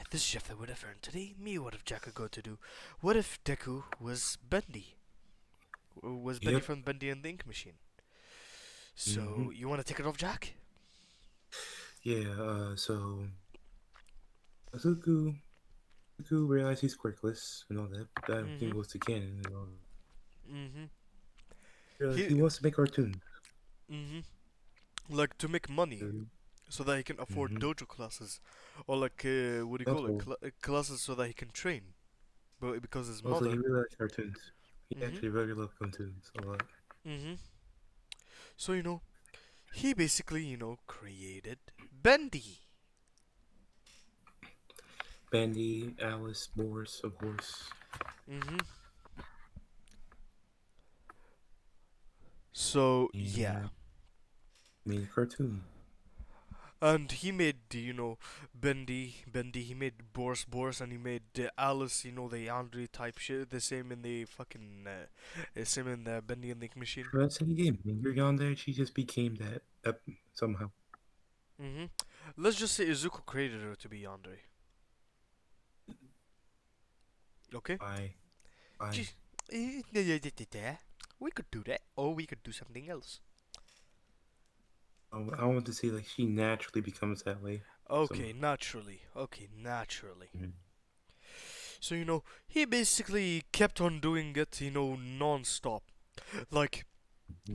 This is Jeff the Whatever, and today, me what if Jack could go to do? What if Deku was Bendy? Was Bendy Yep. from Bendy and the Ink Machine? hmm So, you want to take it off, Jack? Yeah. So Azuku, Azuku realized he's quirkless and all that. That Mm-hmm. everything goes to canon and all. Mm-hmm. Realized He, he wants to make cartoons. mm-hmm. Like, to make money, Mm-hmm. so that he can afford dojo classes. Or like, what do you call it? Also, Classes so that he can train. But because his also, he mother... really likes cartoons. He Mm-hmm. actually really loves cartoons a lot. Mm-hmm. So, he basically, created Bendy. Bendy, Alice, Boris, of course, Mm-hmm. So, yeah. and made a cartoon. And he made, Bendy, he made Boris, and he made Alice, the Andre type shit. The same in the fucking, same in the Bendy and the Ink Machine. That's what he did. When you're down there, she just became that somehow. Mm-hmm. Let's just say Izuku created her to be Andre. Okay? I, I, Just, we could do that, or we could do something else. I want to say like she naturally becomes that way somehow. Okay, naturally. Okay, naturally. Mhm. So, he basically kept on doing it, non-stop. Like,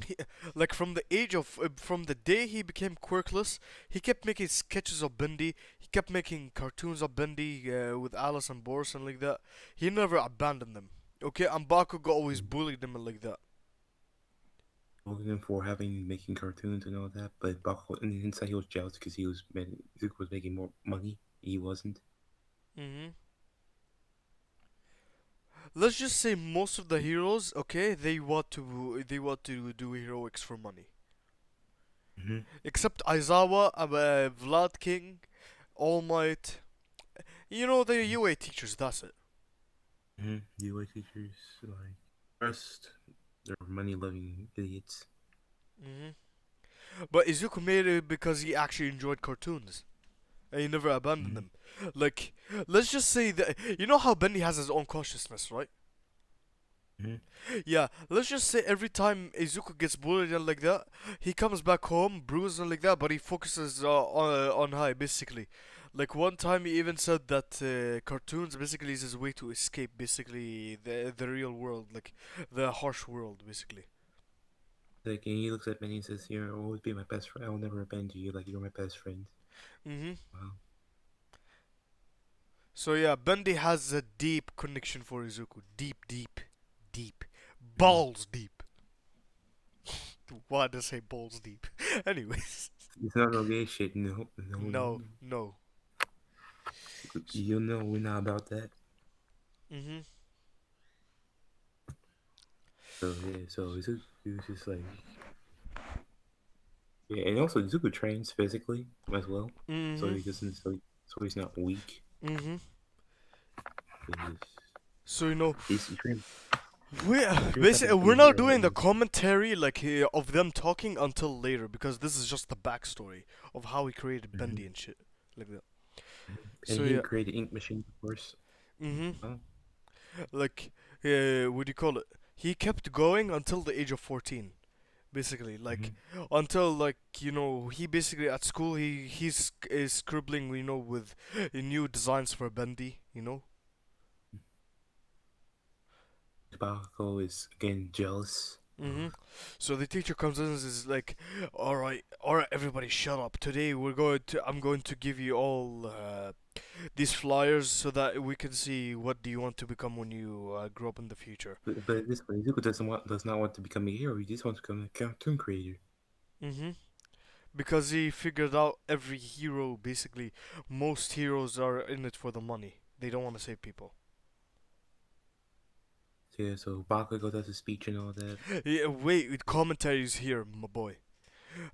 he, like from the day he became quirkless, he kept making sketches of Bendy. He kept making cartoons of Bendy with Alice and Boris and like that. He never abandoned them. Okay, and Bakugo always bullied him and like that. Him for having making cartoons and all that, but Bakugo, on the inside he was jealous because Zuko was making more money. He wasn't. Hmm. Let's just say most of the heroes, okay, they want to do heroics for money. Mm-hmm. Except Aizawa, Vlad King, All Might. The UA teachers. That's it. Mm-hmm. UA teachers like first, they're money loving idiots. Hmm. But Izuku made it because he actually enjoyed cartoons. And he never abandoned Mm-hmm. them. Like, let's just say that. You know how Bendy has his own consciousness, right? Mm-hmm. Yeah, let's just say every time Izuku gets bullied and like that, he comes back home, bruised and like that, but he focuses on high, basically. Like, one time he even said that cartoons basically is his way to escape, basically, the real world, like, the harsh world, basically. Like and he looks at Benny and says, "You'll always be my best friend. I will never abandon you. Like you're my best friend." Hmm. Wow. So yeah, Bendy has a deep connection for Izuku. Deep, deep, deep. Mm-hmm. Balls deep. Why did I say balls deep? Anyways, It's not no gay shit. No, no, no, no, no. no. You know we're not about that. Mhm. So yeah, so Zuko was just like yeah, and also Zuko trains physically as well, so Mhm. he doesn't so he's not weak. Mhm. He's So he trains we he trains like a basically we're fucking not hero. doing the commentary like of them talking until later because this is just the backstory of how he created Mhm, Bendy and shit like that. and So he yeah. created ink machine, of course. Mhm. Oh, Like what do you call it? He kept going until the age of 14. Basically, like mhm. until like he basically at school he's is scribbling with new designs for Bendy. Tobacco is again jealous. Mm-hmm. So the teacher comes in and is like, all right, everybody, shut up. Today I'm going to give you all these flyers so that we can see what do you want to become when you grow up in the future. But at this point, Zuko does not want to become a hero. He just wants to become a cartoon creator. Mm-hmm. Because he figured out every hero, basically, most heroes are in it for the money. They don't want to save people. So, yeah, so Bakugo does a speech and all that. Yeah, wait, with commentaries here, my boy.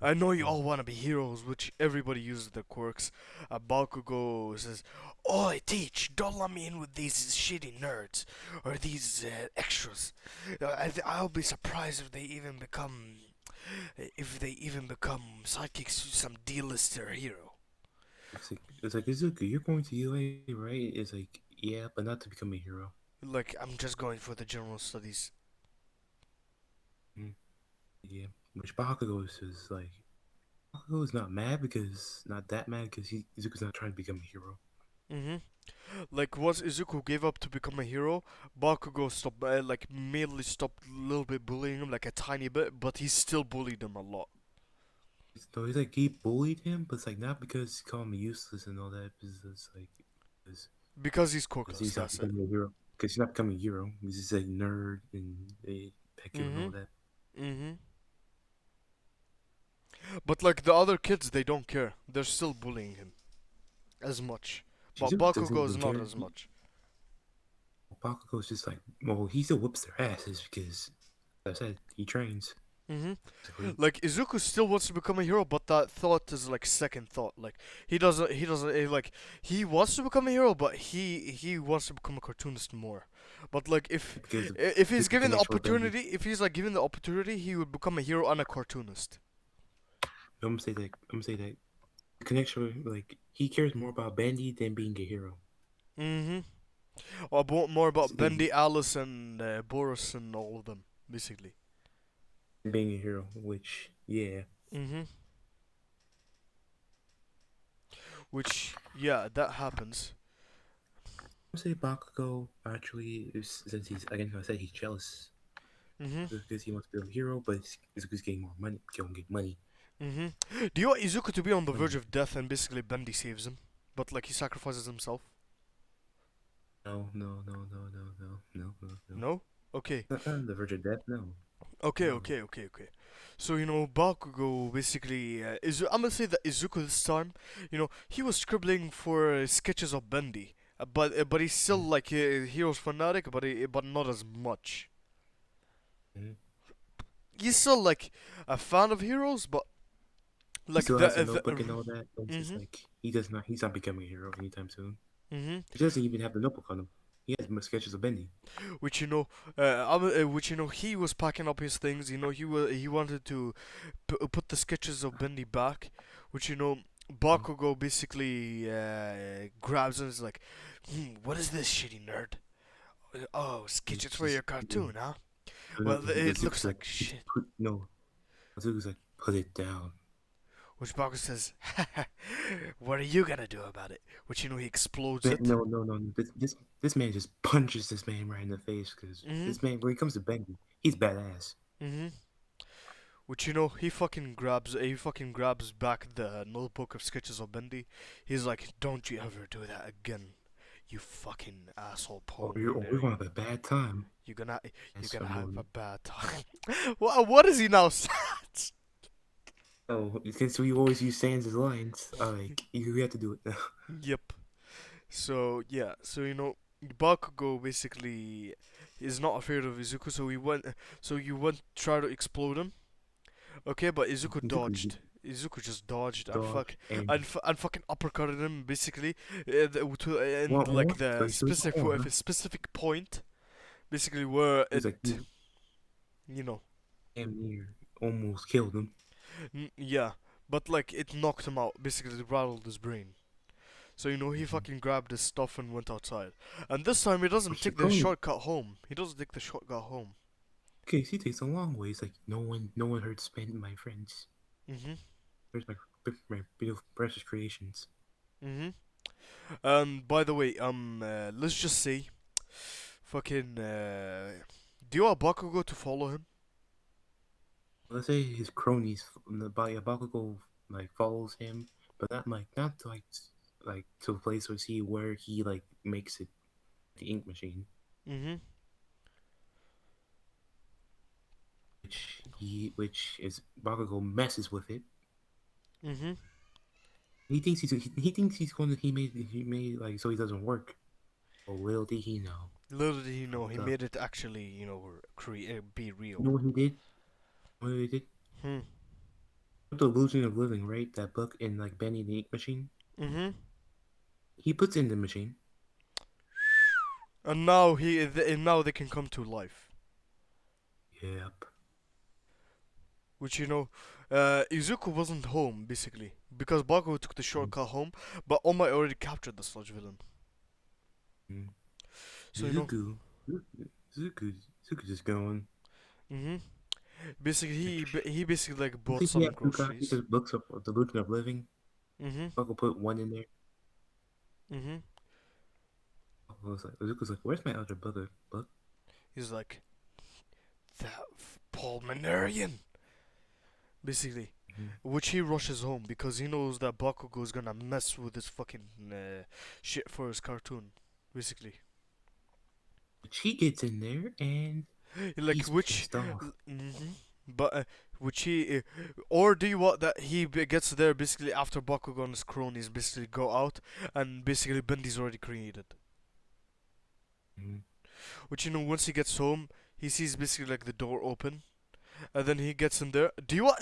I know you Oh, all want to be heroes, which everybody uses their quirks. Bakugo says, "Oi, teach! Don't let me in with these shitty nerds or these extras. I'll be surprised if they even become sidekicks to some D-lister hero." It's like Izuku, you're going to UA, right? It's like, yeah, but not to become a hero. Like, I'm just going for the general studies. Mm, yeah, which Bakugo is like, Bakugo's not mad because not that mad because Izuku's not trying to become a hero. Mm-hmm. Like, once Izuku gave up to become a hero, Bakugo stopped, like, mainly stopped a little bit bullying him, like a tiny bit, but he still bullied him a lot. So he's like he bullied him, but it's like not because he called him useless and all that. It's like because Because he's because quirkless, he's not that's it. becoming a hero. Because he's not becoming a hero. He's just a nerd and they pick him and Mm-hmm. all that. Mm-hmm. But, like, the other kids, they don't care. They're still bullying him as much. But Shizuku doesn't Bakugo is even not care. as much. Bakugo's just like, well, he still whoops their asses because, as I said, he trains. Mm-hmm. Basically, Like, Izuku still wants to become a hero, but that thought is like second thought. Like, he doesn't like, he wants to become a hero, but he wants to become a cartoonist more. But like, because of if he's his given the connection with Bendy. opportunity, if he's like given the opportunity, he would become a hero and a cartoonist. I'm gonna say that. I'm gonna say that the connection with, like he cares more about Bendy than being a hero. Mm-hmm. Or more about Is Bendy, Alice, and Boris, and all of them, basically. being a hero, which yeah, Mm-hmm. Which, yeah, that happens. say Bakugo actually, since he's again, I said he's jealous Mm-hmm. because he wants to be a hero, but he's getting more money. He can get money. Mm-hmm. Do you want Izuku to be on the verge Money. of death and basically Bendy saves him? But like he sacrifices himself? No, no, no, no, no, no, no, no, no. No? Okay. Not on the verge of death. No, Okay, no. okay, okay, okay. So, Bakugo basically, I'm gonna say that Izuku this time, he was scribbling for sketches of Bendy. But he's still Mm-hmm. like a hero's fanatic, but not as much. Mm-hmm. He's still like a fan of heroes, but He like still has a the notebook and all that. But it's just mhm like he does not. He's not becoming a hero anytime soon. mhm He doesn't even have the notebook on him. He has sketches of Bendy. which he was packing up his things. He wanted to put the sketches of Bendy back, which Mm-hmm. Bakugo basically grabs and is like, "What is this, shitty nerd? Oh, sketches for your cartoon, huh? No, Well, it looks Zuko's like, like shit." no. Zuko's like, put it down. Which Bakugo says, "What are you gonna do about it?" Which he explodes Man, it. no, no, no. This man just punches this man right in the face because Mhm this man, when it comes to Bendy, he's badass. mhm. Which he fucking grabs back the notebook of sketches of Bendy. He's like, "Don't you ever do that again, you fucking asshole pony." Or we're gonna have a bad time. You're gonna you're That's gonna have a someone. bad time. What is he now? Oh, since we always use Sans' lines, like you have to do it now. Yep. So yeah, so Bakugo basically is not afraid of Izuku, so you went try to explode him. Okay, but Izuku Zuko dodged. Izuku just dodged and dodge and fucking uppercutted him basically, and want like more. So he's want more, huh? a specific point, basically where He's it, like, you know, damn near almost killed him. yeah, but like it knocked him out. Basically, it rattled his brain. So he Mm-hmm. fucking grabbed his stuff and went outside. And this time he doesn't Which is take the going. shortcut home. He doesn't take the shortcut home. Okay, he takes a long way. It's like no one heard spend my friends. Mhm. Where's my beautiful precious creations? Mhm. And by the way, let's just say, fucking, do you want Bakugo to follow him? Let's say his cronies, the Bakugo like follows him, but not to, like to a place where see where he like makes it the ink machine, Mhm. which is Bakugo messes with it. Mhm. He thinks he's going to he made like so he doesn't work. But little did he know, Little did he know, he fucked up. made it actually, create be You real. know what he did? What he did? Hmm. The illusion of living, right? That book in like Benny the Ink Machine. Mhm. He puts in the machine. And now they can come to life. Yep. Which Izuku wasn't home basically because Bakugo took the shortcut home, but All Might already captured the sludge villain. Mm. So Zuko, Zuko, Zuko just going. hmm basically Like, he basically like I bought think he some had two copies groceries. of books of The Illusion of Living. hmm Buckle put one in there. hmm I was like, Zuko's like, "Where's my other brother book?" He's like that Paul Manarian basically, Mm-hmm. which he rushes home because he knows that Bakugo is gonna mess with his fucking shit for his cartoon, basically. But she gets in there and Like he's which, pissed off. but which he, or do you want that he gets there basically after Bakugo and his cronies basically go out and basically Bendy's already created. Mm-hmm. Which once he gets home, he sees basically like the door open, and then he gets in there. Do you want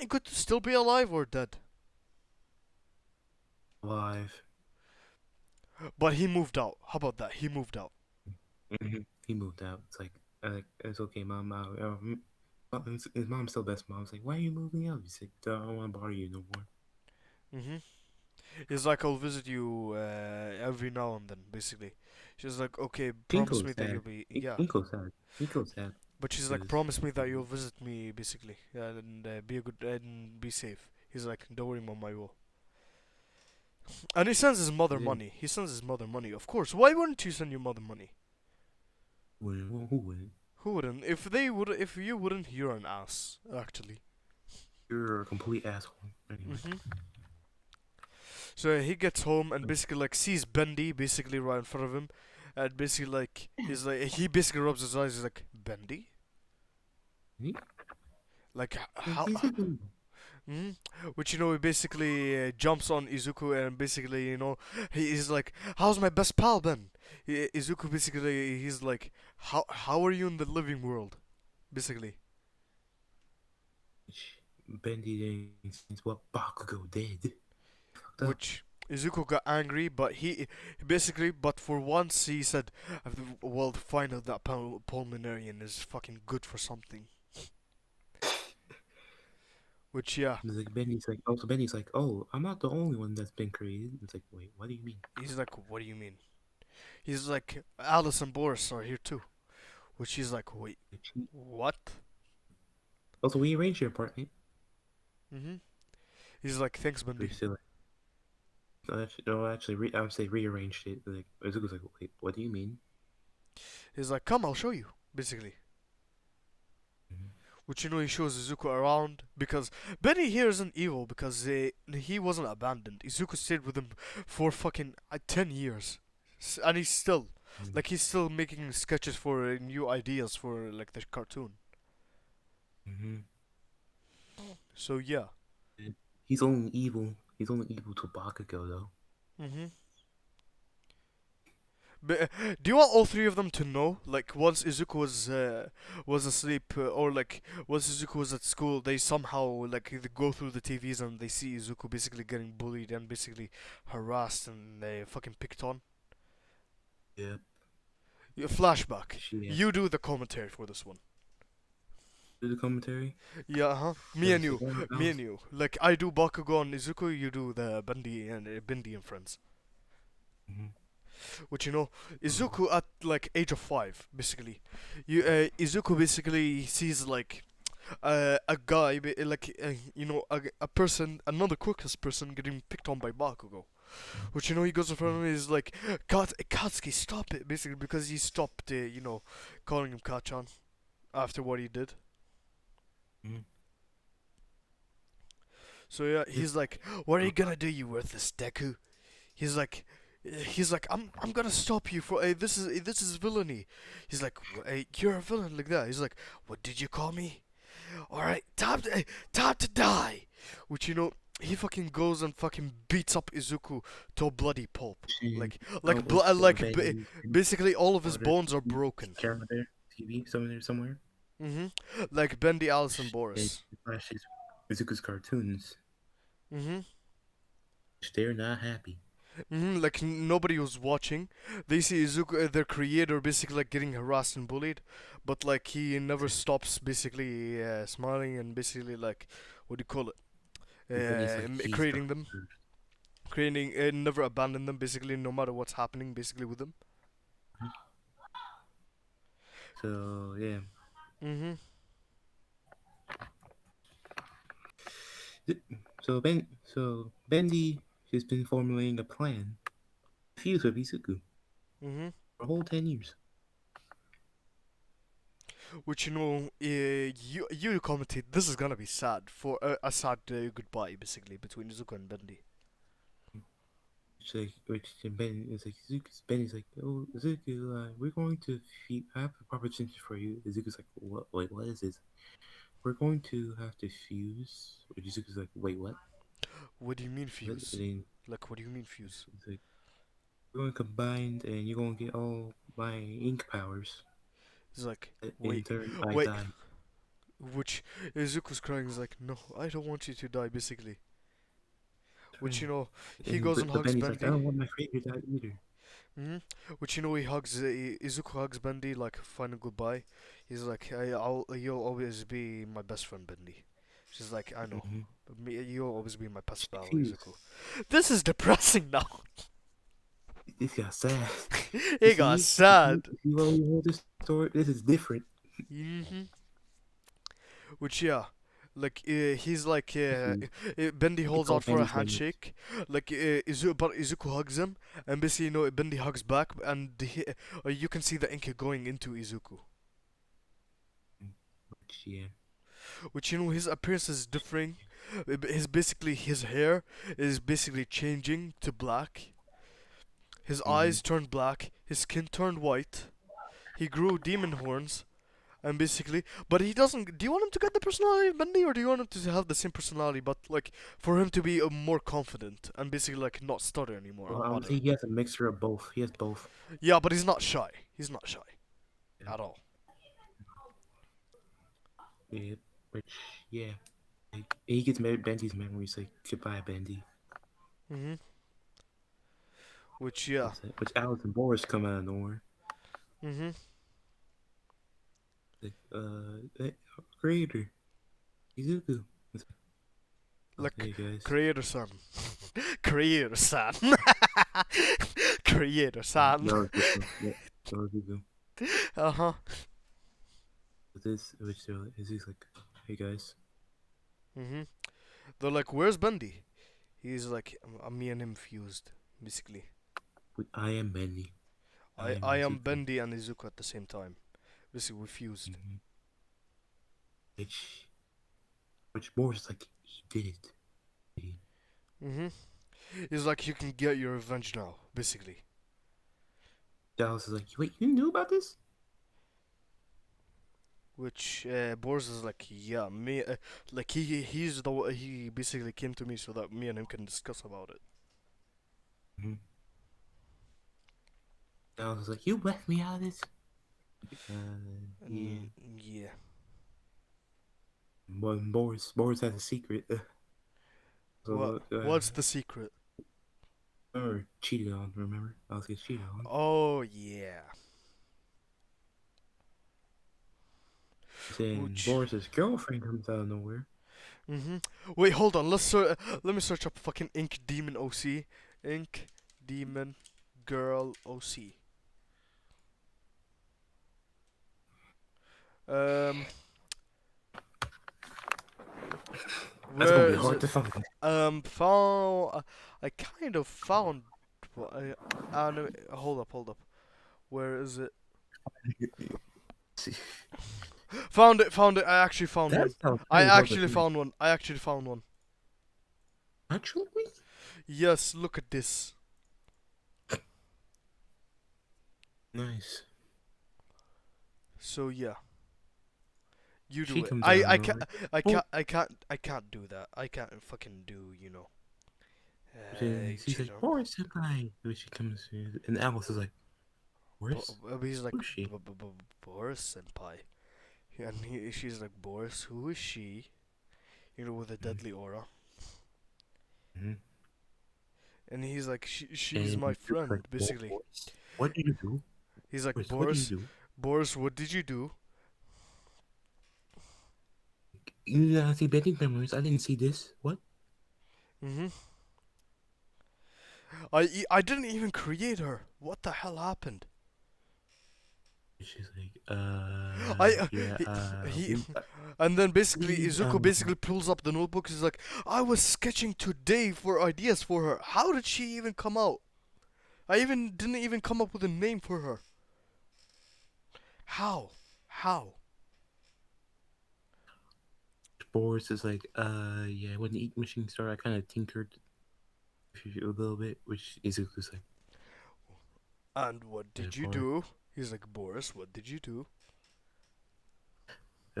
Inko to still be alive or dead? Alive. But he moved out. How about that? He moved out. Mm-hmm. He moved out. It's like it's okay, mom. His mom's still best mom. I was like, "Why are you moving out?" He's like, "I don't want to bother you no more." Mhm. He's like, I'll visit you every now and then, basically. She's like, okay, promise me Inko's that you'll sad. be, yeah. Inko's sad. Inko's sad But she's like, because promise me that you'll visit me, basically, and be a good and be safe. He's like, don't worry, mom, I will. And he sends his mother yeah, money. He sends his mother money, of course. Why wouldn't you send your mother money? who would? Who wouldn't? If you wouldn't, you're an ass, actually. You're a complete asshole. Anyway. Mhm. So he gets home and basically like sees Bendy basically right in front of him, and basically like he basically rubs his eyes. He's like, Bendy, He- like how? He's a good. Mhm. Which he basically jumps on Izuku and basically he's like, how's my best pal been? Izuku basically he's like, how are you in the living world? Basically, Bendy didn't since what Bakugo did. Fucked up. which Izuku got angry, but but for once he said, well, find out that Pulmonarian is fucking good for something. Which yeah, Bendy's like, oh, I'm not the only one that's been created. It's like, wait, what do you mean? he's like, what do you mean? He's like, Alice and Boris are here too. Which he's like, wait, what? Also, we arranged your apartment. Mhm. He's like, thanks, We're Bendy. still like, no, actually, I would say rearranged it. Like, Izuku's like, wait, what do you mean? He's like, come, I'll show you. Basically, Mhm. which he shows Izuku around because Benny here isn't evil because he wasn't abandoned. Izuku stayed with him for fucking 10 years, and he's still he's still making sketches for new ideas for like the cartoon. Mhm. So yeah. He's only evil. He's only evil to Bakugo, though. Mhm. But do you want all three of them to know? Like once Izuku was asleep, or like once Izuku was at school, they somehow like they go through the TVs and they see Izuku basically getting bullied and basically harassed and they fucking picked on. Yeah. Yeah, flashback. She You do the commentary for this one. do the commentary. Yeah, huh? Me Gonna and say, you, oh, me and you. Like I do Bakugo and Izuku, you do the Bendy and friends. Mhm. Which Oh, Izuku at like age of 5, basically. Izuku basically sees like a guy, a person, another Quirkus person getting picked on by Bakugo. Which he goes in front of him and is like, Katsuki, stop it, basically because he stopped, calling him Kachan after what he did. mhm. So yeah, Yep. he's like, what are you gonna do, you worthless Deku? He's like, I'm gonna stop you for this is villainy. He's like, you're a villain like that. He's like, what did you call me? All right, time to die. Which he fucking goes and fucking beats up Izuku to a bloody pulp. Shin, Like oh, Bendy, basically all of his Water, bones are broken. camera there, TV somewhere. Mhm. Like Bendy, Alice, and They Boris. flashes Izuku's cartoons. Mhm. They're not happy. Like nobody was watching. They see Izuku, their creator, basically like getting harassed and bullied, but like he never stops, basically smiling and basically like what do you call it? And then he's like, he's the Creating them, hunter. creating, never abandon them. Basically, no matter what's happening, basically with them. So yeah. Mhm. So Bendy has been formulating a plan to fuse with Izuku Mhm. for a whole 10 years. Which you commented this is gonna be sad for a sad goodbye basically between Izuku and Bendy. Ben is like Benny's like, oh Izuku, we're going to have a proper sentence for you. Izuku's like, what? Wait, what is this? We're going to have to fuse. Izuku's like, wait, what? What do you mean What? fuse? And then Like what do you mean fuse? it's like, we're going to combine, and you're going to get all my ink powers. He's like, In wait, turn, I wait. die. Which Izuku's crying. He's like, no, I don't want you to die. Basically, which Right. he goes and But hugs Benny's like, I Bendy. don't want my friend to die either. Hmm. Which he hugs Izuku hugs Bendy like final goodbye. He's like, you'll always be my best friend, Bendy. She's like, I know, Mm-hmm. but you'll always be my best pal, Izuku. Fuse. This is depressing now. This got sad. You It got see, sad. if you only hold this story, this is different. Hmm. Which yeah, like he's like Fuse. Bendy They holds call out for a Benny's memories. handshake. Like but Izuku hugs him, and basically Bendy hugs back, and you can see the ink going into Izuku. Which, yeah. Which his appearance is differing. His basically his hair is basically changing to black. His Mm-hmm. eyes turned black. His skin turned white. He grew demon horns. And basically, but he doesn't. Do you want him to get the personality of Bendy, or do you want him to have the same personality, but like for him to be more confident and basically like not stutter anymore Well, and I would mutter? say he has a mixture of both. He has both. Yeah, but he's not shy. He's not shy Yeah. at all. Yeah. Which, yeah. Like, he gets Bendy's memories. Like, goodbye, Bendy. Mhm. Which yeah. Which Alex and Boris come out of nowhere. Mhm. Like, creator. Izuku. It's like, Like hey, guys. creator son, creator son, creator son. No, Izuku. Yeah. No, Izuku. Uh huh. But this, which they're like, he's like, hey, guys. Mhm. They're like, "Where's Bendy?" He's like, Me and him fused, basically. I am Bendy. I am I am Izuku. Bendy and Izuku at the same time. Basically, we fused. Mm-hmm. Which, which Boris is like, he did it. He, Mhm. He's like, "You can get your revenge now," basically. Dallas is like, wait, you knew about this? Which Boris is like, "Yeah, me." Like he basically came to me so that me and him can discuss about it. Mm-hmm. Dallas is like, you left me out of this? Yeah. And yeah. But Boris has a secret. What? So, What's the secret? or cheated on, remember? Dallas gets cheated on. Oh yeah. Then Which? Boris's girlfriend comes out of nowhere. Mhm. Wait, hold on. Let me search up fucking Ink Demon OC. Ink Demon Girl OC. Um, That's gonna where be is hard it? to find. Found. I kind of found. No, hold up. Where is it? See, Found it. Found it. I actually found that one. sounds I very hard to actually find. found one. I actually found one. Actually? Yes, look at this. Nice. So yeah, you She do it. comes out of nowhere. Well, I can't do that. I can't fucking do. then she's Cheat like, on. Boris Senpai. When she comes in, and Alice is like, Boris? He's like Who's she? Boris senpai, and she's like Boris. Who is she? With a deadly aura. Mm-hmm. And he's like, she's And my she's like, friend, basically. Boris, what did you do? He's like, Boris, what did you do? Boris, what did you do? You see bending memories. I didn't see this. What? Mm-hmm. I didn't even create her. What the hell happened? She's like, I yeah, he and then basically we, Izuku basically pulls up the notebook. He's like, I was sketching today for ideas for her. How did she even come out? I even didn't even come up with a name for her. How? How? Boris is like, yeah, when the ink machine started, I kind of tinkered a little bit, which Izuku's like, And what did you Boris, do? He's like, Boris, what did you do?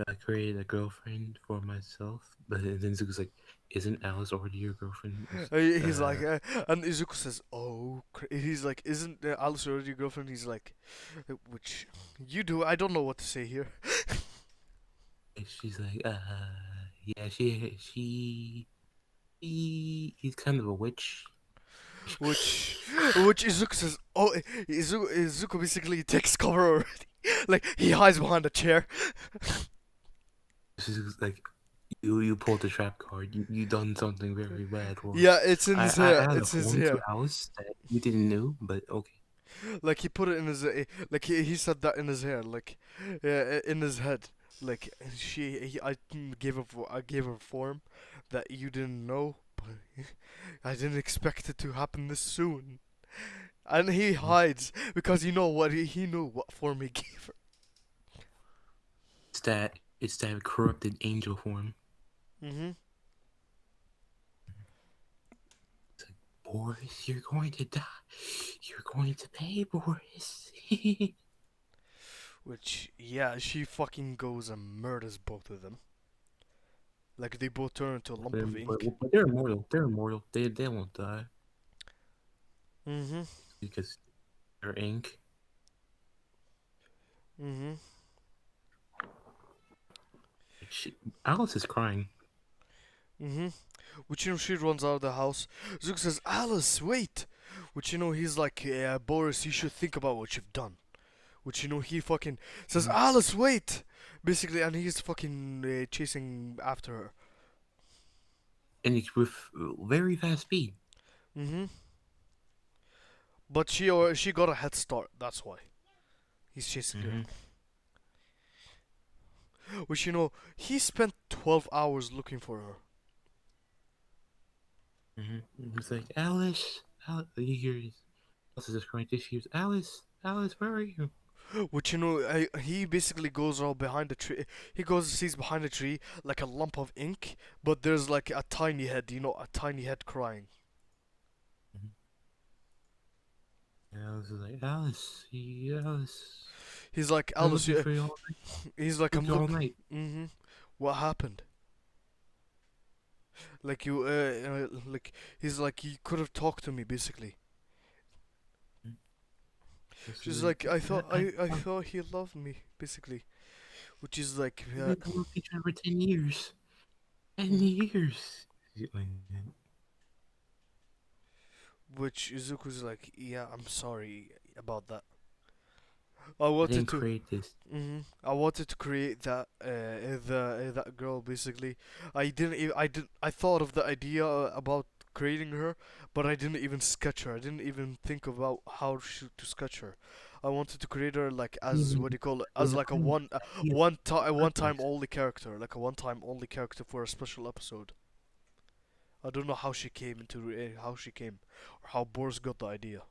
I created a girlfriend for myself, but then Izuku's like, isn't Alice already your girlfriend? It's He's like, and Izuku says, oh, he's like, isn't Alice already your girlfriend? He's like, which you do. I don't know what to say here. she's like, yeah, he's kind of a witch. which which Izuku says, oh, Izuku basically takes cover already. Like he hides behind a chair. She's like, you pulled the trap card. You done something very bad, Yeah, Boris. it's in his I hair. had a It's his form to hair. Alice that you didn't know, but okay. Like he put it in his like he said that in his hair, like in his head. Like I gave her form that you didn't know, but I didn't expect it to happen this soon. And he Mhm. hides because you know what he knew what form he gave her. It's that corrupted angel form. Mhm. It's like, Boris, you're going to die. You're going to pay, Boris. Which yeah, she fucking goes and murders both of them. Like they both turn into a lump but, of but, ink. but they're immortal. They're immortal. They won't die Mhm. because they're ink. Mhm. Alice is crying. Mhm. Which she runs out of the house. Zook says, "Alice, wait." Which he's like, "Yeah, Boris, you should think about what you've done." Which he fucking says, Mhm. "Alice, wait." Basically, and he's fucking chasing after her. And it's with very fast speed. Mhm. But she got a head start. That's why he's chasing her. Hmm Which he spent 12 hours looking for her. It's like, Alice, you hear Alice is just crying. She hears, Alice, where are you? Which he basically goes all behind the tree. He goes sees behind the tree like a lump of ink, but there's like a tiny head. A tiny head crying. Mhm. And Alice is like, Alice, He's like, I've been Alice, looking for you all night. he's like, I'm Looked all look. night. Mhm. What happened? Like he's like, you could have talked to me basically. This is She's like, like, I thought he loved me basically, which is like, we've been talking to each other for 10 years. 10 mhm. years. Which Izuku's like, yeah, I'm sorry about that. I I wanted didn't to. create this. I wanted to create that girl basically. I thought of the idea about creating her, but I didn't even sketch her. I didn't even think about how to sketch her. I wanted to create her like as what do you call it? As like a Idea one first time place. only character, like a one time only character for a special episode. I don't know how she came how she came or how Boris got the idea.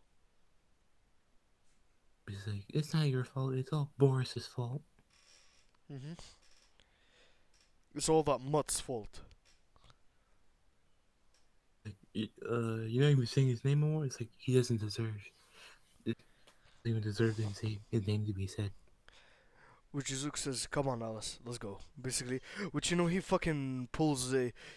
It's like, it's not your fault. It's all Boris's fault. hmm It's all that Mutt's fault. Like, you're not even saying his name anymore. It's like he doesn't deserve. It doesn't even deserve his name to be said. Which Izuku says, "Come on, Alice, let's go." Basically, which he fucking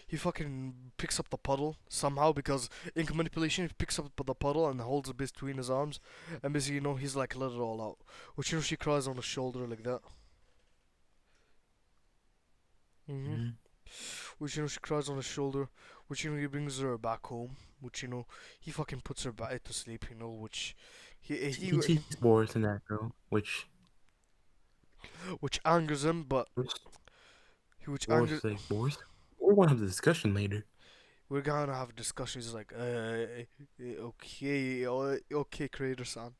he fucking picks up the puddle somehow because ink manipulation. He picks up the puddle and holds it between his arms, and basically, he's like let it all out. Which she cries on his shoulder like that. Mhm. Mm-hmm. Which she cries on his shoulder. Which he brings her back home. Which he fucking puts her back to sleep. Which He sees Boris in that girl, which which angers him, but which Boris anger. is like, Boris, we're gonna have the discussion later. We're gonna have a discussion. He's like, okay, okay, creator son.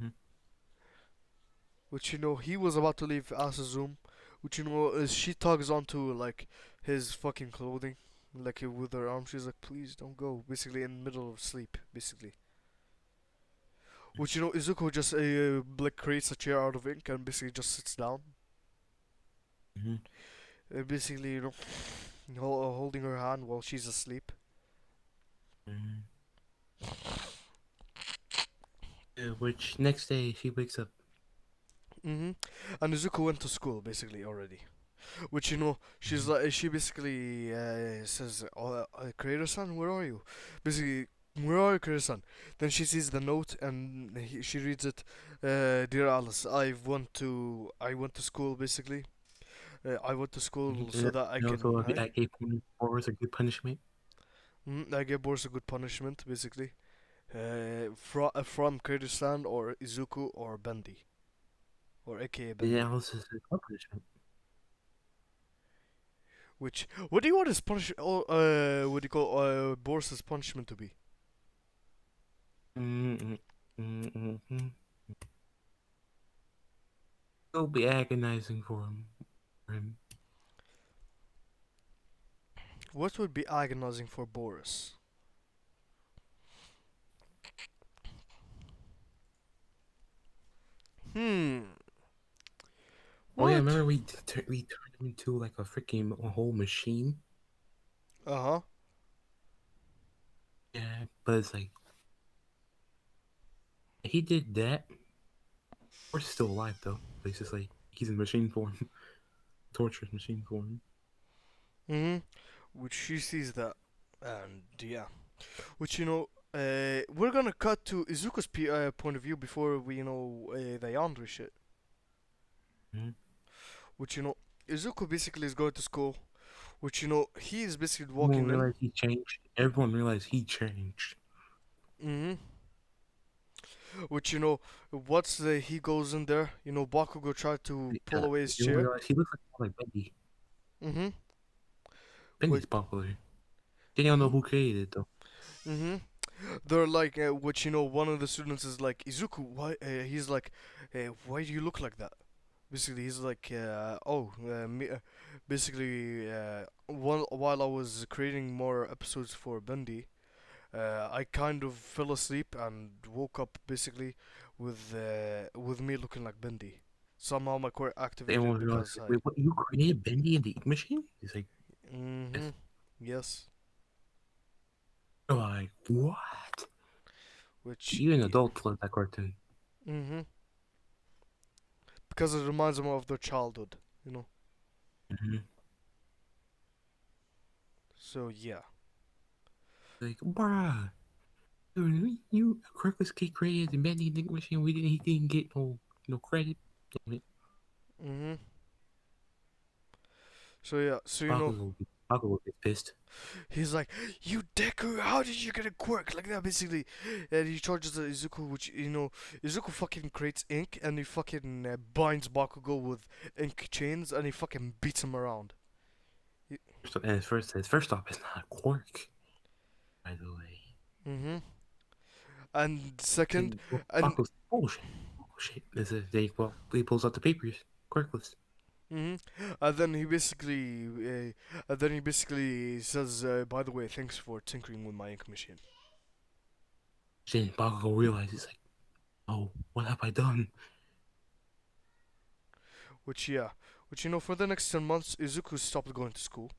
Mhm. Which he was about to leave Asa's room, which she tugs onto like his fucking clothing, like with her arm. She's like, please don't go. Basically, in the middle of sleep, basically. Which Izuku just like creates a chair out of ink and basically just sits down. Mhm. Basically, holding her hand while she's asleep. Mhm. Which next day she wakes up. Mm-hmm. And Izuku went to school basically already. Which she's Mhm. like she basically says, "Creator son, where are you?" Basically, where are you, Creator son? Then she sees the note and she reads it. Dear Alice, I went to school basically. I went to school so that I And also, can. I gave Boris a good punishment. I gave Boris a good punishment basically. From Creator san or Izuku or Bendy or AKA The Bendy. Alice is a punishment. Which what do you want his what do you call Boris's punishment to be? Mm-mm. Mm-mm. It'll be agonizing for him. For him. What would be agonizing for Boris? Hmm. Oh yeah, What? remember we turned him into like a freaking a whole machine. Uh huh. Yeah, but it's like he did that. Boris is still alive though. But it's just like he's in machine form, torturous machine form. Mhm. Which she sees that, and yeah. Which we're gonna cut to Izuku's point of view before we the Yandere shit. Mm-hmm. Which Izuku basically is going to school. Which he is basically Everyone walking in. realized he changed. Everyone realized he changed. Mhm. Which what's the he goes in there. Bakugo tried to pull away his Everyone chair. realized he looks like more like Bendy. Mhm. Bendy's Which. popular. They don't know Mhm. who created it though. Mhm. They're like, which one of the students is like, Izuku, why? He's like, why do you look like that? Basically, he's like, basically, while I was creating more episodes for Bendy, I kind of fell asleep and woke up basically with me looking like Bendy. Somehow my core activated Everyone realized, because like, I. wait, what? You created Bendy in the ink machine? He's like, Mhm. yes. Yes. They're like, what? Which. Even adults love that cartoon. Mhm. Because it reminds them of their childhood. You know. Mm-hmm. So yeah. Like, bruh, you Kirkus kid created the Bendy in the ink machine. He didn't get no credit. Damn it. Mhm. So yeah, so Bakugo gets pissed. he's like, "You Deku, how did you get a quirk like that?" Basically, and he charges Izuku, which Izuku fucking creates ink, and he fucking binds Bakugo with ink chains, and he fucking beats him around. And his first off, it's not a quirk, by the way. Mhm. And It's second, like, well, and Bakugo's bullshit. Bullshit. He pulls out the papers. Quirkless. mhm, and then he basically, says, "By the way, thanks for tinkering with my ink machine." Then Bakugo realizes, like, oh, what have I done? Which yeah, which for the next 10 months, Izuku stopped going to school.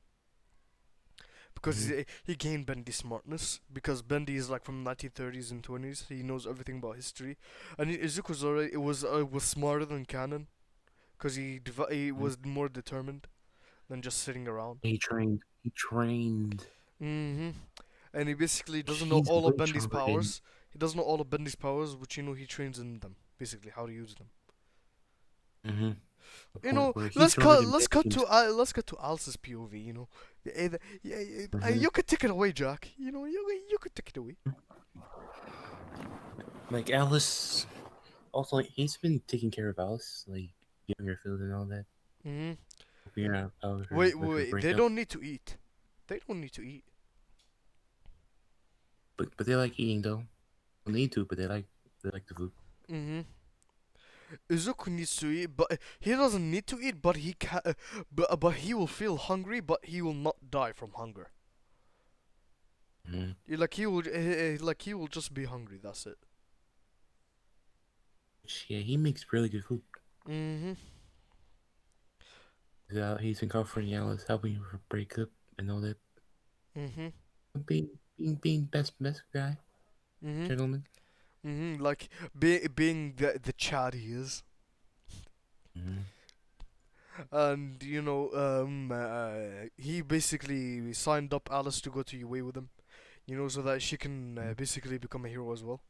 Because Mm-hmm. he gained Bendy's smartness. Because Bendy is like from 1930s and 20s. He knows everything about history, and Izuku's already was smarter than Canon. Because he was more determined than just sitting around. He trained. Mhm. And he basically doesn't know She's all of way Bendy's stronger than. powers. He doesn't know all of Bendy's powers, which he trains in them. Basically, how to use them. Mm-hmm. The point where he's Let's stronger cut than let's Bendy cut to himself. let's cut to Alice's POV. Yeah, Mm-hmm. you could take it away, Jack. You could take it away. Like Alice, also like he's been taking care of Alice, like giving her food and all that. Mhm. figuring out Wait, her wait, they breakup. don't need to eat. They don't need to eat. But they like eating though. Don't need to, but they like the food. Mm-hmm. Izuku needs to eat, but he doesn't need to eat. But he can, but he will feel hungry, but he will not die from hunger. Mm-hmm. Like he will just be hungry. That's it. Yeah, he makes really good food. Mm-hmm. He's been comforting Alice, helping her break up and all that. Mm-hmm. Being best guy, Mm-hmm. gentleman. Mm-hmm. Like being the Chad he is, Mm-hmm. and he basically signed up Alice to go to UA with him. So that she can basically become a hero as well.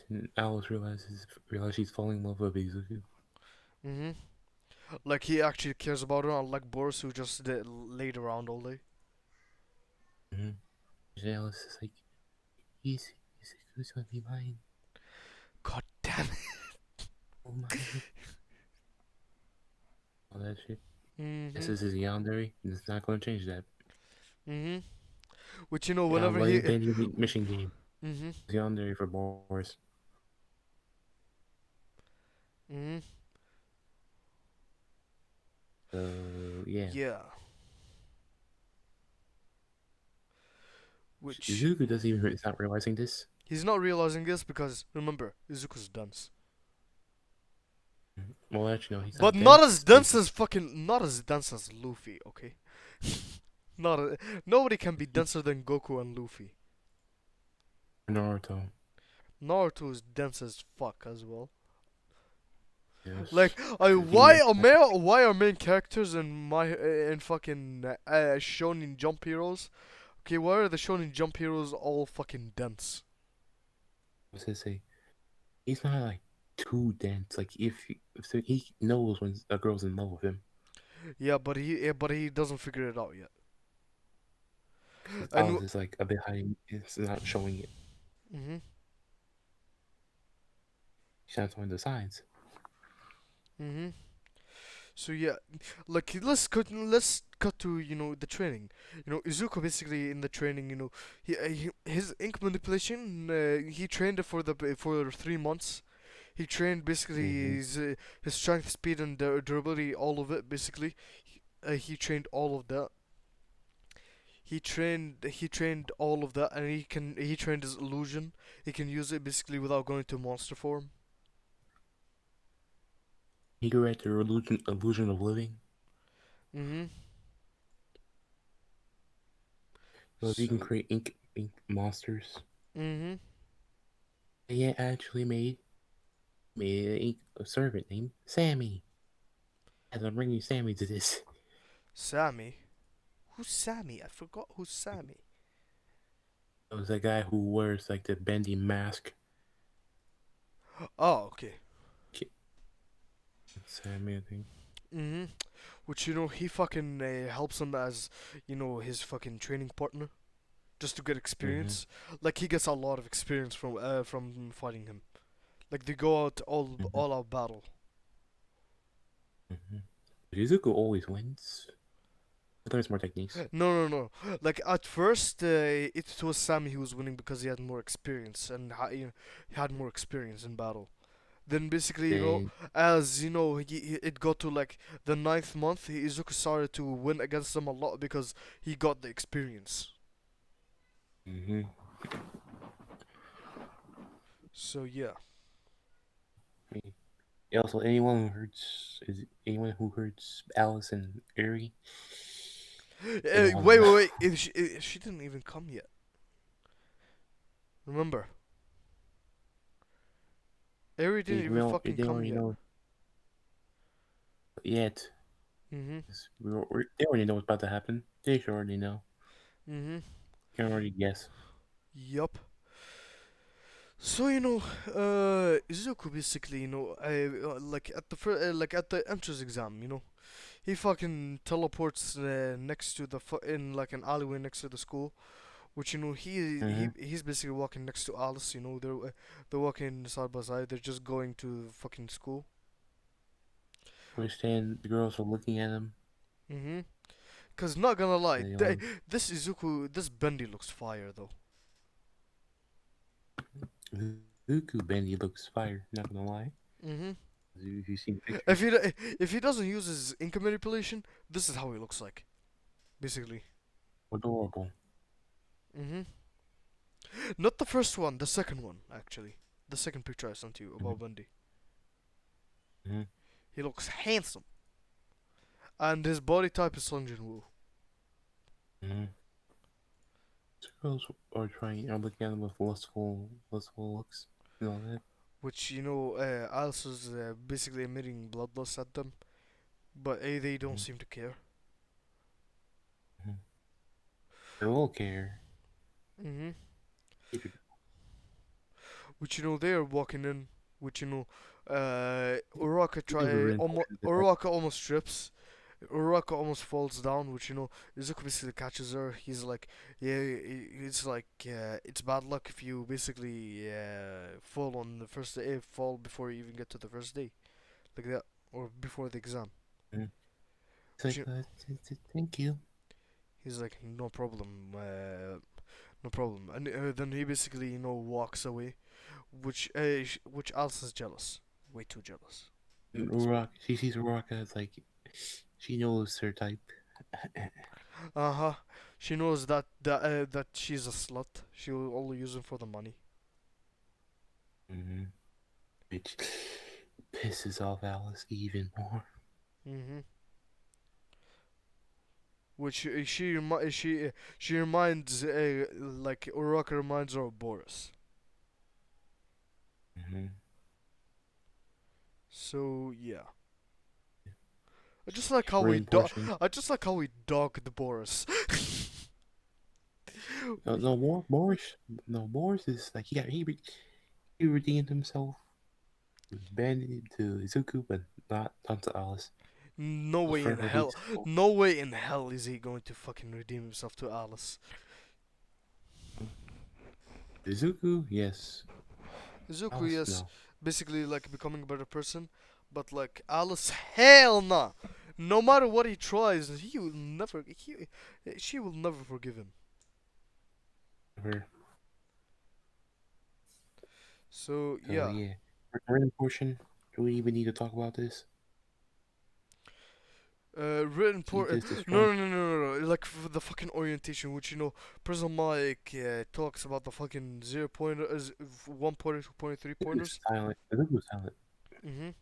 And Alice realizes she's falling in love with Izuku. Mm-hmm. Like he actually cares about her, unlike Boris, who just laid around all day. Mm-hmm. And Alice is like, he's Izuku's gonna be mine. God damn Oh my, all that shit. it. This Mm-hmm. is his yandere, and it's not gonna change that. Mm-hmm. Which I'm whenever he. letting Bendy beat Mission Game. Mm-hmm. Yandere for Boris. Mm-hmm. So yeah, Yeah. Which Izuku doesn't even is not realizing this. he's not realizing this because remember, Izuku's dense. Well, actually, no, he's But not not as dense. dense as fucking not as dense as Luffy, okay? Not nobody can be denser than Goku and Luffy. Naruto. Naruto is dense as fuck as well. Yes. Like, why are main characters in fucking Shonen Jump heroes? Okay, why are the Shonen Jump heroes all fucking dense? I was gonna say he's not like too dense. Like if he knows when a girl's in love with him. Yeah, but he doesn't figure it out yet. Because And Alice is like a bit hiding. It's not showing it. mhm, She's not showing the signs. mhm. So yeah, like let's cut to the training. Izuku basically in the training. His ink manipulation. He trained it for 3 months. He trained basically Mm-hmm. his strength, speed, and durability, all of it. Basically, he trained all of that. He trained all of that, and he trained his illusion. He can use it basically without going to monster form. He could write the illusion of living. Mhm. So if he can So. create ink monsters. Mhm. He actually made a servant named Sammy. As I'm bringing Sammy to this. Sammy. Who's Sammy? I forgot who's Sammy. It was a guy who wears like the bendy mask. Oh, okay. Sammy, I think. Mhm. Which he fucking helps him as his fucking training partner just to get Mm-hmm. experience. Like he gets a lot of experience from fighting him. Like they go out Mm-hmm. all out battle. Mm-hmm. Shizuku always wins. But there's more techniques. No, no, no. Like at first, it was Sammy who was winning because he had more experience and he had more experience in battle. Then basically, Then, as it got to like the ninth month, Izuku started to win against them a lot because he got the experience. mm-hmm. So yeah. Yeah, also, anyone who hurts Alice and Eri is Wait, on wait, him. wait. She didn't even come yet. Remember, Eri didn't even They fucking don't come already yet. know yet. Mhm. They already know what's about to happen. They should already know. Mhm. You can already guess. Yup. So Izuku basically like at like at the entrance exam, he fucking teleports next to in like an alleyway next to the school, which Mm-hmm. he's basically walking next to Alice. They're walking side by side. They're just going to fucking school. understand the girls are looking at him. Mm-hmm. Cause not gonna lie, And they all this Bendy looks fire though. Zuku Bendy looks fire. Not gonna lie. Mm-hmm. If you've seen If pictures, if he doesn't use his income manipulation, this is how he looks like, basically. adorable. Mm-hmm. Not the first one, the second one actually. The second picture I sent you Mm-hmm. about Bendy. Mm-hmm. He looks handsome, and his body type is Sung Jin Woo, Mm-hmm. Girls are trying. Are looking at him with lustful looks and all that. which Alice is basically emitting bloodlust at them, but they don't Mm-hmm. seem to care. Mm-hmm. They will care. Mm-hmm. If you Which they are walking in, which Uraka do the written almost portion of the Uraka almost trips. Uraka almost falls down, which Izuku basically catches her. He's like, yeah, it's like it's bad luck if you basically fall on the first day, fall before you even get to the first day, like that, or before the exam. mm-hmm. It's Which like, thank you. he's like, no problem, no problem, and then he basically walks away, which Alice is jealous, way too jealous And at this point. She sees Uraka. It's like she knows her type. Uh huh. She knows that she's a slut. She will only use him for the money. Mm-hmm. Which pisses off Alice even more. Mhm. Which she reminds like Uraka reminds her of Boris. Mm-hmm. So yeah, I just like how we Written portion. I just like how we dogged Boris. No, no more Boris. No, Boris is like he redeemed himself. Banned to Izuku, but not to Alice. No His way in friend redeemed hell. himself. No way in hell is he going to fucking redeem himself to Alice. Izuku, yes. Izuku, Alice, yes, no. basically like becoming a better person, but like Alice, hell nah. No matter what he tries, she will never forgive him. Never. So So yeah, yeah, written portion. Do we even need to talk about this? written See por. this destroying. No. Like for the fucking orientation, which Prison Mike talks about the fucking 0 pointer, 1 pointer, 2 pointer, three Izuku's pointers. silent. Izuku's silent. Mhm.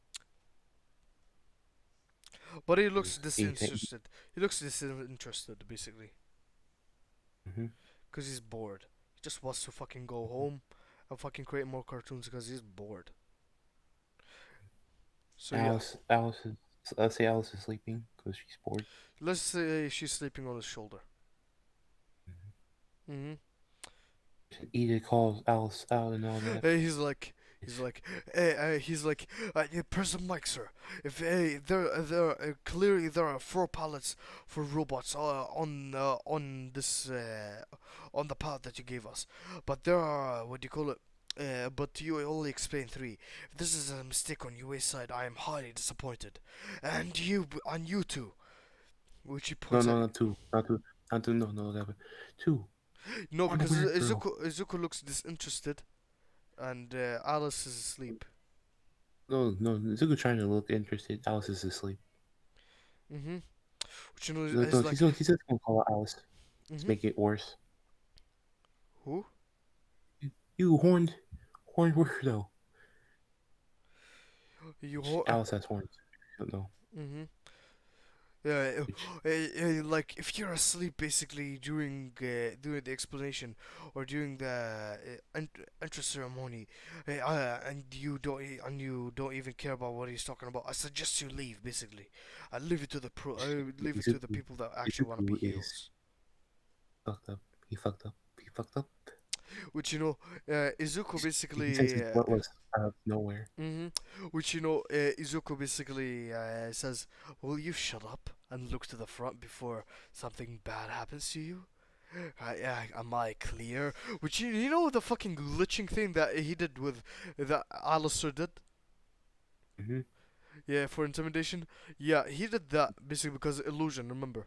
But he looks He think. disinterested. He looks disinterested, basically, Mm-hmm. cause he's bored. He just wants to fucking go home and fucking create more cartoons, cause he's bored. So yeah, Alice is. Let's say Alice is sleeping because she's bored. let's say she's sleeping on his shoulder. Mhm. Edith calls Alice out and all that. He's like, he's like, yeah, President Mike, sir. If clearly there are 4 pallets for robots on this on the pallet that you gave us, but there are what do you call it? But you only explained 3. If this is a mistake on UA side, I am highly disappointed, and you too. Which he No, points at. no, not two, not two, not two. No, no, that one. Two. No, On a because weird girl. Izuku looks disinterested, and Alice is asleep. No, no. Zuko trying to look interested. Alice is asleep. Mhm. Which No, is no, like, he's just gonna call out Alice to mhm. make it worse. Who? You horned weirdo. You Which ho- Alice has horns. I don't know. Mhm. Yeah, Which like if you're asleep basically during the explanation or during the entrance ceremony, and you don't even care about what he's talking about, I suggest you leave. Basically, I leave it to I leave it to the Izuku, people that actually want to be Izuku is heroes. fucked up. He fucked up. He fucked up. Which Izuku He says basically he's bloodless out of nowhere. hmm Which Izuku basically says, "Will you shut up and look to the front before something bad happens to you?" Am I clear? Which you know the fucking glitching thing that he did with that Alistair did. Hmm Yeah, for intimidation. Yeah, he did that basically because illusion. Remember,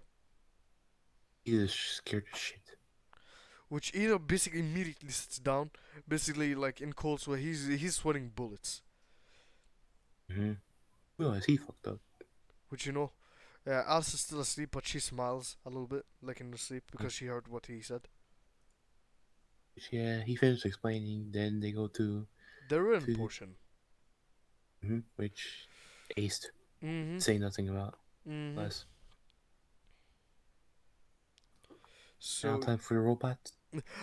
He is scared as shit. which Ino basically immediately sits down, basically like in cold sweat. He's sweating bullets. Mm-hmm. Realize he fucked up. Which Alice is still asleep, but she smiles a little bit, like in her sleep, Mhm. because she heard what he said. Yeah, he finished explaining. Then they go The ruin to portion. which Ace Mm-hmm. say nothing about. Mm-hmm. Less now So, time for the robot.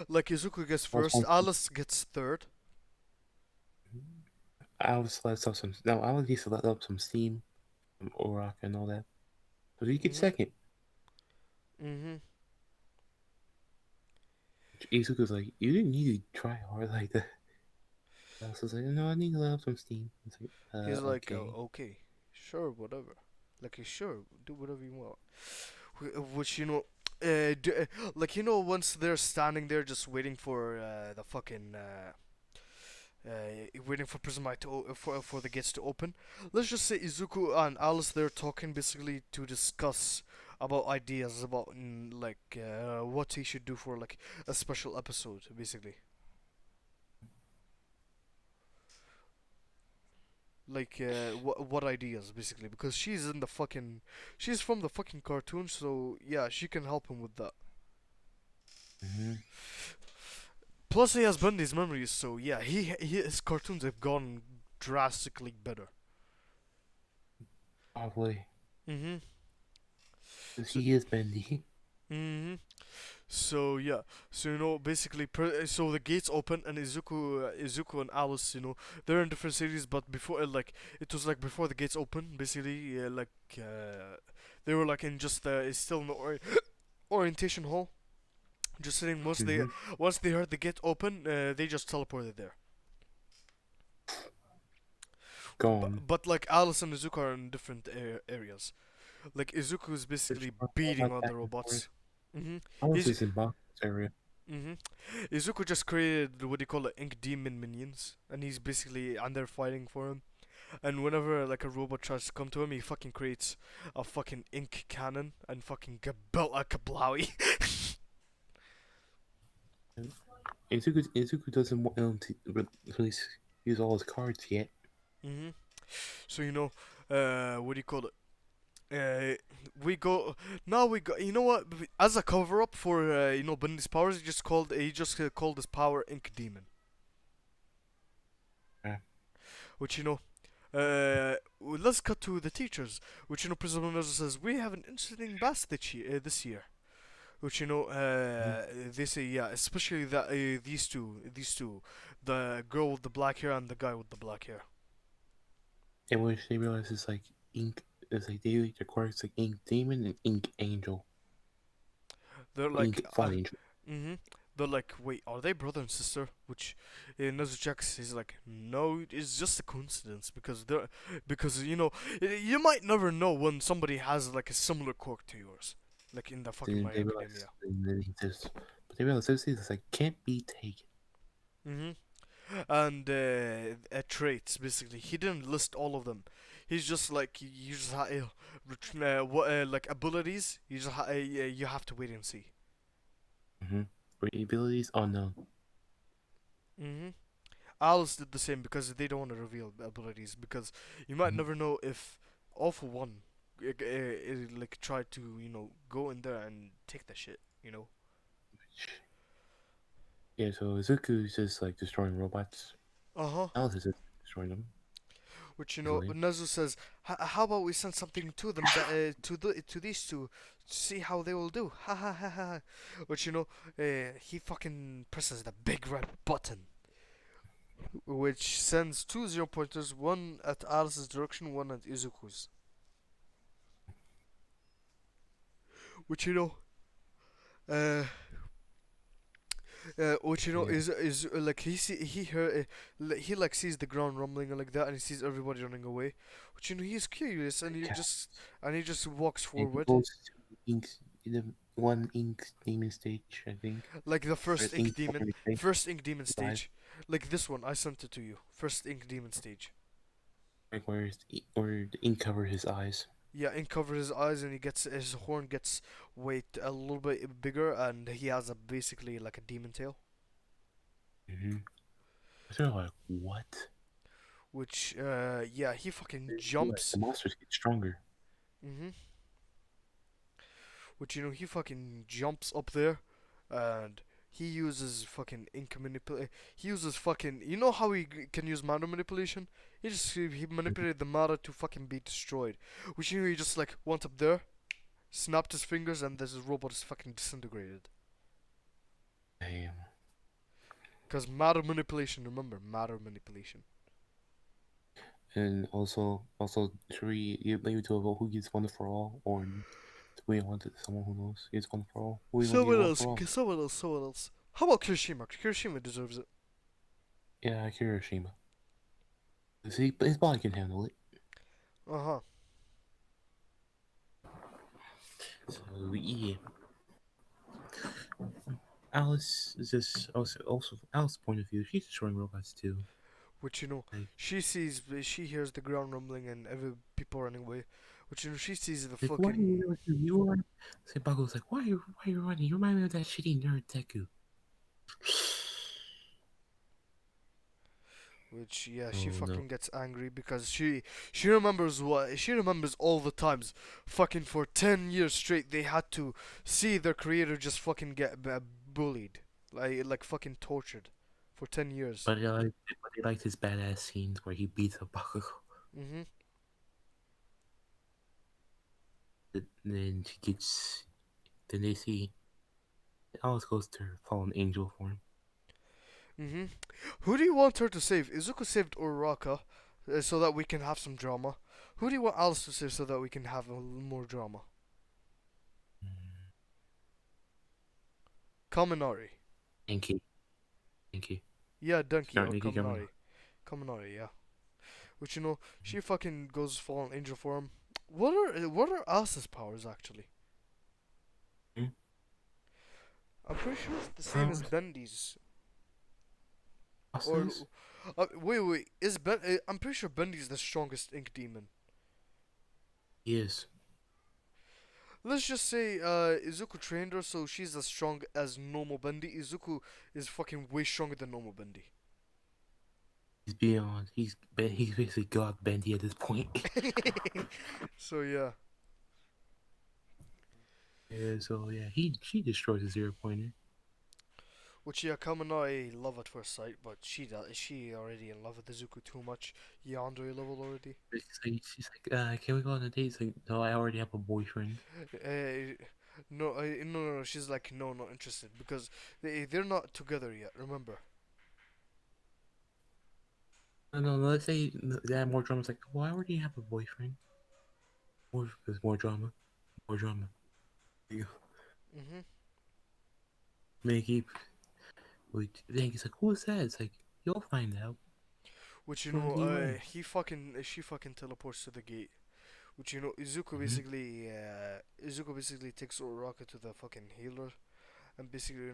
like Izuku gets Alice first, wants to- Alice gets third. Alice lets up some. Now Alice needs to let up some steam from Orak and all that. So he gets Mm-hmm. second. Mm-hmm. Izuku's like, you didn't need to try hard like that. Alice is like, no, I need to let up some steam. It's like, He's like, okay. oh, okay, sure, whatever. Like, sure, do whatever you want. Which like once they're standing there just waiting for the fucking waiting for prison mic to for the gates to open. Let's just say Izuku and Alice they're talking basically to discuss about ideas about what he should do for like a special episode basically. Like what ideas basically because she's from the fucking cartoon so yeah she can help him with that. Mm-hmm. Plus he has Bendy's memories so yeah his cartoons have gone drastically better. Probably. Mhm. Because So he is Bendy. mhm. So yeah, so basically, so the gates open and Izuku and Alice, they're in different cities, but before, like, it was like before the gates open, basically, they were like in just still in the orientation hall, just sitting. Mm-hmm. Once they heard the gate open, they just teleported there. Gone. But like Alice and Izuku are in different areas. Like Izuku is There's basically more beating robot on the back and forth. robots. Mhm. Alice He's is in Baku's area. Mhm. Izuku just created what do you call it, ink demon minions, and he's basically and they're fighting for him. And whenever like a robot tries to come to him, he fucking creates a fucking ink cannon and fucking a kablowy. Izuku doesn't want him to release use all his cards yet. Mhm. So what do you call it? Uh, we go now. We go. You know what? As a cover up for Bendy's powers, he just called his power Ink Demon, Yeah. which let's cut to the teachers. Which Principal Mezzo says we have an interesting batch this year. Which Mhm. they say yeah, especially that these two, the girl with the black hair and the guy with the black hair. And when they realize it's like ink, it's like they the quirks like ink demon and ink angel, They're or ink like fallen angel. mm-hmm. They're like, wait, are they brother and sister? Which Nezu checks. He's like, no, it's just a coincidence because you might never know when somebody has like a similar quirk to yours, like in the fucking Then My they Hero realize, Academia. and then he says, but they realize this is like can't be taken. Mm-hmm. And traits basically. He didn't list all of them. He's just like you just what like abilities. You have to wait and see. Mm-hmm. Abilities unknown. Mm-hmm. Alice did the same because they don't want to reveal abilities because you might Mm-hmm. never know if all for one like try to go in there and take the shit. Yeah, so Izuku's just like destroying robots. Uh huh. Alice is just destroying them Which easily. Nezu says, how about we send something to them that to these two to see how they will do. Ha ha ha ha. Which he fucking presses the big red button, which sends two zero pointers, one at Alice's direction, one at Izuku's. Which uh, Yeah. is like he like sees the ground rumbling and like that, and he sees everybody running away. Which he's curious, and he just walks And he forward. goes to ink the one ink demon stage, I think. Like the Or ink demon stage first ink demon live. stage, like this one I sent it to you. First ink demon stage. Like where the ink covered his eyes. Yeah, ink covers his eyes, and he gets his horn gets weight a little bit bigger, and he has a basically like a demon tail, Mm-hmm. They're like, what? which yeah, he fucking Like, jumps. the monsters get stronger. Mhm. Which he fucking jumps up there, and he uses fucking ink manipulate. He uses fucking. You know how he can use matter manipulation? He Mhm. manipulated the matter to fucking be destroyed. Which he just like went up there, snapped his fingers, and this robot is fucking disintegrated. Damn. Cause matter manipulation. Remember matter manipulation. And also, three, you maybe to vote who gets one for all, or do we want someone who knows gets one for all? Who do you want to get Someone one else. for all? Someone else. Someone else. How about Kirishima? Kirishima deserves it. Yeah, Kirishima. See, but his body can handle it. Uh huh. So yeah, Alice is just also Alice's point of view. She's destroying robots too. Which Like, she hears the ground rumbling and every people running away. Which she sees the why are fucking. you are? Say Bakugo's like, why are you running? You remind me of that shitty nerd Deku. Which yeah, she Oh no. fucking gets angry because she remembers what she remembers all the times, fucking for 10 years straight they had to see their creator just fucking get bullied, like fucking tortured, for 10 years. But I liked his badass scenes where he beats up Bakugo. Mhm. Then she gets. Then they see Alice goes to her fallen angel form. Mhm. Who do you want her to save? Izuku saved Uraraka, so that we can have some drama. Who do you want Alice to save so that we can have a little more drama? Kaminari. Thank you. Thank you. Yeah, Denki Start or Nikki coming. Kaminari. Kaminari, yeah. Which she fucking goes fallen angel form. What are Alice's powers actually? Hmm? I'm pretty sure it's the same as Powers? Bendy's. Or Bosses? wait, I'm pretty sure Bendy's the strongest ink demon. Yes. Let's just say Izuku trained her, so she's as strong as normal Bendy. Izuku is fucking way stronger than normal Bendy. He's beyond. He's basically God Bendy at this point. So yeah. Yeah. So yeah, she destroys a 0 pointer. Which yeah, Kaminari love at first sight, but she already in love with Izuku too much. Yandere level already. She's like, can we go on a date? It's like, no, I already have a boyfriend. Uh, no. She's like, no, not interested because they're not together yet. Remember? No, no, let's say that more drama. It's like, well, I already have a boyfriend. There's more drama. More drama. There you go. Mhm. Make wait, then he's like, who's that? It's like, you'll find out. Which Don't you worry. she fucking teleports to the gate. Which Mm-hmm. Izuku basically takes Uraraka to the fucking healer, and basically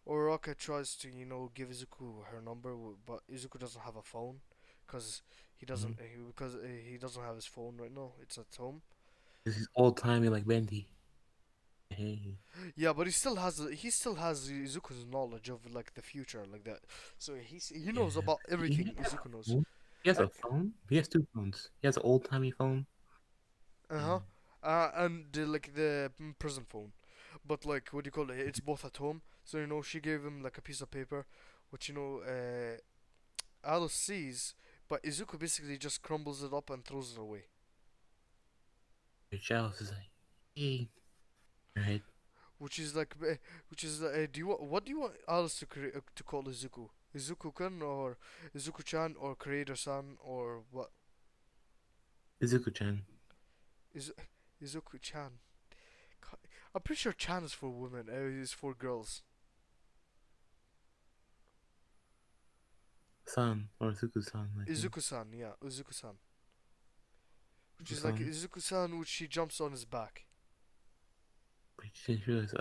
Uraraka tries to give Izuku her number, but Izuku doesn't have a phone, cause Mm-hmm. he doesn't have his phone right now. It's at home. This is old timey like Bendy. Hey. Yeah, but he still has Izuku's knowledge of like the future like that. So he knows Yeah. about He everything has Izuku a knows. phone. He has And a phone. He has two phones. He has an old timey phone. uh-huh. And And like the prison phone. But like what do you call it? It's both at home. So she gave him like a piece of paper, which Alice sees, but Izuku basically just crumbles it up and throws it away. Charles is like, hey, right? Which is like, which is what do you want Alice to call Izuku? Izuku-kun or Izuku-chan or Creator-san or what? Izuku-chan. Is Izuku-chan? I'm pretty sure Chan is for women. Is for girls. San or Izuku-san, I think. Izuku-san, yeah, Izuku-san. Which is like Izuku-san. Izuku-san, which she jumps on his back. But she didn't realize,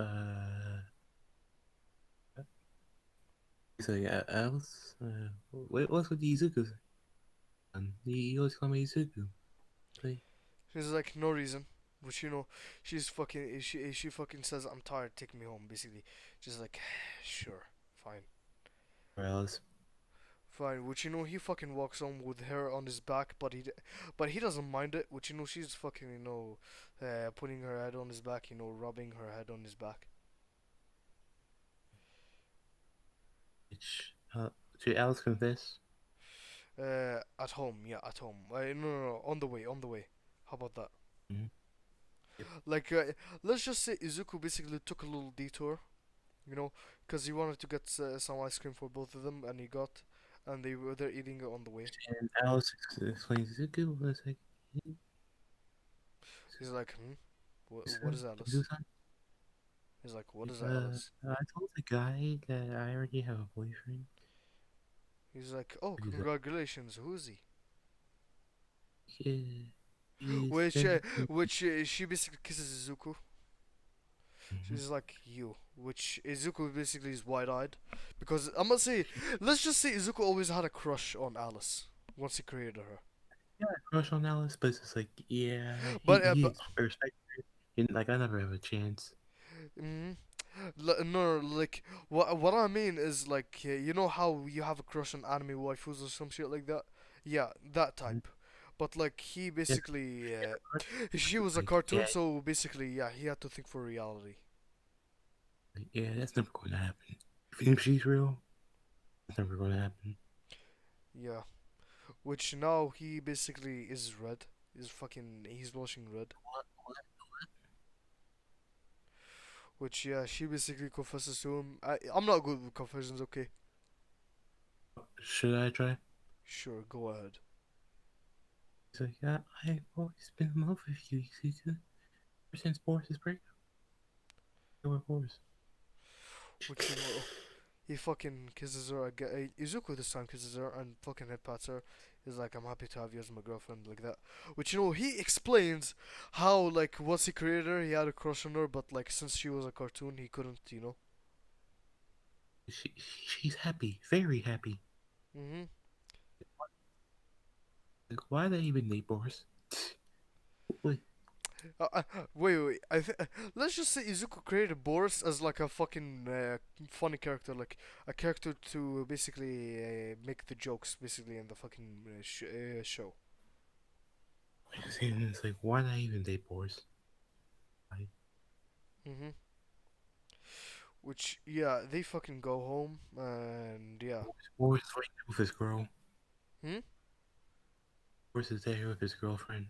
he's like, Alice? Wait, what's with the Izuku? He always call me Izuku. Like, She's like, no reason. Which she's fucking. She fucking says, I'm tired. Take me home. Basically, just like, sure, fine, or else. fine. Which he fucking walks home with her on his back, but but he doesn't mind it. Which she's fucking putting her head on his back. Rubbing her head on his back. Which, to Alice confess. At home, yeah, at home. No, on the way, on the way. How about that? Mhm. Yep. Like, let's just say Izuku basically took a little detour, because he wanted to get some ice cream for both of them, and he got, and they were there eating it on the way. And Alice explains Izuku was like, He's like, what son, is Alice? Izuku-san, He's like, what is Alice? I told the guy that I already have a boyfriend. He's like, oh, He's like, congratulations, who is he? yeah, he's Which, uh, Bendy. she basically kisses Izuku. Mhm. She's like, you. Which Izuku basically is wide-eyed, because I must say, let's just say Izuku always had a crush on Alice once he created her. Yeah, I crush on Alice, but it's just like, yeah, But he's respect. Like, I never have a chance. mm, no, like what I mean is like you know how you have a crush on anime waifus or some shit like that. Yeah, that Mhm. type. But like he Yes, basically, yeah, crush. she was a Like, yeah, cartoon, so basically, yeah, he had to think for reality. like, yeah, that's never going to happen. If she's real, it's never going to happen. Yeah, which now he basically is red. He's blushing red. Which yeah, she basically confesses to him. I'm not good with confessions. Okay, Should I try? sure, go ahead. He's like, yeah, I've always been in love with you, Izuku. Ever since Boris's breakup, we were Boris. Which he fucking kisses her again. Izuku this time kisses her and fucking head pats her. He's like, I'm happy to have you as my girlfriend, like that. Which he explains how like once he created her, he had a crush on her, but like since she was a cartoon, he couldn't. She's happy, very happy. Mhm. Like, why they even need Boris? Wait, Wait. Let's just say Izuku created Boris as like a fucking funny character, like a character to basically make the jokes, basically in the fucking show. it's like, why not even date Boris? Like, Mhm. Which yeah, they fucking go home and yeah. Boris is right with his girl. Hmm. Boris is there with his girlfriend.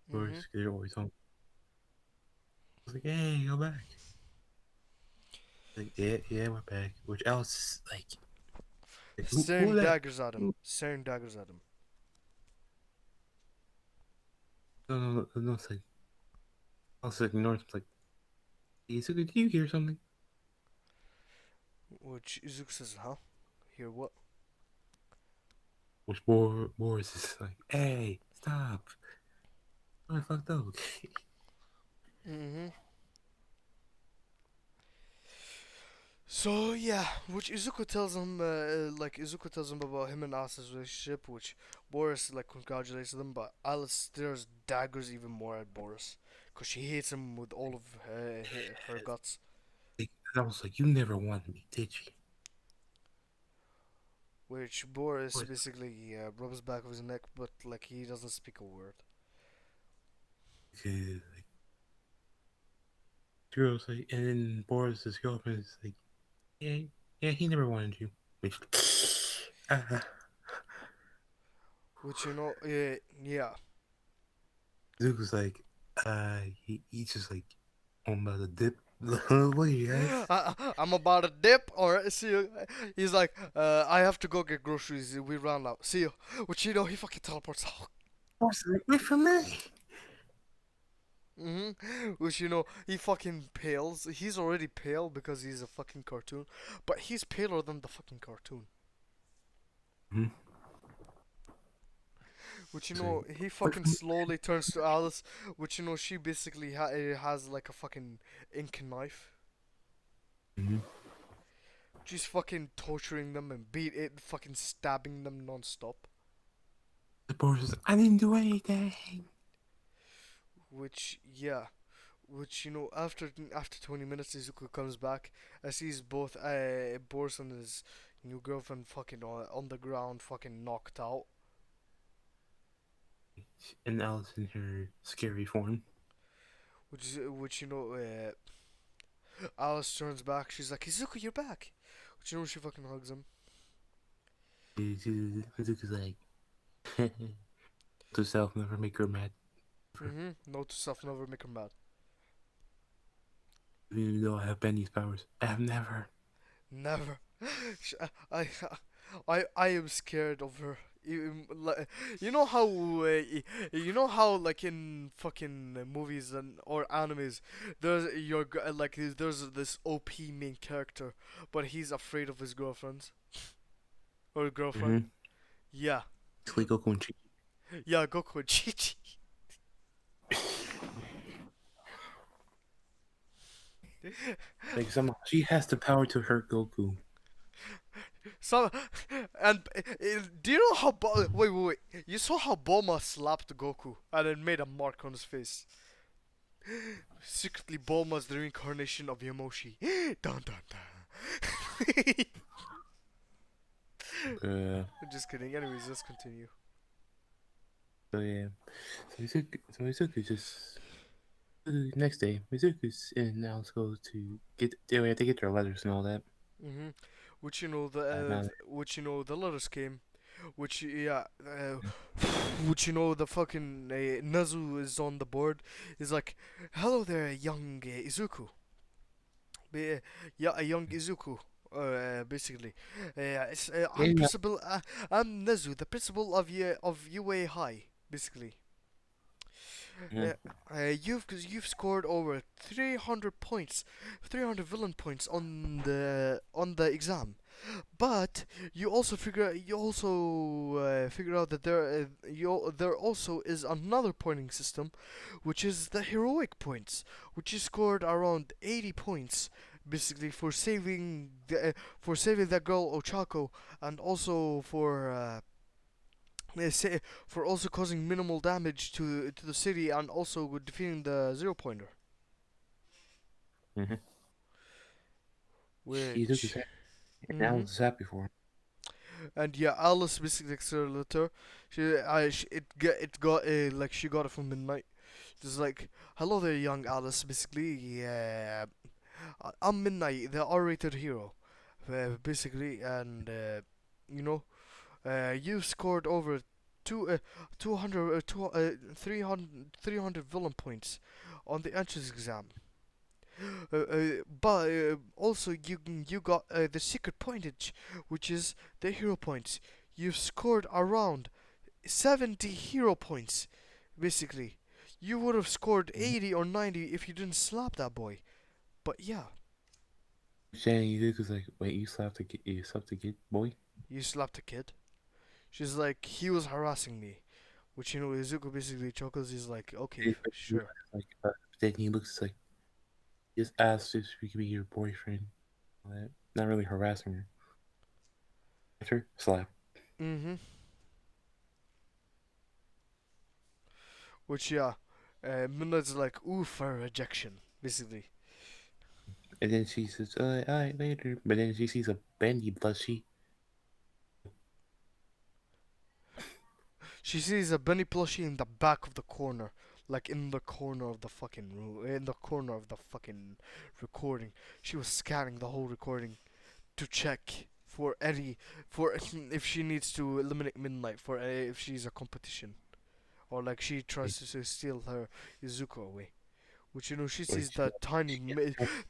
Mhm. Boris, they're always home. I was like, hey, go back. Like, yeah, yeah, we're back. Which else, like who Staring that? daggers at him. Staring daggers at him. No, it's like, I was like, ignore. It's like, hey, so did you hear something? Which Izuku says, huh? Hear what? Which Boris is like, hey, stop. I fucked up. Mhm. So yeah, which Izuku tells him, like Izuku tells him about him and Alice's relationship, which Boris like congratulates them, but Alice stares daggers even more at Boris, cause she hates him with all of her guts. I was like, you never wanted me, did you? Which Boris Boris, basically rubs back of his neck, but like he doesn't speak a word. like, girls like, and then Boris's girlfriend is like, yeah, yeah, he never wanted you. Which, uh, Which yeah. Duke was like, he's just like, I'm about to dip. Look, you guys. I'm about to dip. Alright, see you. He's like, I have to go get groceries. We ran out. See you. Which he fucking teleports out. Boris is like, wait for me. Which he fucking pales. He's already pale because he's a fucking cartoon, but he's paler than the fucking cartoon. Hmm. Which He's like, he wait fucking for me. slowly turns to Alice. Which she basically has like a fucking ink knife. Hmm. She's fucking torturing them and fucking stabbing them non-stop. The boy says, "I didn't do anything." Which yeah, which after 20 minutes Izuku comes back and sees both Boris and his new girlfriend fucking on the ground fucking knocked out. And Alice in her scary form. Which Alice turns back. She's like, Izuku, you're back. Which she fucking hugs him. Mizuki's like, to self, never make her mad. Note to self, never make her mad. Even though I have Bendy's powers, I have never. Never. I, I am scared of her. You know how like in fucking movies and or animes, there's this OP main character, but he's afraid of his girlfriends or girlfriend. Mm-hmm. Yeah, Basically, Goku and Chi. yeah, Goku and Chi. Like somehow she has the power to hurt Goku. So, and do you know how wait, you saw how Bulma slapped Goku and it made a mark on his face. Secretly, Bulma's the reincarnation of Yamoshi. Dun dun dun. Uh, Just kidding. Anyways, let's continue. so yeah, so Mizuku just next day, Mizuku's in Alice goes to get. They have to get their letters and all that. Mm-hmm. Now, The letters came. Which yeah, which the fucking Nezu is on the board. Is like, hello there, young Izuku. Yeah, a young Izuku. Basically, I'm yeah, principal. I'm Nezu, the principal of UA High. Basically, yeah. uh, you've scored over 300 points, 300 villain points on the exam. But you also figure out that there also is another pointing system, which is the heroic points, which you scored around 80 points, basically for saving that girl Ochako, and also for also causing minimal damage to the city and also defeating the zero pointer. Mm-hmm. She took his Which, hand, and hmm Alice is happy for him. and yeah, Alice basically takes her letter. It got like she got it from midnight. Just like, hello there, young Alice. Basically, yeah, I'm Midnight, the R-rated hero. Basically, and you know, you scored over two, 200, 300 villain points on the entrance exam. But also you got the secret pointage, which is the hero points. You've scored around 70 hero points, basically. You would have scored Mm-hmm. 80 or 90 if you didn't slap that boy. But yeah, Jenny Izuku's like, wait, you slapped the kid, boy. you slapped a kid. She's like, he was harassing me. Which, Izuku basically chuckles. He's like, okay, But he sure. realizes, like, then he looks like, just asked if he could be your boyfriend. All that. Not really harassing her. After slap. Mm-hmm. Which, yeah, Midnight's like, ooh, for rejection, basically. And then she says, alright, later. But then she sees a Bendy plushie. She sees a Benny plushie in the back of the corner. Like in the corner of the fucking room, in the corner of the fucking recording. She was scanning the whole recording to check for any for if she needs to eliminate Midnight for if she's a competition or like she Like, tries to steal her Izuku away. Which she or sees the she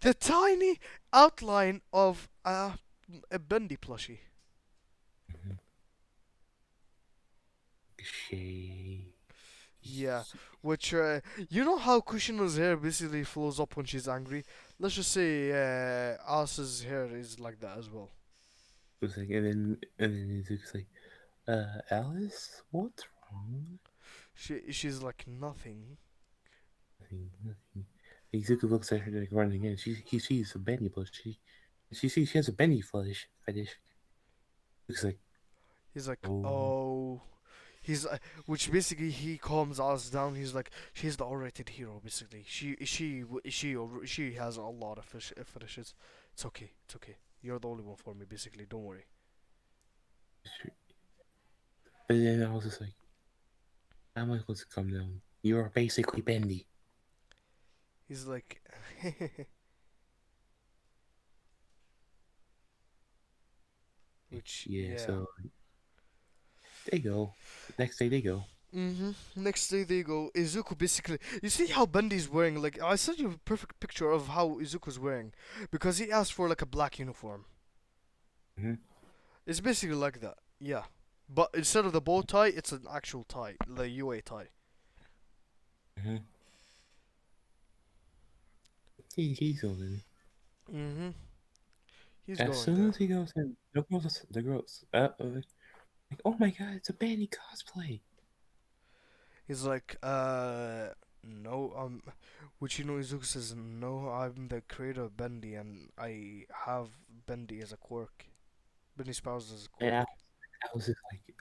the tiny outline of a Bendy plushie. Shay. Yeah, which you know how Kushina's hair basically flows up when she's angry. Let's just say Alice's hair is like that as well. Was like, and then Izuku's like, Alice, what's wrong? She's like nothing. Nothing, nothing. Izuku looks at her like running in. He sees a Bendy plushie. She sees she has a Bendy fetish. Looks like, He's like, oh, oh. He's which basically he calms us down. He's like, she's the R-rated hero. Basically, she has a lot of fetishes. It's okay. It's okay. You're the only one for me. Basically, don't worry. But then I was just like, how am I supposed to come down? You're basically Bendy. He's like, which Yeah, yeah. so they go. Next day they go. Next day they go. Izuku basically. You see how Bendy's wearing? Like I sent you a perfect picture of how Izuku's wearing, because he asked for like a black uniform. Mm-hmm. It's basically like that. Yeah. But instead of the bow tie, it's an actual tie, the UA tie. Mm-hmm. He's going. Mhm. He's As going soon there. as he goes in, the girls, like, oh my god, it's a Bendy cosplay. He's like, no, which Izuku says, no, I'm the creator of Bendy, and I have Bendy as a quirk. Bendy's powers as a And quirk.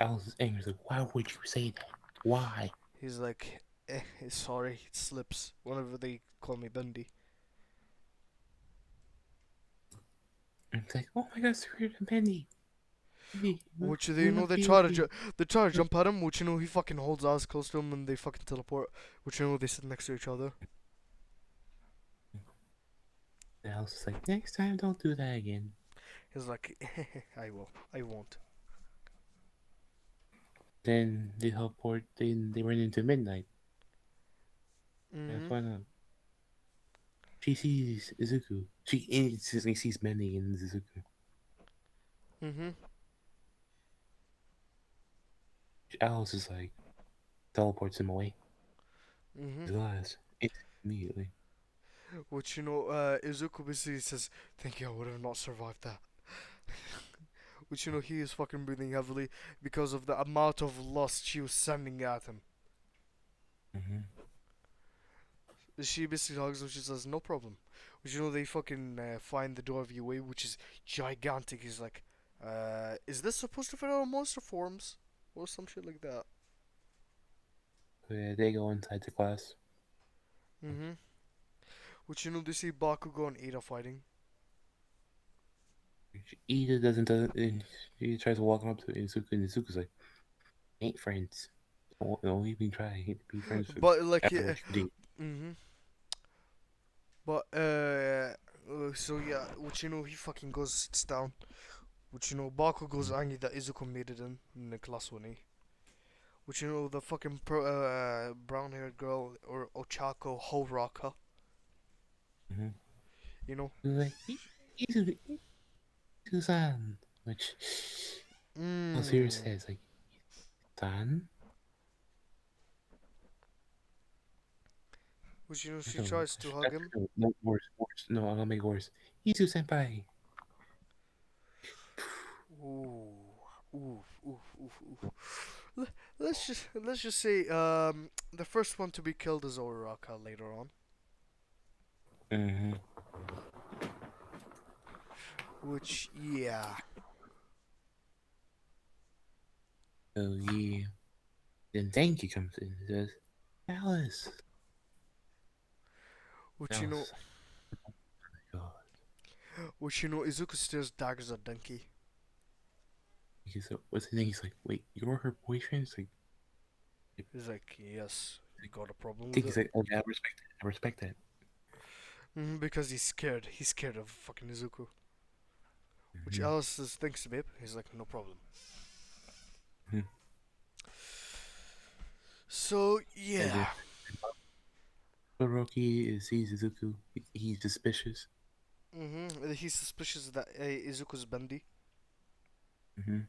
I was just angry. Like, why would you say that? Why? He's like, sorry, it slips whenever they call me Bendy. And it's like, oh my god, it's the creator of Bendy. Bendy, Which we love you. they try to jump at him. Which he fucking holds us close to him, and they fucking teleport. Which they sit next to each other. And I was just like, next time, don't do that again. He's like, I will, I won't. Then they teleport. Then they run into midnight. And Mhm. find out she sees Izuku. She instantly sees Bendy in Izuku. Mhm. Alice is like teleports him away. Mhm. His eyes immediately. Which Izuku basically says, "Thank you, I would have not survived that." Which he is fucking breathing heavily because of the amount of lust she was sending at him. Hmm. She basically hugs him. She says, "No problem." Which they fucking find the door of UA, which is gigantic. He's like, "Is this supposed to fit our monster forms, or some shit like that?" So yeah, they go inside the class. Mhm. Which they see Bakugo and Ada fighting. Ida doesn't. And she tries to walk up to Izuku, and Izuku's like, "Ain't friends. Don't even try to be friends with But like, everyone you date." mhm. But so yeah, which he fucking goes sits down. Which Baku goes angry that Izuku made it in the class with me. Which the fucking brown haired girl or Ochako Horaka, Mm-hmm. you know. He's like, Izuku, Izuku-san, which here Mmm. says like, "San." Which she No, tries to hug him. no, worse, worse. No, I'll make it worse. Izu senpai. Ooh, ooh, ooh, ooh, ooh. Let's just say the first one to be killed is Oraka later on. Mm-hmm. Which yeah. So yeah. Then Denki comes in and says, Alice. Which Alice. Oh my god. Izuku stares daggers at Denki. He's like, what's the thing? He's like, wait, you're her boyfriend? It's like, He's like, yes, you got a problem I with think it? he's like, oh yeah, I respect that. I respect that. Because he's scared. He's scared of fucking Izuku. Which Mm-hmm. Alice thinks, babe. He's like, no problem. Mm-hmm. So And then yeah. Todoroki sees Izuku. He's suspicious. He's suspicious that Izuku's Bendy. Mm-hmm.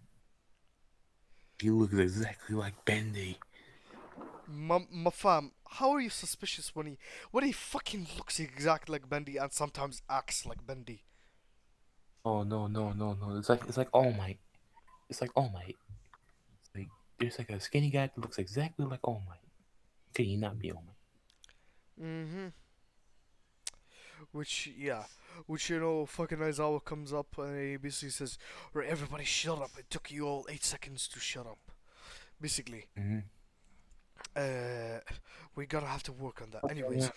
He looks exactly like Bendy. My fam, how are you suspicious when he fucking looks exactly like Bendy and sometimes acts like Bendy? Oh no, no, no, no. It's like All Might. It's like All Might. It's like there's like a skinny guy that looks exactly like All Might. Can he not be All Might? Mm-hmm. Which yeah. Which fucking Aizawa comes up and he basically says, right, everybody shut up. It took you all 8 seconds to shut up. basically. Mm-hmm. Uh, we gotta have to work on that. Okay, yeah.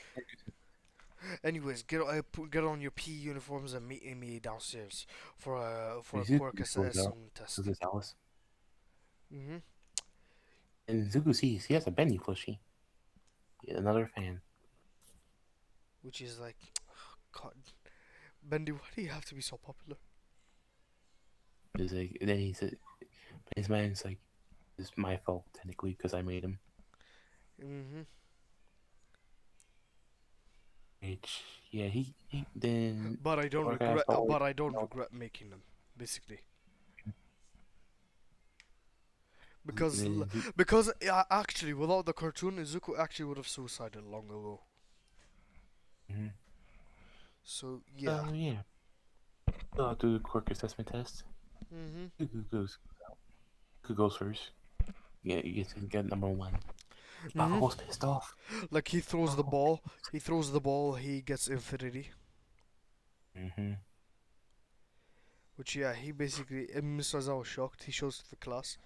Anyways, get on your PE uniforms and meet me downstairs for a Zuko quirk goes out. assessment test. Zuko's Alice. Hmm. And Zuko sees he has a Bendy plushie. Another fan. Which is like, God, Bendy, why do you have to be so popular? Is like, then he said, his man's like, it's my fault technically because I made him. Hmm. Which yeah, he then But I don't Orc asked regret. about Orc. But I don't No, regret making them, basically, and because then actually, without the cartoon, Izuku actually would have suicided long ago. mhm. So yeah. Yeah, so I'll do the quirk assessment test. Hmm. Who goes? Who goes first? Yeah, you get to get number one. Hmm. Bakugo's pissed off. Like he throws the Bakugo. ball. He throws the ball. He gets infinity. Mm-hmm. Which yeah, he basically. And Mr. Aizawa was shocked. He shows to the class,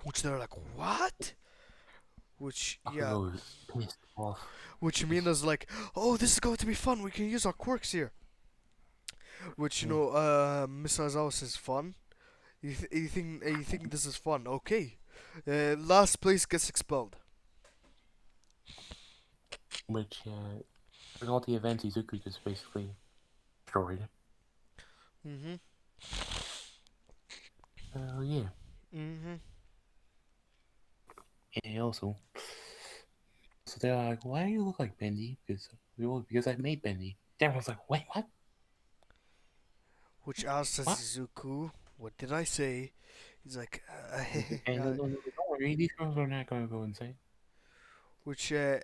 which they're like, what? Which yeah, Bakugo is pissed off. which He's, Mina's like, oh, this is going to be fun. We can use our quirks here. Which yeah. Mr. Aizawa says fun. You think this is fun? Okay. Last place gets expelled. Which with all the events, Izuku just basically destroyed. Mhm. Yeah. Mhm. And also, so they're like, "Why do you look like Bendy?" Because I made Bendy. Everyone's like, "Wait, what? Which asks What?" Izuku, what did I say? He's like, And no, don't worry, these girls are not gonna go insane. which uh,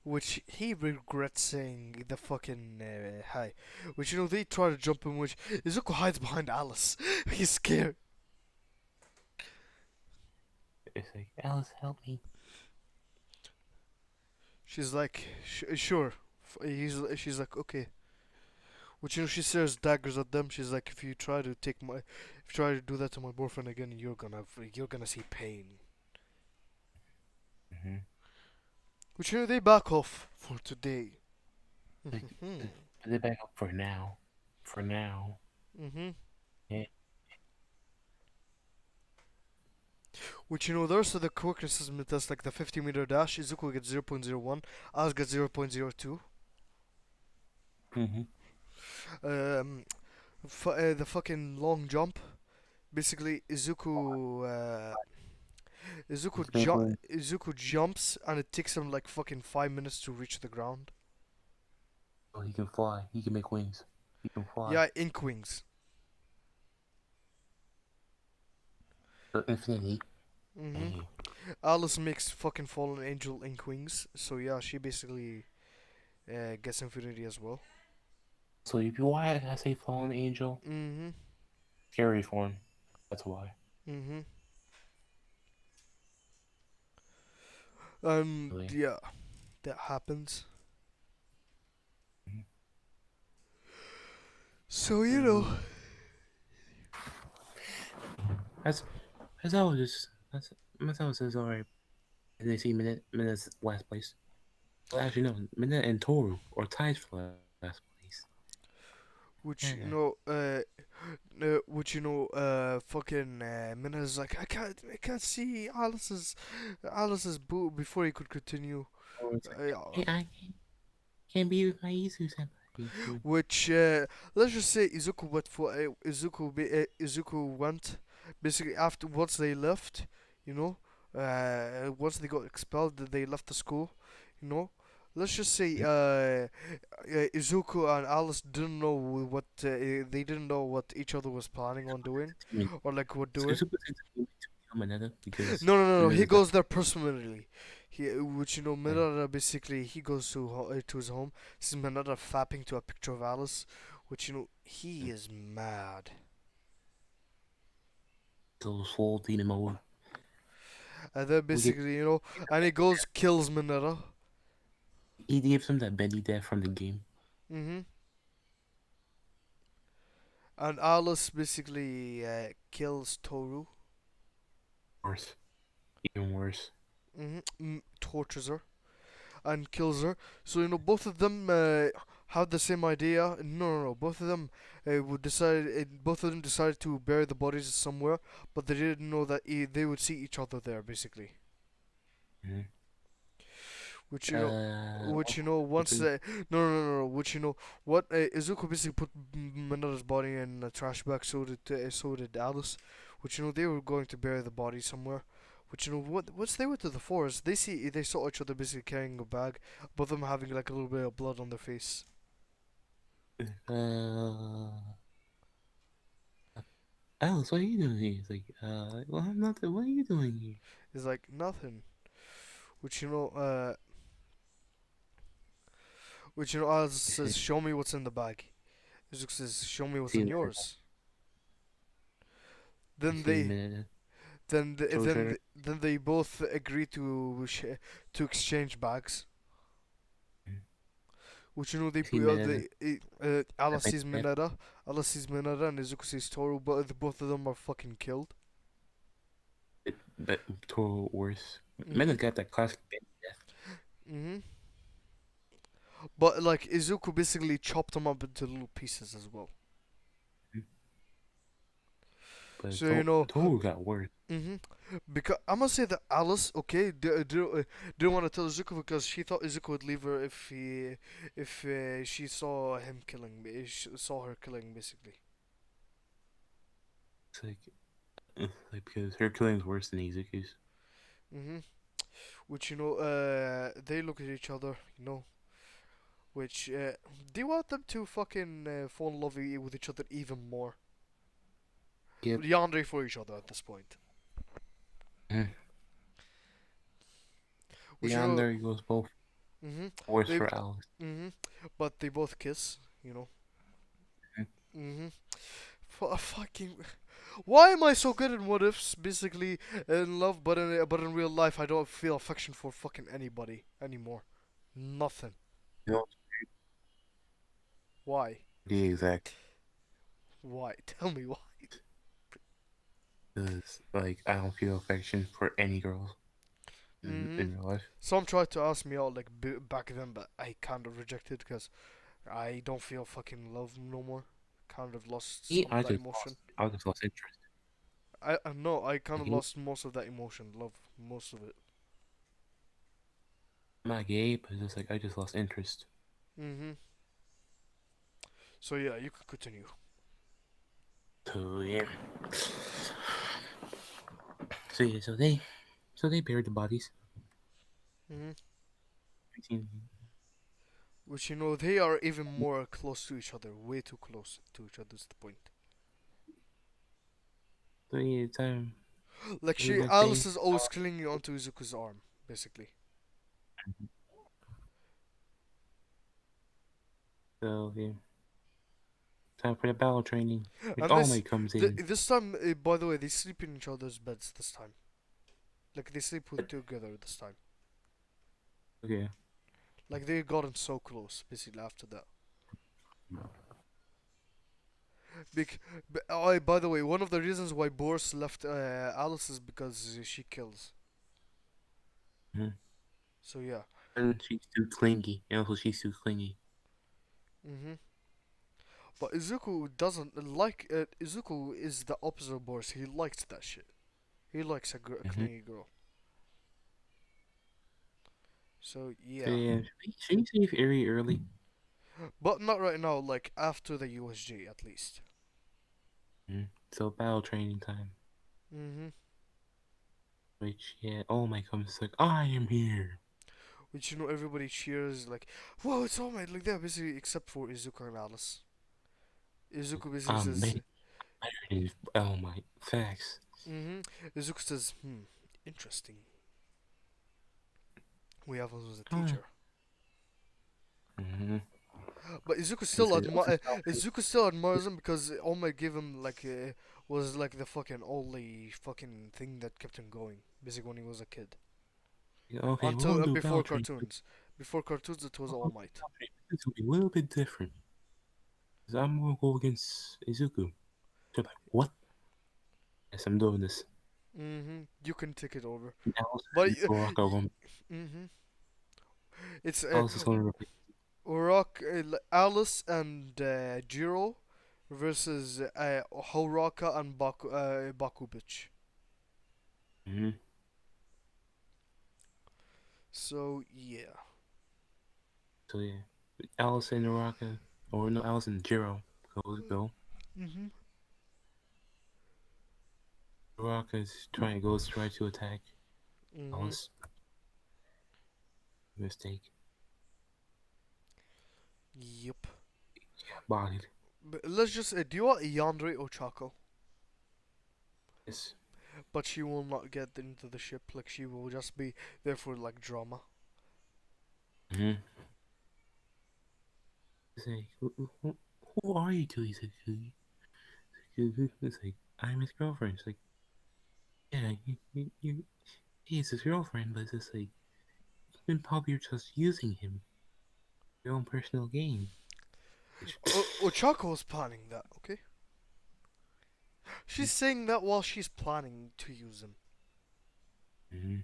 which he regrets saying the fucking hi. Which they try to jump him. Which Izuku hides behind Alice. He's scared. It's like, Alice, help me. She's like, sure. She's like, okay. Which she stares daggers at them. She's like, if you try to do that to my boyfriend again, you're gonna see pain. Mm-hmm. Which they back off for today. Like, Mhm. put it back up for now. For now. Mhm. Yeah. Which the rest of the quickness assessment test, like the 50-meter dash, Izuku gets 0.01, Az gets 0.02. Mm-hmm. Um, the fucking long jump, basically He's making, Izuku jumps and it takes him like fucking 5 minutes to reach the ground. oh, he can fly. He can make wings. He can fly. Yeah, ink wings. So infinity. Mhm. Hey. Alice makes fucking fallen angel ink wings, so yeah, she basically gets infinity as well. So if you why I say fallen angel, Mhm. scary form. That's why. Mhm. And Really. yeah, that happens. Mhm. So Uh, That's that's how just that's how it says alright. And they see Minutes last place. Well, actually no, Minute and Toru or ties for last place. which Yeah. fucking Mina's like, I can't see Alice's boot before he could continue. Or it's like, Yeah. hey, I can't be with my Isu senpai. Which let's just say Izuku went basically after once they left, you know, once they got expelled, they left the school, you know. Let's just say Izuku and Alice didn't know they didn't know what each other was planning on doing, or like what So doing. Super Sentai to Mineta because No. He Mineta's not goes there personally. Which right. Minada basically he goes to his home. Sees Minada fapping to a picture of Alice, which he is mad. So full demon mode. And then We get basically and he goes kills Minada. he gives him that Bendy death from the game. Mhm. And Alice basically kills Toru. Of course. Even worse. tortures her and kills her. So both of them had the same idea. No, no, no. Both of them would decide. Both of them decided to bury the bodies somewhere, but they didn't know that they would see each other there, basically. Mhm. Which What, what once do no, no, no, no. Which what Izuku basically put Minato's body in a trash bag. So did Alice. Which they were going to bury the body somewhere. Which once they went to the forest, they saw each other basically carrying a bag, both of them having like a little bit of blood on their face. uh, Alice, what are you doing here? He's like, well, I'm not. What are you doing here? It's like nothing. Which Alice says, "Show me what's in the bag." Izuku says, "Show me what's See, in yours." you Then see a they minute. Show each other. then they both agree to exchange bags. Which they You see put minute. I Alice think sees that Mineta, and Izuku sees Toru, but both of them are fucking killed. but total worse. Mhm. Minute got that classic Bendy death. Mhm. But like Izuku basically chopped them up into little pieces as well. But So Toru got worse. mhm. Because I must say that Alice, okay, didn't want to tell Izuku because she thought Izuku would leave her if she saw him killing, saw her killing basically. It's like because her killing's worse than Izuku's. Mhm. Which they look at each other, which do you want them to fucking fall in love with each other even more? Yep. Yandere for each other at this point. Mm. Which Beyond there, he goes both mhm. worse They for Alice. mhm. But they both kiss, Mm. Mhm. Fucking. Why am I so good in what ifs? Basically, in love, but in real life, I don't feel affection for fucking anybody anymore. Nothing. You know, Why? the exact. Why? Tell me why. Because like I don't feel affection for any girls Mhm. in real life. Some tried to ask me out like back then, but I kind of rejected because I don't feel fucking love no more. Kind of lost Me, some of that emotion. I just lost interest. I no, I kind Like, of lost most of that emotion, love, most of it. I'm not gay, but it's just like I just lost interest. Mhm. So yeah, you could continue. So yeah. So they buried the bodies. Mhm. 19 Which they are even more close to each other, way too close to each other is the point. So yeah, time Like the next Alice day. is always clinging onto Izuku's arm, basically. So yeah, time for the battle training. Which And All Might comes in. this time, by the way, they sleep in each other's beds this time. Like they sleep But together this time. okay, Like they gotten so close, basically after that. Bec- oh, by the way, one of the reasons why Boris left Alice is because she kills. mm-hmm. So yeah. And she's too clingy. And also she's too clingy. Mhm. But Izuku doesn't like it. Izuku is the opposite of Boris. He likes that shit. He likes a Mm-hmm. clingy girl. So So yeah, yeah, should we save Eri early? but not right now. Like after the USG at least. Mm-hmm. So battle training time. Mhm. Which yeah, All Might comes like I am here. Which everybody cheers like, whoa, it's all right. Like that basically, except for Izuku and Alice. Izuku basically I'm says, better than All Might. Facts. mhm. Izuku says, interesting. We have him as a Oh. teacher. Mm-hmm. But Izuku He still says, "Oh, Izuku still admires him because All Might gave him like was like the fucking only fucking thing that kept him going. Basically, when he was a kid. okay, we're Until gonna do a battle before training. cartoons. Before cartoons, it was All Might. This will be a little bit different. 'Cause I'm gonna go against Izuku. They're like, what? Yes, I'm doing this. You can take it over. Alice But and Uraraka will. mm-hmm. It's Alice is going to replace. Alice and Jiro versus Horaka and Bakubic. Mm-hmm. So yeah. So yeah, Alice and Uraraka, or no, Alice and Jiro go. Mhm. Uraraka is try to attack Mhm. Alice. Mistake. Yep. Bodied. But let's just do you want Yandere or Chaco? Yes. But she will not get into the ship. Like she will just be there for like drama. Mm-hmm. Say, who are you two? He's like, it's like, I'm his girlfriend. It's like, yeah, he's his girlfriend, but it's just like, you've been probably just using him for your own personal gain. Which, Ochako was planning that. Okay. She's saying that while she's planning to use him. mm-hmm.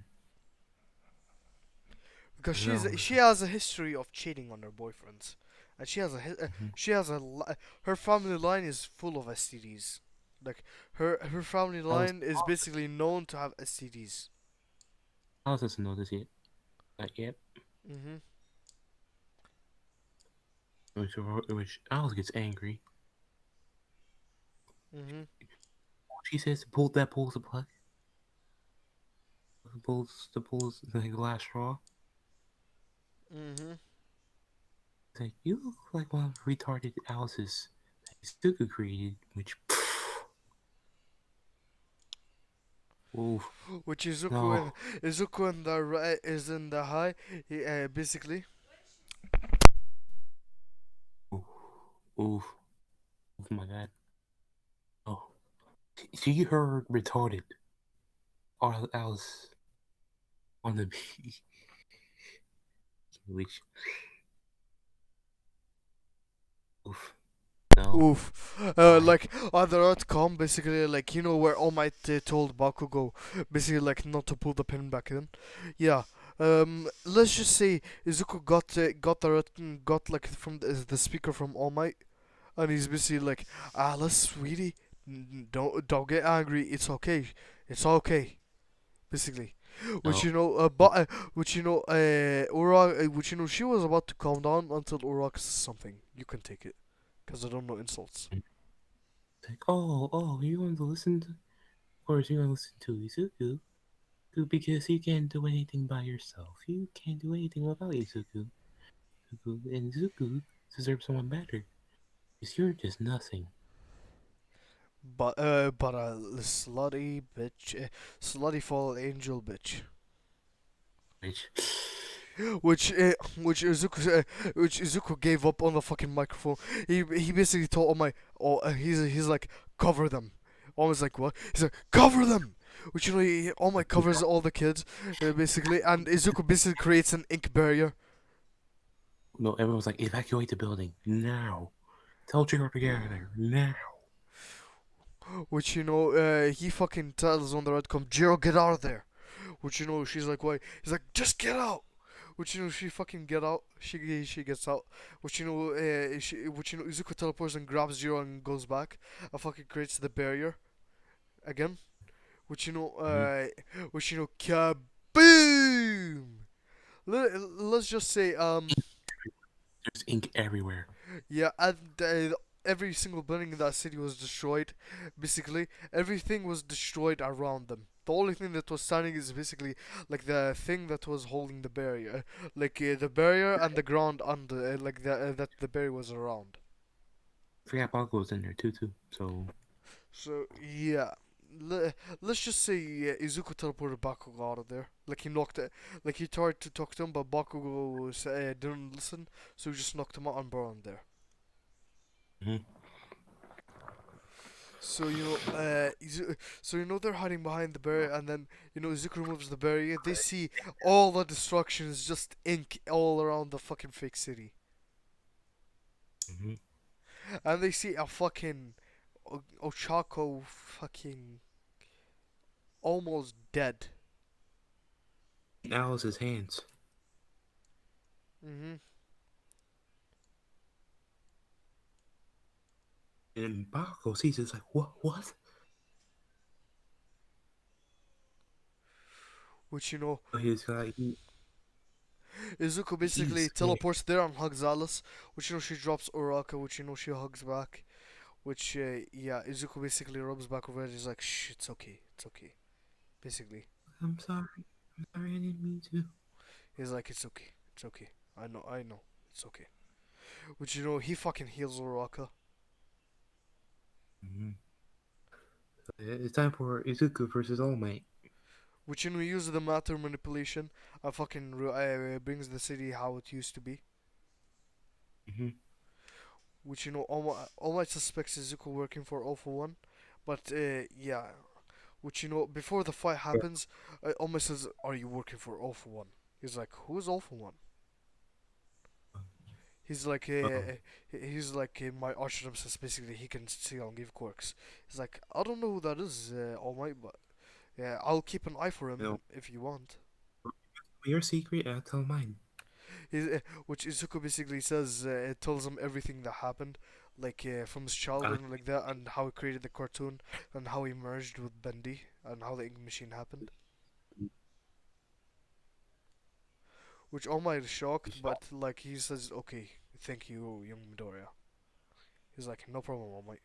Because No, she has a history of cheating on her boyfriends, and mm-hmm. she has her family line is full of STDs. Like her family Alice, line is basically known to have STDs. Alice doesn't know this yet. Not yet. Mhm. Which Alice gets angry. Mhm. She says, pulls the plug. Pulls the last straw. Mhm. It's like, you look like one of the retarded Alice's that Suku created, which, oof, Which no, Izuku in the is in the high. Basically. oof, oof, oh my god. Oh, she heard retarded or Alice on the beach, which, oof, no, Oof. why? Like other outcome, basically, like where All Might told Bakugo, basically, like not to pull the pin back in. Yeah. Let's just say Izuku got like from the speaker from All Might, and he's basically like, Alice, sweetie, don't get angry. It's okay. It's okay. Basically, which No, which she was about to calm down until Uraraka says something. You can take it, cause I don't know insults. it's like, you want to listen to, of course, you want to listen to Izuku, because you can't do anything by yourself. You can't do anything without Izuku. And Izuku deserves someone better. Because you're just nothing. But slutty bitch, slutty fallen angel bitch. Which, Which Izuku gave up on the fucking microphone. He basically told he's like, cover them. Almost like, what? He's like, cover them. Which All Might covers all the kids, basically, and Izuku basically creates an ink barrier. no, everyone's like, evacuate the building now. Tell Jiro to get out of there now. Which he fucking tells on the red com, Jiro, get out of there. Which she's like, why? He's like, just get out. Which she fucking get out. She gets out. Which Izuku teleports and grabs Jiro and goes back. And fucking creates the barrier again. Which Mm-hmm. kaboom. Let's just say There's ink everywhere. yeah, and every single building in that city was destroyed. Basically, everything was destroyed around them. The only thing that was standing is basically like the thing that was holding the barrier, like the barrier and the ground under, like that the barrier was around. I forgot Bakugo was in there too. So, So yeah, le- let's just say Izuku teleported Bakugo out of there. Like he knocked it, like he tried to talk to him, but Bakugo didn't listen, so he just knocked him out and burned there. mm-hmm. So so they're hiding behind the barrier, and then Izuku removes the barrier. They see all the destruction is just ink all around the fucking fake city, Mm-hmm. and they see a fucking Ochako fucking almost dead. in Alice's hands. Mm-hmm. And Bakugo sees it's like, what? Which, you know, He's like, Izuku he's basically scared. teleports there and hugs Alice. Which, you know, she drops Uraka, which, you know, she hugs back. Which, yeah, Izuku basically rubs back over it. He's like, shh, it's okay. It's okay. Basically. I'm sorry. I'm sorry, I didn't mean to. He's like, it's okay. It's okay. I know. It's okay. Which, you know, he fucking heals Uraka. Mhm. It's time for Izuku versus All Might. Which, you know, uses the matter manipulation and fucking brings the city how it used to be. Mm-hmm. Which, you know, All Might suspects Izuku working for All For One. But, yeah. Which, you know, before the fight Yeah. happens, All Might says, are you working for All For One? He's like, who's All For One? He's like, Oh, my arch nemesis. Basically, he can steal and give quirks. He's like, I don't know who that is, All Might, but yeah, I'll keep an eye for you know, him if you want. your secret, I'll tell mine. Which Izuku basically says, it tells him everything that happened, like from his I, childhood and like that, and how he created the cartoon, and how he merged with Bendy, and how the ink machine happened. Which All Might is shocked, but like he says, okay, thank you, young Midoriya. He's like, no problem, All Might.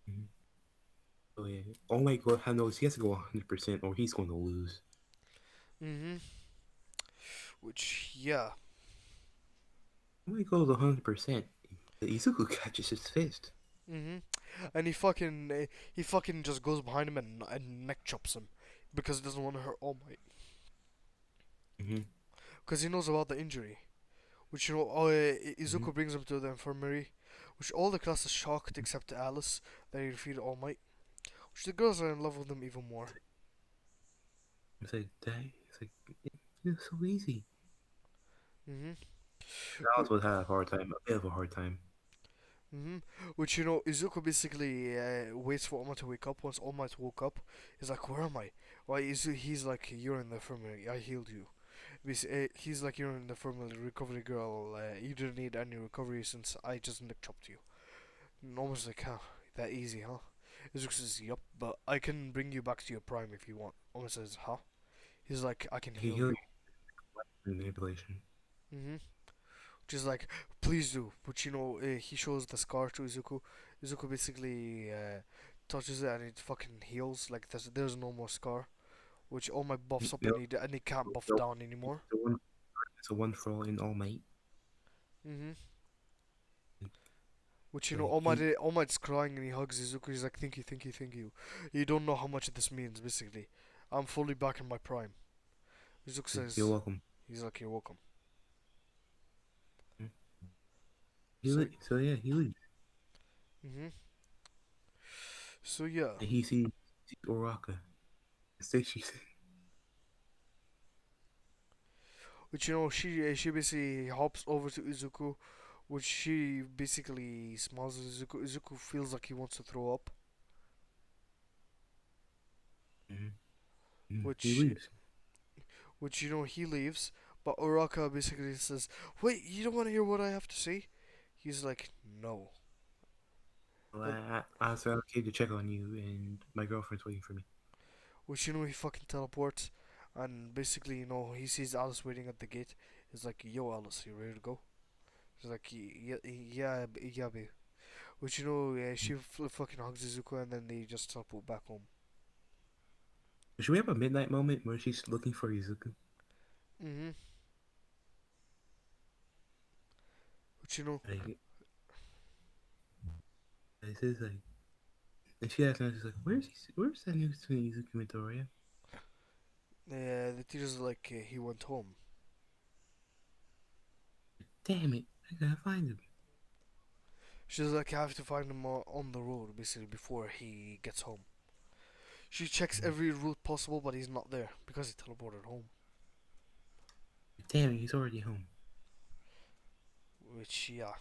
Mhm. Oh yeah. All Might knows he has to go 100% or he's going to lose. Mm-hmm. Which, yeah. All Might goes 100%. Izuku catches his fist. Mm-hmm. And he fucking just goes behind him and neck chops him because he doesn't want to hurt All Might. Mm-hmm. Because he knows about the injury. Which, you know, Mm-hmm. Izuku brings him to the infirmary. Which all the class is shocked except Alice that he defeated All Might. Which the girls are in love with him even more. It's like, dang. It's like, it's so easy. Mm-hmm. Alice would have a hard time, a bit of a hard time. Mm-hmm. Which, you know, Izuku basically waits for All Might to wake up. Once All Might woke up, he's like, where am I? Why is he's like, you're in the infirmary. I healed you. He's like, you're in the infirmary, recovery girl. You didn't need any recovery since I just nick chopped you. And almost like, huh, that easy, huh? Izuku says, yup, but I can bring you back to your prime if you want. Almost says, huh? He's like, I can He heal heals you. you manipulation. Mm-hmm. Which is like, please do. But you know, he shows the scar to Izuku. Izuku basically touches it and it fucking heals. Like there's no more scar. Which all my buffs up No, and he can't buff no, down anymore. it's a one for all in All Might. Mm-hmm. Which you So know, he, All Might's crying and he hugs Izuku. He's like, thank you, thank you, thank you. You don't know how much this means. Basically, I'm fully back in my prime. Izuku you're says, welcome. he's like, you're welcome. So, So yeah, he leaves. mm-hmm. So yeah. And he sees Oraka. Say she's Which you know, she basically hops over to Izuku, which she basically smiles at Izuku. Izuku feels like he wants to throw up, he which leaves. which you know he leaves, but Uraka basically says, "Wait, you don't want to hear what I have to say?" He's like, "No." Well, But I was okay to check on you, and my girlfriend's waiting for me. which you know he fucking teleports, and basically you know he sees Alice waiting at the gate. He's like, "Yo, Alice, you ready to go?" She's like, "Yeah, yeah, yeah, babe." Which you know, she fucking hugs Izuku, and then they just teleport back home. Should we have a midnight moment where she's looking for Izuku? Mhm. Which you know, Like, it says like, and she asks me, she's like, where's that news to Izuku Midoriya? the teacher's like, he went home. Damn it, I gotta find him. She's like, I have to find him on the road, basically, before he gets home. She checks every route possible, but he's not there because he teleported home. Damn it, he's already home. Which, yeah.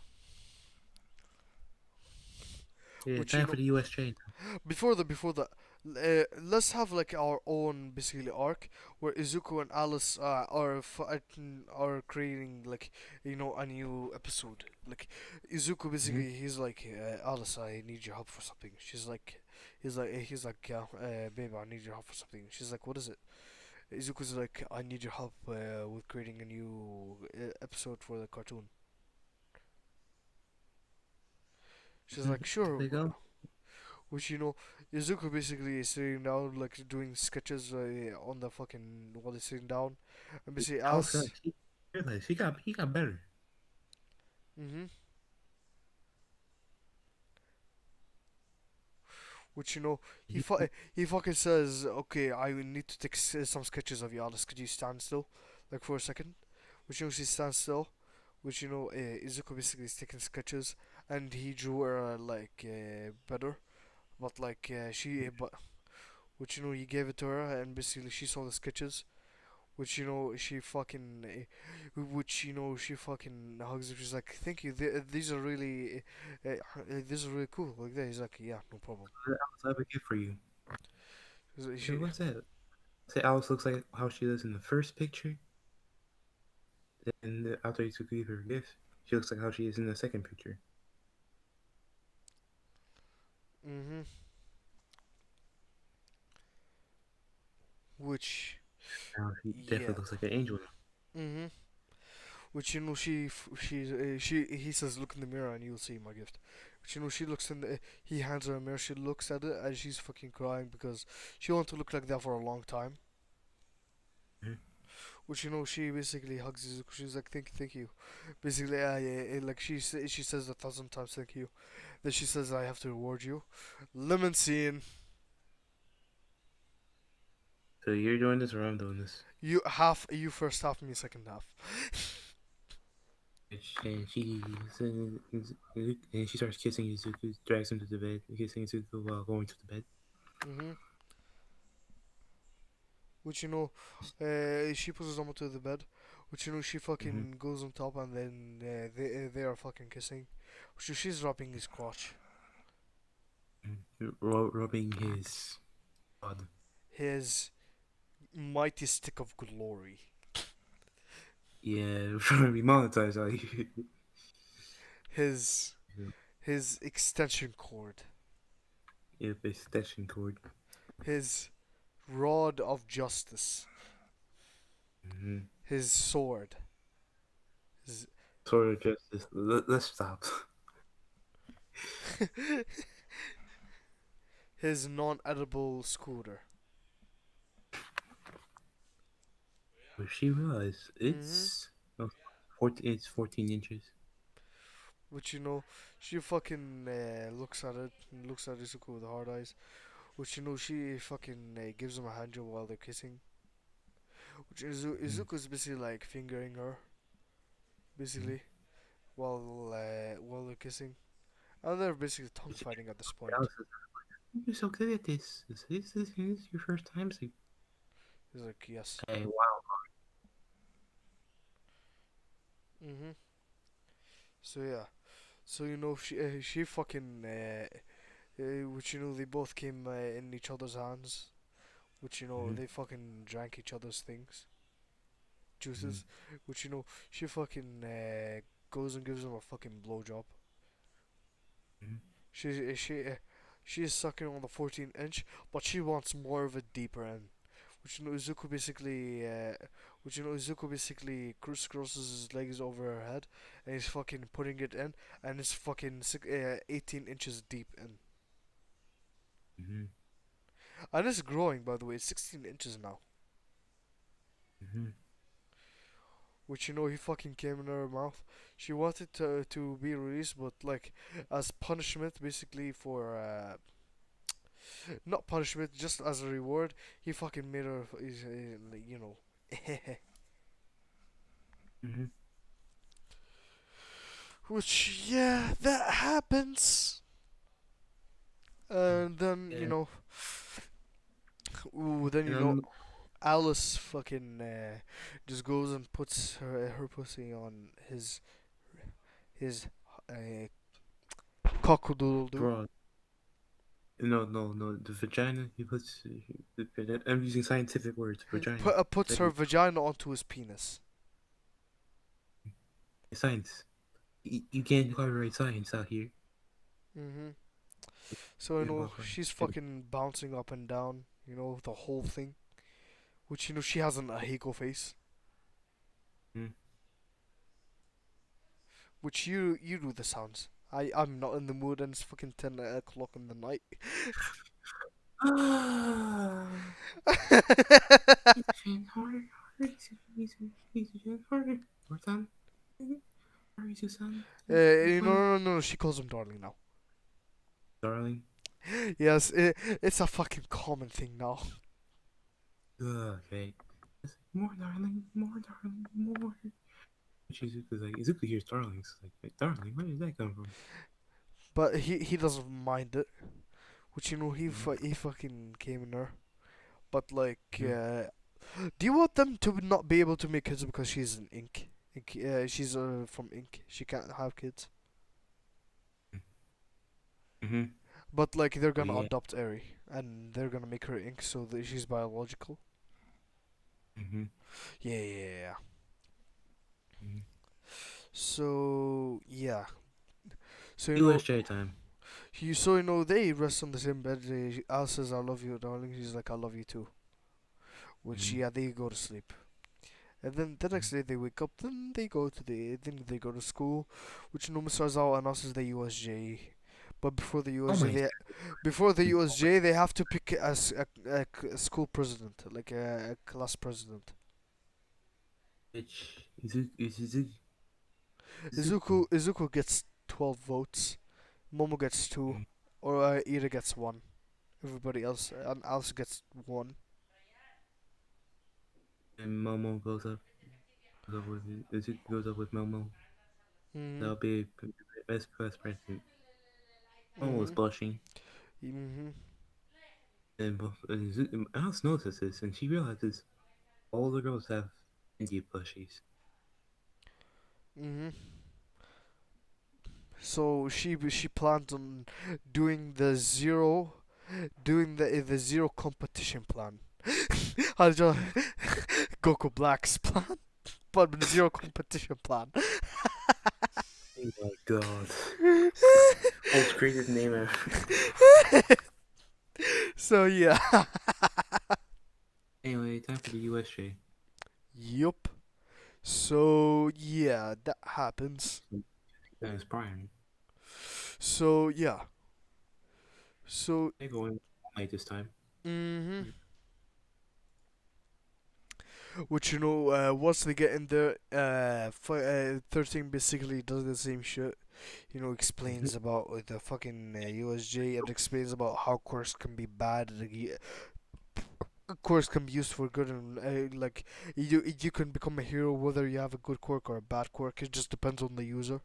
Yeah, Which, you time for know, the USJ. before that, let's have like our own basically arc where Izuku and Alice are creating like a new episode. Like Izuku Hmm. basically he's like Alice, I need your help for something. He's like yeah, babe, I need your help for something. She's like, what is it? Izuku's like, I need your help with creating a new episode for the cartoon. She's like, There sure, they go. which Izuku basically is sitting down like doing sketches on the fucking while he's sitting down, and basically Alice got Alice, he realized he got better. mm-hmm, which He, he fucking says, okay, I need to take some sketches of you, Alice. Could you stand still, like for a second? Which she stands still, which Izuku basically is taking sketches, and he drew her like better, but like but which he gave it to her, and basically she saw the sketches, which she fucking which she fucking hugs him. She's like, thank you, these are really cool, like that. He's like, yeah, no problem. Alice, I have a gift for you. Hey, She what's that? Say Alice looks like how she does in the first picture. Then after you took her gift, she looks like how she is in the second picture. mm-hmm which Now she yeah definitely looks like an angel. mm-hmm which she he says, look in the mirror and you'll see my gift. But she looks in the he hands her a mirror, she looks at it and she's fucking crying because she wanted to look like that for a long time. Mhm. Which she basically hugs Izuku. She's like, thank you. Basically, like she says 1,000 times thank you. Then she says, I have to reward you. Lemon scene. So you're doing this or I'm doing this? You first half, me second half. And she starts kissing Izuku, drags him to the bed, kissing Izuku while going to the bed. Mhm. Which she pushes him to the bed. Which she Hmm. fucking goes on top and then they are fucking kissing. Which she's rubbing his crotch. Rubbing his god. His mighty stick of glory. Yeah, trying to be monetized. Like, His his extension cord. yeah, extension cord. His rod of justice, Mm-hmm. his sword, his, Sort of justice. Let's stop. his non-edible scooter. But she realized Hmm oh, 14. It's 14 inches. Which she fucking looks at it and looks at Izuku with hard eyes. Which she fucking gives him a handjob while they're kissing. Which Mm-hmm. Izuku's basically like fingering her, Mm-hmm. basically while they're kissing, and they're basically tongue fighting at this point. Alice says, "You're so good at this. Is this your first time?" It's like, He's like, yes. hey, wow. hmm So yeah. So she fucking which they both came in each other's hands, which Mm-hmm. they fucking drank each other's things, Mm-hmm. juices, which she fucking goes and gives him a fucking blowjob. Mm-hmm. She she uh, she is sucking on the 14-inch, but she wants more of a deeper end. Which Izuku basically crisscrosses his legs over her head, and he's fucking putting it in, and it's fucking 18 inches deep in. Mm-hmm. And it's growing, by the way. It's 16 inches now. Mm-hmm. Which he fucking came in her mouth. She wanted to be released, but like as punishment, basically for not punishment, just as a reward, he fucking made her. Mm-hmm. Which yeah, that happens. And then Yeah. ooh, then And I'm Alice fucking just goes and puts her pussy on his uh, cockle doodle doo. broad. no. The vagina. He puts. I'm using scientific words. Vagina. Puts That her is vagina onto his penis. science. You can't copyright science out here. Mhm. So Yeah, motherfucker. she's fucking bouncing up and down. The whole thing. Which she has an Ahiko face. Mm. Which you do the sounds. I'm not in the mood and it's fucking 10 o'clock in the night. Ah, harder, harder, harder. More time. Hurry, Susan. No, she calls him darling now. Darling. Yes, it's a fucking common thing now. Okay. More darling, more darling, more. Izuku's like, Izuku hears darlings. Like, darling, where did that come from? But he doesn't mind it. Which Mm-hmm. he fucking came in her. But like, Mm-hmm. do you want them to not be able to make kids because she's an ink? She's from ink. She can't have kids. Mm-hmm. But like, they're Oh, gonna yeah. adopt Eri, and they're gonna make her ink so that she's biological. Mm-hmm. Yeah. Mm-hmm. So yeah. So USJ time. they rest on the same bed. Al says, "I love you, darling." He's like, "I love you too." Which Mm-hmm. yeah, they go to sleep. And then the next day they wake up, then they go to school, which starts out announces the USJ. But Oh my before the god. USJ, they have to pick a school president, like a class president. Bitch. Izuku. Izuku gets 12 votes, Momo gets 2, Mm. or Ira gets 1. Everybody else and Alice gets 1. And Momo goes up with Izuku goes up with Momo. Mhm. That'll be best president. Momo was Mhm. blushing. Mhm. And Alice notices this, and she realizes all the girls have Bendy plushies. Mhm. So she planned on doing the zero doing the zero competition plan. I just Goku Black's plan, but with zero competition plan. Oh my god. Most creative name ever. So yeah. Anyway, time for the USJ. Yup. So yeah, that happens. That is Brian. So yeah. So They go in late this time. mhm. Which once they get in there, 13 basically does the same shit. Mhm. Explains about the fucking USJ and explains about how quirks can be bad. Like, quirks can be used for good and like you can become a hero whether you have a good quirk or a bad quirk. It just depends on the user.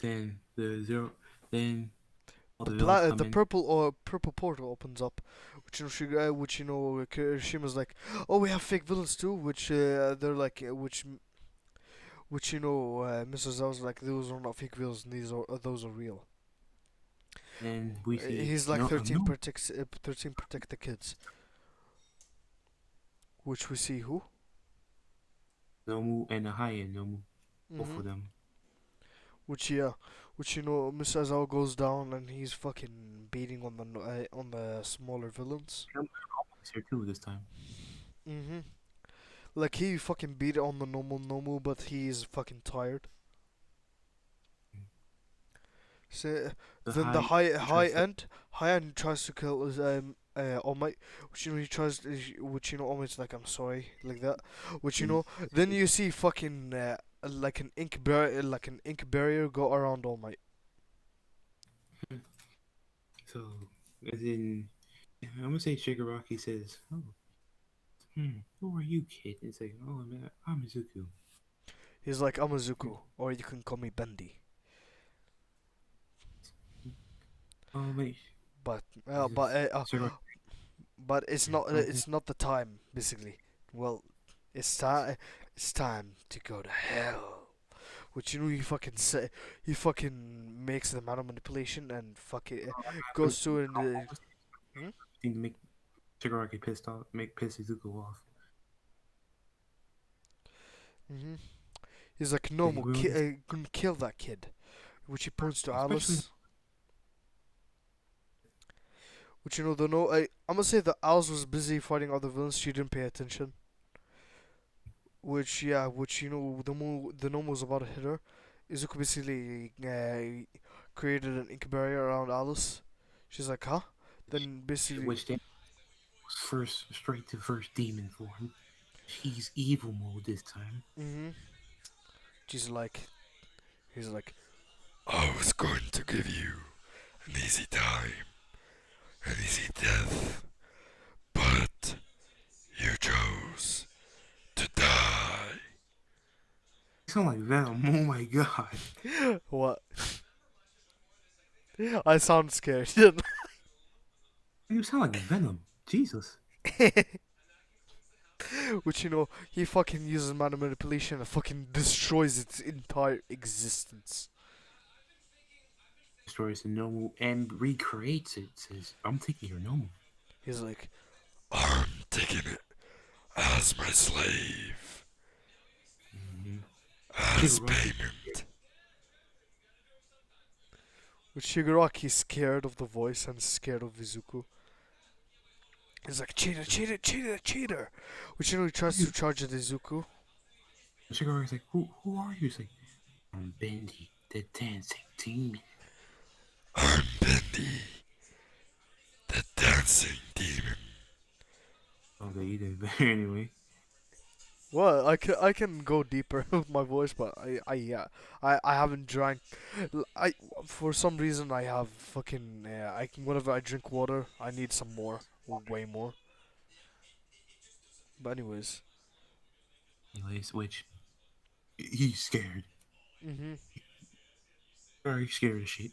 Then the zero. Then all the villains come The in. purple portal opens up, which Kirishima's like, oh, we have fake villains too, which they're like, which Mr. Zell's like, those are not fake villains, those are real. Then we see He's like no, 13 protect the kids, which we see who. Nomu and a high-end Nomu. Both Mhm. of them. Which yeah, which Mr. Zell goes down and he's fucking beating on the smaller villains. He's here too this time. Mhm. Like he fucking beat it on the normal Nomu, but he's fucking tired. So The then the high high he high tries to end high end tries to kill his All Might, which he tries to, which All Might's like, I'm sorry, like that, which and then you see fucking like an ink barrier go around All Might. so as in I'm gonna say Shigaraki says, "Oh, who are you, kid?" It's like, "Oh, man, I'm Izuku." He's like, I'm Azuko, or you can call me Bendy. Oh wait, But this is Shigaraki. it's not the time basically. Well, it's time to go to hell. which he fucking makes the mana manipulation and fucking But goes to an. Hmm? thing to make Shigaraki pissed off, make piss Izuku off. Hmm. He's like, no, Like he really, gonna kill that kid, which he points to especially Alice. Which the no, I'm gonna say that Alice was busy fighting other villains. She didn't pay attention. Which the gnome was about to hit her. Izuku basically created an ink barrier around Alice. She's like, huh? Then basically, which then was first straight to first demon form. She's evil mode this time. hmm she's like, he's like, I was going to give you an easy time, an easy death, but you chose to die. You sound like Venom. Oh my god. What? I sound scared. You sound like Venom. Jesus. Which he fucking uses mana manipulation and fucking destroys its entire existence. Destroys the normal and recreates it. Says, I'm taking your normal. He's like, I'm taking it as my slave, Mm-hmm. as Shigaraki. payment. With Shigaraki's scared of the voice and scared of Izuku. He's like, cheater, cheater, cheater, cheater. Which he tries to charge at Izuku. Shigaraki's like, who are you? He's like, I'm Bendy, the dancing demon. I'm Bendy, the dancing demon. Okay, you did better anyway. Well, I can go deeper with my voice, but I haven't drank. I For some reason I have fucking I can whenever I drink water I need some more, way more. But anyways, Anyways, which he's scared. mhm. Very scared of shit.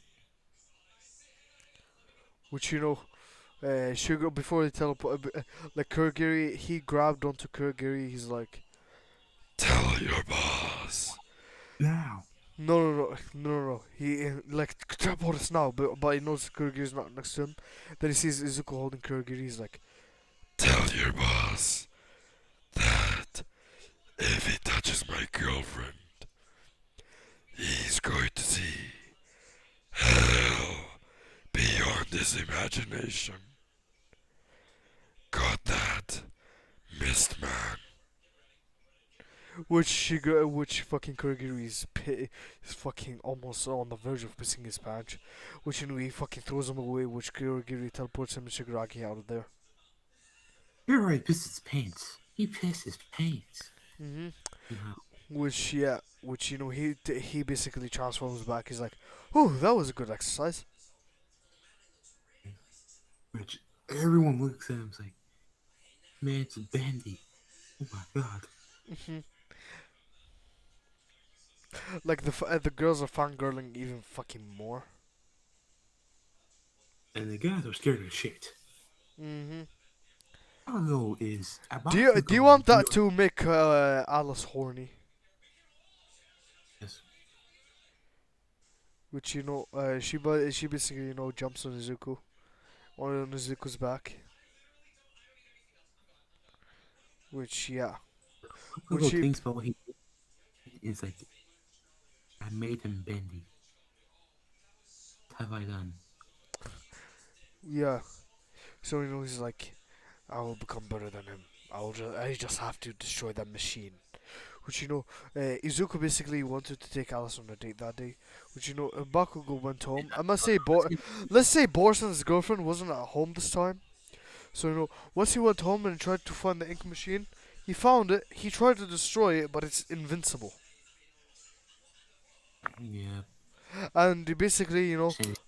Which Sugar before he teleport, like Kurogiri, he grabbed onto Kurogiri. He's like, tell your boss. Now. No, no, no, no, no, no. He like teleport us now, but he knows Kurogiri's not next to him. Then he sees Izuku holding Kurogiri. He's like, tell your boss that if he touches my girlfriend, he's going to see hell beyond his imagination. Got that, Mist Man? Which fucking Kurogiri is fucking almost on the verge of pissing his pants. Which he fucking throws him away. Which Kurogiri teleports him and Shigaraki out of there. You're right, pissed his pants. He pissed his pants. Mhm. Wow. Which he basically transforms back. He's like, oh, that was a good exercise. Which everyone looks at him and like, man, it's Bendy. Oh my god. Mhm. Like the girls are fangirling even fucking more. And the guys are scared of shit. Mhm. Bakugo is Do about you to do you go want do that to make Alice horny? this. Which she basically jumps on Izuku, on Izuku's back. Which yeah, which Bakugo he thinks about what he is like, I made him Bendy. What have I done? yeah. So he's like, I will become better than him. I just have to destroy that machine. Which Izuku basically wanted to take Alice on a date that day. Which Bakugo went home. I must say, let's say Borsen's girlfriend wasn't at home this time. So once he went home and tried to find the ink machine, he found it. He tried to destroy it, but it's invincible. Yeah. And basically, Shit.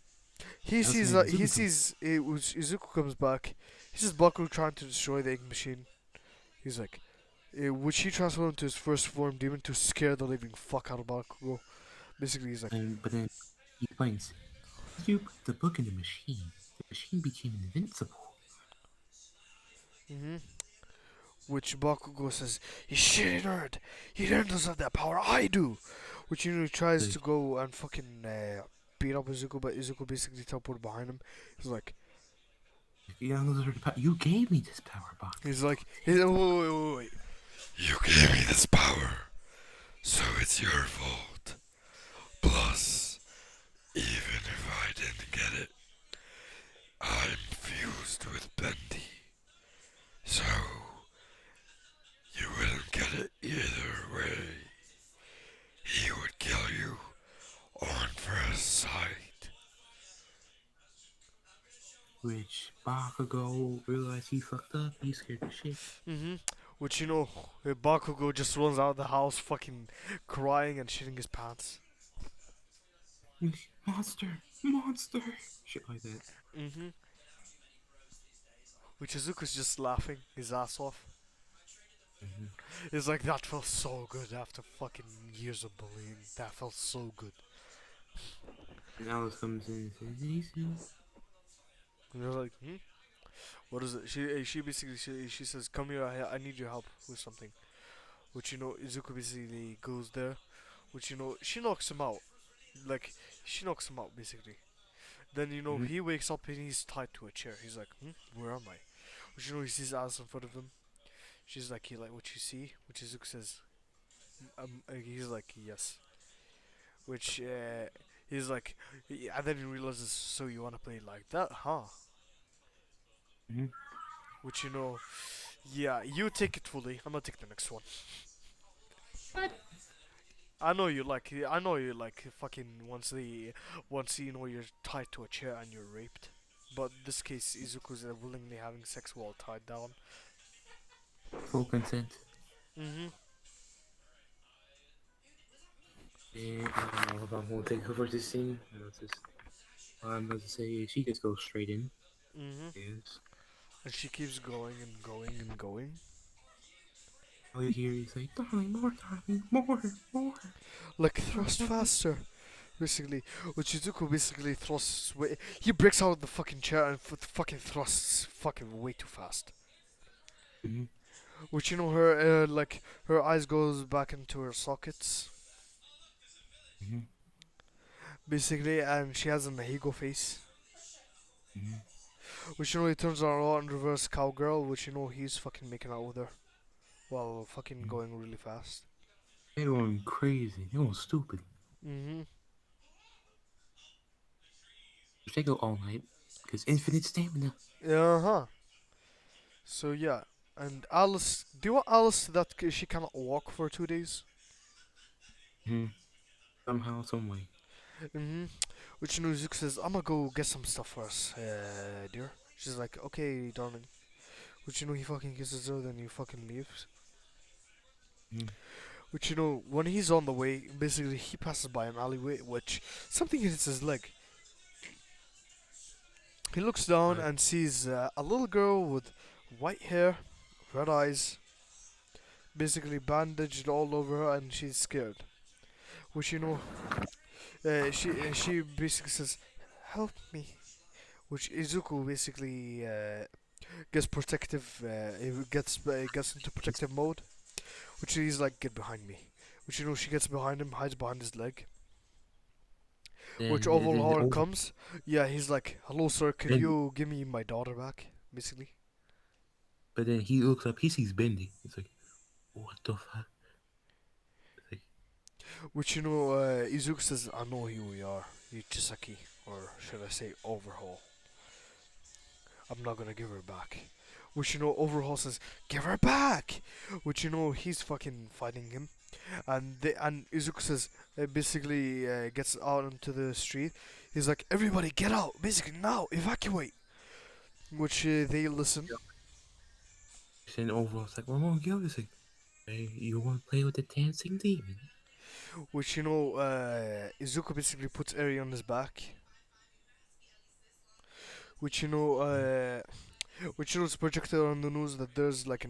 he That's sees when that he Izuku comes. sees Izuku comes back. He sees Bakugo trying to destroy the ink machine. He's like, which he transformed into his first form demon to scare the living fuck out of Bakugo. Basically, he's like, And but then he explains, you put the book in the machine. The machine became invincible. mm-hmm. Which Bakugo says, you shitty nerd. He doesn't have that power. I do. Which tries to Like, go and fucking beat up Izuku, but Izuku basically teleported behind him. He's like, you gave me this power box. wait, wait, wait, wait. You gave me this power, so it's your fault. Plus, even if I didn't get it, I'm fused with Bendy. So, you wouldn't get it either way. He would kill you on first sight. Which Bakugo realized he fucked up. He scared the shit. Mm-hmm. Which, Bakugo just runs out of the house fucking crying and shitting his pants. Monster, monster, shit like that. Mm-hmm. Which Izuku's just laughing his ass off. Hmm. It's like, that felt so good after fucking years of bullying. That felt so good. And Alice comes in and says, "Easy." And they're like, hmm? What is it? She basically, she says, come here, I need your help with something. Which, Izuku basically goes there. Which, she knocks him out. Like, she knocks him out, basically. Then, Hmm. he wakes up and he's tied to a chair. He's like, where am I? Which, he sees Alice in front of him. She's like, you like what you see? Which Izuku says, he's like, yes. Which, he's like, and then he realizes, so you wanna play like that, huh? Hmm. Which, yeah, you take it fully. I'm gonna take the next one. What? I know you like fucking once you're tied to a chair and you're raped. But in this case, Izuku's willingly having sex while tied down. Full consent. Mhm. And I don't know if I'm gonna take over this scene. I'm about to say she just goes straight in. Mhm. Yes. And she keeps going and going and going. All you hear is like, darling, more, more. Like thrust faster, basically. Which Izuku basically thrusts way. He breaks out of the fucking chair and fucking thrusts fucking way too fast. Mm-hmm. Which her her eyes goes back into her sockets, Mm-hmm. basically, and she has an Nahigo face. Mm-hmm. Which he turns around and reverse cowgirl, which he's fucking making out with her while fucking Mm-hmm. going really fast. They're going crazy. They're going stupid. Mhm. They go all night because infinite stamina. Uh huh. So yeah, and Alice, do you want Alice that she cannot walk for 2 days? Mm-hmm. Somehow, some way. Mhm. Which Zuko says, "I'm gonna go get some stuff for us, dear." She's like, "Okay, darling." Which he fucking kisses her, then he fucking leaves. Mm-hmm. Which when he's on the way, basically he passes by an alleyway, which something hits his leg. He looks down But and sees a little girl with white hair, red eyes, basically bandaged all over her, and she's scared. Which she basically says, "Help me." Which Izuku basically gets protective. He gets into she's protective mode. Which he's like, "Get behind me." Which she gets behind him, hides behind his leg. Which then overall over. comes. Yeah, he's like, "Hello, sir. Could Then, you give me my daughter back?" Basically. but then he looks up. He sees Bendy. It's like, what the fuck? It's like, Which Izuku says, "I know who we are, Yuchisaki, or should I say Overhaul. I'm not gonna give her back." Which Overhaul says, "Give her back!" Which he's fucking fighting him, and Izuku says, basically gets out onto the street. He's like, "Everybody get out! Basically now, evacuate!" Which they listen. then overall, it's like, well, I'm gonna go. It's like, hey, you want to play with the dancing demon? Which Izuku basically puts Eri on his back. Which which it's projected on the news that there's like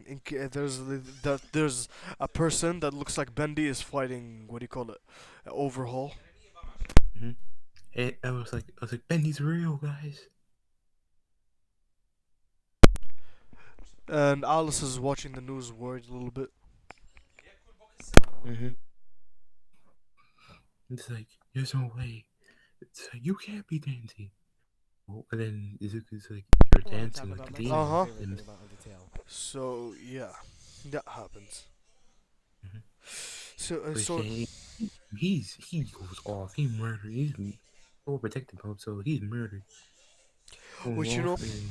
that there's a person that looks like Bendy is fighting, what do you call it, Overhaul. Mm-hmm. And I was like, Bendy's real, guys. And Alice is watching the news, worried a little bit. Mm-hmm. It's like, there's no way. It's like, you can't be dancing. Oh, and then Izuku's like, you're I want to dancing talk like a about my Uh demon. second huh. favorite And thing about Undertale. So yeah, that happens. mhm. So But so yeah, he goes off. He murdered. He's overprotective mode, so he's murdered. Going which you know, off, and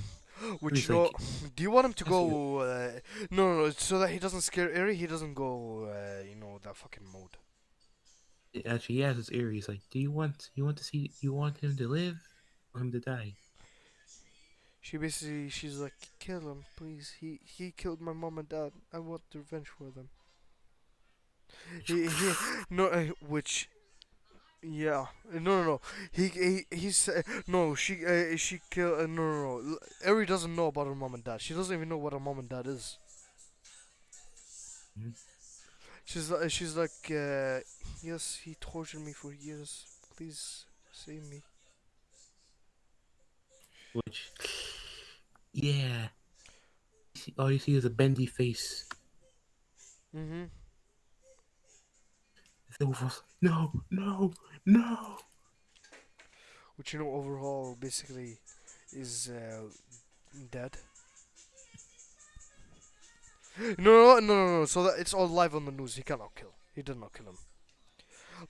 which he's you know, like, do you want him to that's what go? No, no, no, so that he doesn't scare Eri. He doesn't go. That fucking mode. actually he has his area. He's like, do you want him to live or him to die? She's like, kill him, please. He killed my mom and dad. I want revenge for them. He no, which yeah, no, no, no. He's no. She killed. No, no, no. Eri doesn't know about her mom and dad. She doesn't even know what her mom and dad is. Mhm. She's like, yes, he tortured me for years. Please save me. Which, yeah, all you see is a bendy face. Mhm. No, no, no. Which overall basically is dead. No, no, no, no, no. So that it's all live on the news. He cannot kill. He did not kill him.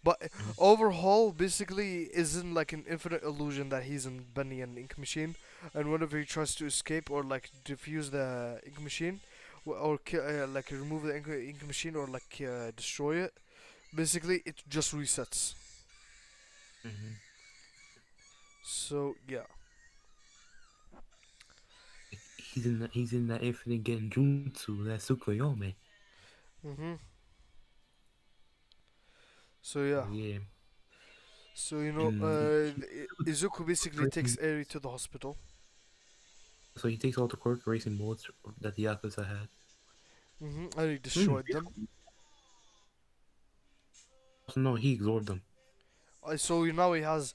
But Mhm. overhaul basically isn't like an infinite illusion that he's in Benny and Ink Machine, and whenever he tries to escape or like defuse the Ink Machine, or like remove the Ink Machine or like destroy it, basically it just resets. Mhm. So yeah. He's in that infinite genjutsu, that Tsukuyomi. Mhm. So yeah. Oh yeah, So and Izuku basically takes Eri to the hospital. so he takes all the quirk racing bullets that the Yakuza had. And he destroyed them. No, he absorbed them. So now he has,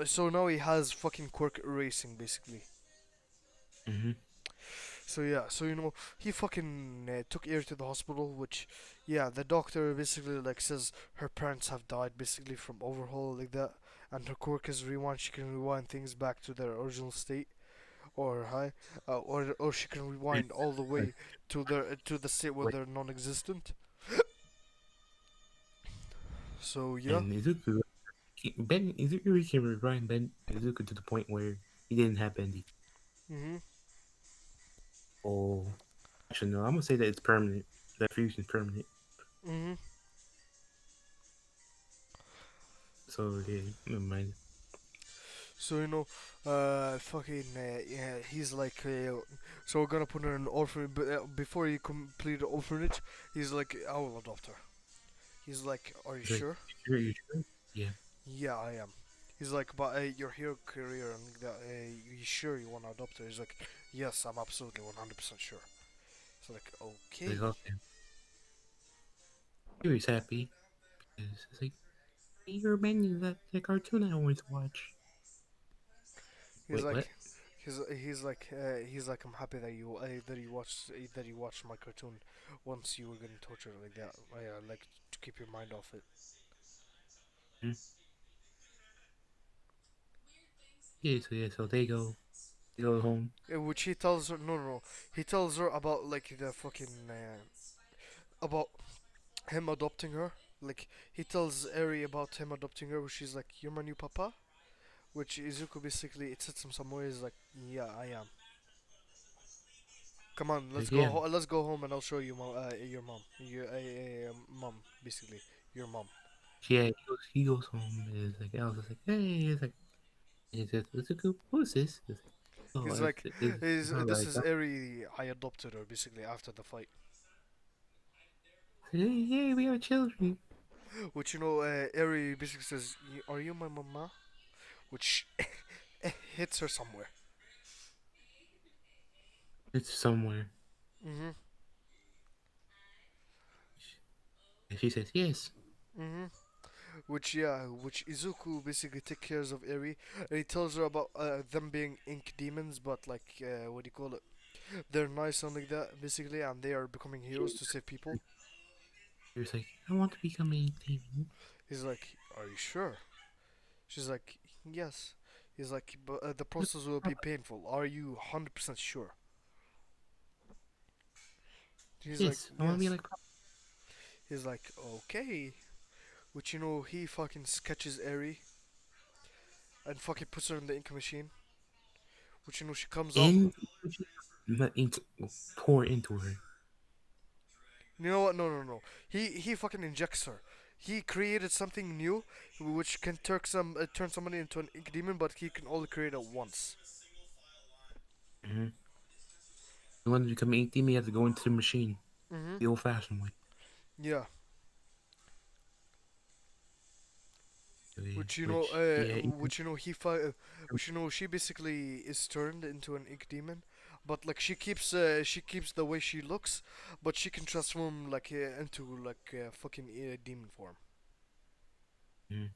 so now he has fucking quirk erasing basically. Hmm. So yeah, so he fucking took Eri to the hospital, which, yeah, the doctor basically like says her parents have died basically from overhaul like that, and her quirk is rewind. She can rewind things back to their original state, or high, or she can rewind all the way to the state where Wait, they're non-existent. So yeah. and Izuku, Ben Izuku can revive Ben Izuku to the point where he didn't have Bendy. Mhm. Oh, actually no, I'm gonna say that it's permanent. That fusion's permanent. Mhm. So yeah, never mind. So fucking yeah, he's like, so we're gonna put her in an orphan. But before he complete the orphanage, he's like, I will adopt her. He's like, are you It's like, sure? you sure? Yeah. Yeah, I am. He's like, but your hero career and that, you sure you wanna adopt her? He's like, yes, I'm absolutely 100% sure. It's like, Like okay. okay, he was happy because it's like you're Bendy, that the cartoon I always watch. He's Wait, what? like, he's like, I'm happy that you watched my cartoon once you were getting tortured like that. I like to keep your mind off it. Hmm. Yeah, so they go home. Which he tells her, no, no, no. He tells her about like the fucking about him adopting her. Like he tells Eri about him adopting her, which she's like, "You're my new papa." Which Izuku basically it sits him somewhere. He's like, "Yeah, I am. Come on, Like, yeah, let's go home, and I'll show you your mom, your mom, basically your mom." yeah. He goes home and it's like Alice is like, hey, it's like, it's a good. Who's this? It's like, oh, He's like, it's not this like is Eri. I adopted her basically after the fight. hey, yeah, we are children. Which Eri basically says, "Are you my mama?" Which hits her somewhere. It's somewhere. Mhm. And she says yes. Mhm. Which Izuku basically takes care of Eri, and he tells her about them being ink demons, but like what do you call it? They're nice and like that basically, and they are becoming heroes to save people. He was like, I want to become a demon. He's like, "Are you sure?" She's like, "Yes." He's like, "But the What? process will be painful. Are you 100% sure?" He's like, Yes, I want to be "Yes." like Papa. He's like, "Okay." Which he fucking sketches Eri and fucking puts her in the ink machine. Which she comes out. In not into pour into her. You know what? No, no, no. He fucking injects her. He created something new, which can turn somebody into an ink demon, but he can only create it once. Mm-hmm. You want to become 18, you have to go into the machine Mhm. the old-fashioned way. Yeah. So, yeah, Which which yeah, even which she basically is turned into an ink demon, but like she keeps the way she looks, but she can transform like into like fucking demon form. mm,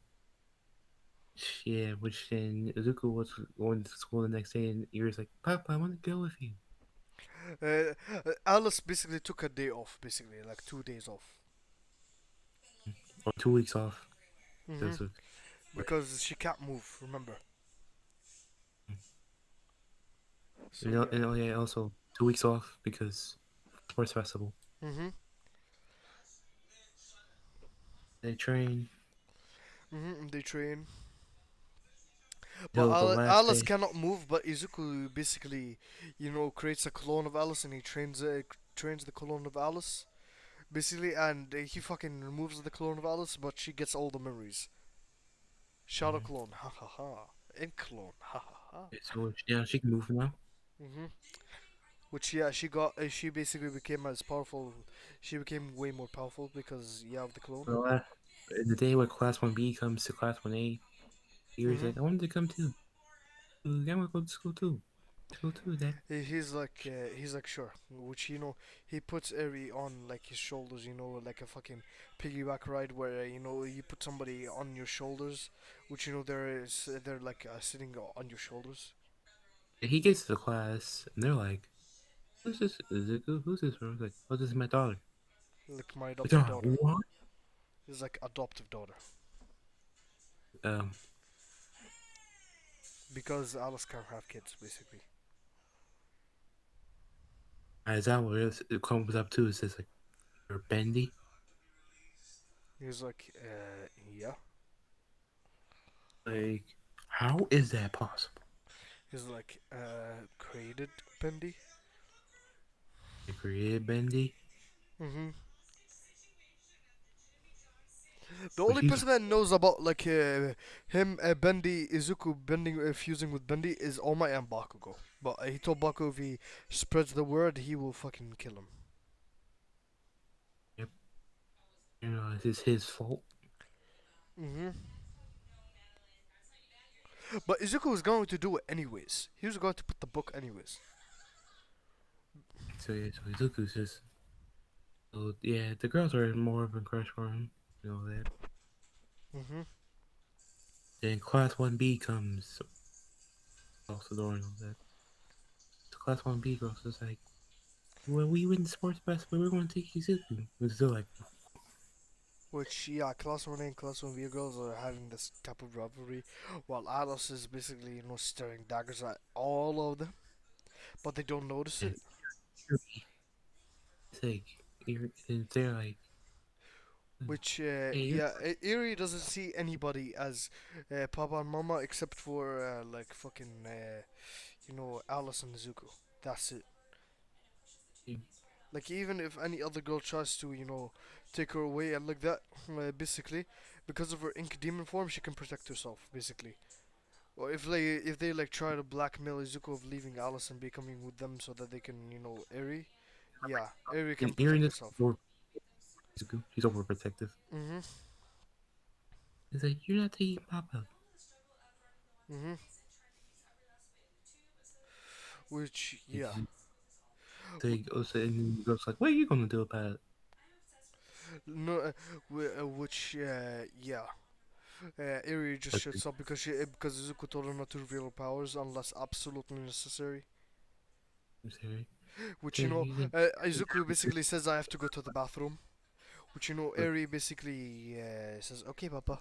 yeah, which then Izuku was going to school the next day, and he was like, "Papa, I want to go with you." Alice basically took a day off, basically like 2 days off. Or 2 weeks off Mhm. because of like, Because she can't move. Remember. So and, yeah. and yeah, also 2 weeks off because sports festival. Mhm. They train Mhm. They train, but till the last Alice day. cannot move. But Izuku basically, creates a clone of Alice and he trains the clone of Alice basically, and he fucking removes the clone of Alice, but she gets all the memories. Shadow Mhm. clone, ha ha ha. Ink clone, ha ha ha. So yeah, she can move now. Mhm. Which yeah, she got. She basically became as powerful. She became way more powerful because of the clone. The last the day where Class 1B comes to Class 1A, he was Mhm. like, "I wanted to come too. I want to go to school too. School too, Dad." He's like sure. Which he puts Eri on like his shoulders. Like a fucking piggyback ride where you put somebody on your shoulders, which they're like sitting on your shoulders. He gets to the class, and they're like, "Who's this? Izuku? Who's this?" I was like, "Oh, this is my daughter." Like my Like, adopted "Oh, daughter. what?" He's like adoptive daughter Um, because Alice can't have kids basically. Aizawa it comes up too. It says like, "You're Bendy." He's like, yeah. Like, how is that possible? He's like, created Bendy. They created Bendy, Mm-hmm. The but only he's person that knows about like him, Bendy, Izuku bending, fusing with Bendy is All Might and Bakugo. But he told Bakugo if he spreads the word, he will fucking kill him. yep, it's his fault. Mm-hmm. But Izuku was going to do it anyways. He was going to put the book anyways. So yeah, so Izuku's just so yeah, the girls are more of a crush for him. You know that. Mm-hmm. Then Class 1B comes across the door and all that. So Class 1B girls is like, "Well, we win sports basketball. We're going to take Izuku." And they're like, Which, yeah, Class 1A and Class 1B girls are having this type of rivalry, while Alice is basically, staring daggers at all of them, but they don't notice and it. it's like, and they're like, Which, "Hey, you're yeah, Eri doesn't see anybody as Papa and Mama except for, like, fucking, Alice and Zuko. That's it. Like, even if any other girl tries to, take her away and like that, basically, because of her ink demon form, she can protect herself, basically. Or if they like try to blackmail Izuku of leaving Alice and becoming with them so that they can Eri, yeah, Eri can and protect Erin is herself. over Izuku. She's overprotective. Mhm. It's like, you're not taking Papa. Mhm. Which yeah, It's like, also, and then the girl's like, "What are you gonna do about it?" no, which yeah, Eri just But shuts up because Izuku told her not to reveal her powers unless absolutely necessary. sorry. Which Then he's like, Izuku basically says I have to go to the bathroom. Which but Eri basically says okay, Papa.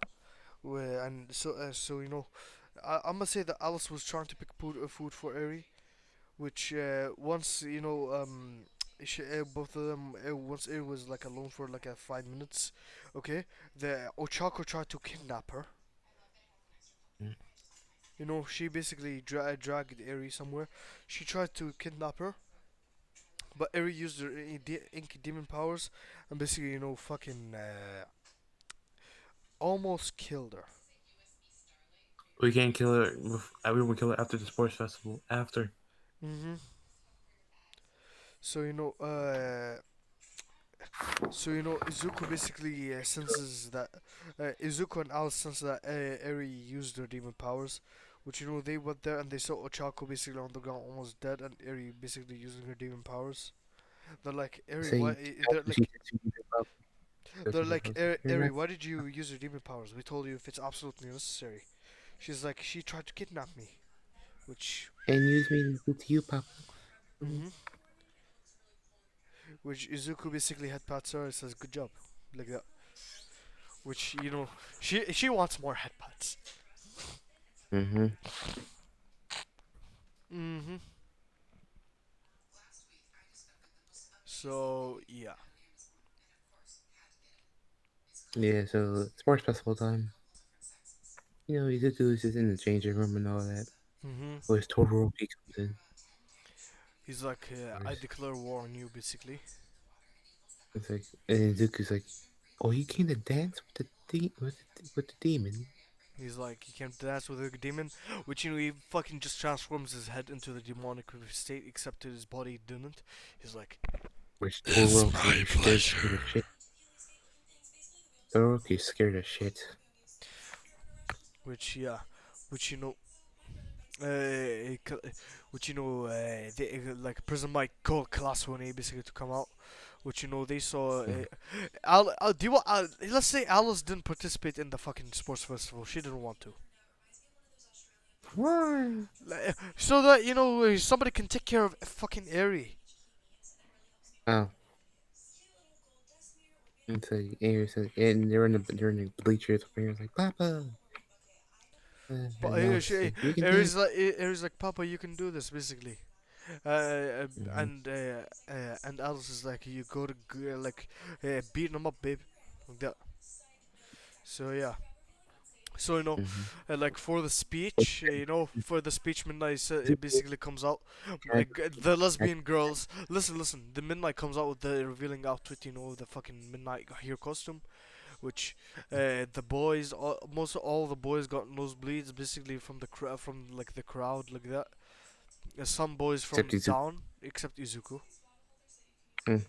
And so I'm gonna say that Alice was trying to pick food for Eri, which once both of them once Eri was like alone for like 5 minutes, okay, the Ochako tried to kidnap her. Mm. She basically dragged Eri somewhere. She tried to kidnap her, but Eri used her ink demon powers and basically fucking almost killed her. We can't kill her. We will kill her after the sports festival. After. Mhm. So Izuku basically senses that Izuku and Alice sense that Eri used her demon powers, which they went there and they saw Ochako basically on the ground almost dead, and Eri basically using her demon powers. They're like Eri, why? Say, she said she needed help. They're She said, like "You're Eri, not, why did you use your demon powers? We told you if it's absolutely necessary. She's like, she tried to kidnap me, which, and use me to you, Papa." Mm. hmm which Izuku basically headpats her and says, "Good job," like that. Which she wants more headpats. Mm-hmm. Mm-hmm. So yeah. Yeah, so sports festival time. Izuku is just in the changing room and all that. Mm-hmm. Whereas Todoroki comes in. He's like, I Whereas declare war on you, basically. it's like, and Izuku's like, "Oh, you came to dance with the demon?" He's like, he can't dance with a demon, which he fucking just transforms his head into the demonic state, except his body didn't. He's like, Which it's Todoroki my is scared of pleasure. shit. Todoroki is scared of shit. Which yeah, which uh, which they, like prison mic called class when he basically to come out. Which they saw. Mm. Do you want? Let's say Alice didn't participate in the fucking sports festival. She didn't want to. Why? So that somebody can take care of fucking Eri. Oh, and they're in the bleachers. Parents like, "Papa," But and Alice is like, "We can do it." Eri's like, Papa, you can do this, basically. Mm-hmm. And Alice is like, you go to beating him up, babe, like that. So yeah. So Mm-hmm. like for the But speech, for the speech, Midnight it Izuku basically comes out. had, The had lesbian girls. Listen. The Midnight comes out with the revealing outfit. The fucking Midnight hero costume, which the boys, most all the boys got nosebleeds basically from from like the crowd like that. Some boys except from Izuku. down, except Izuku. Mm.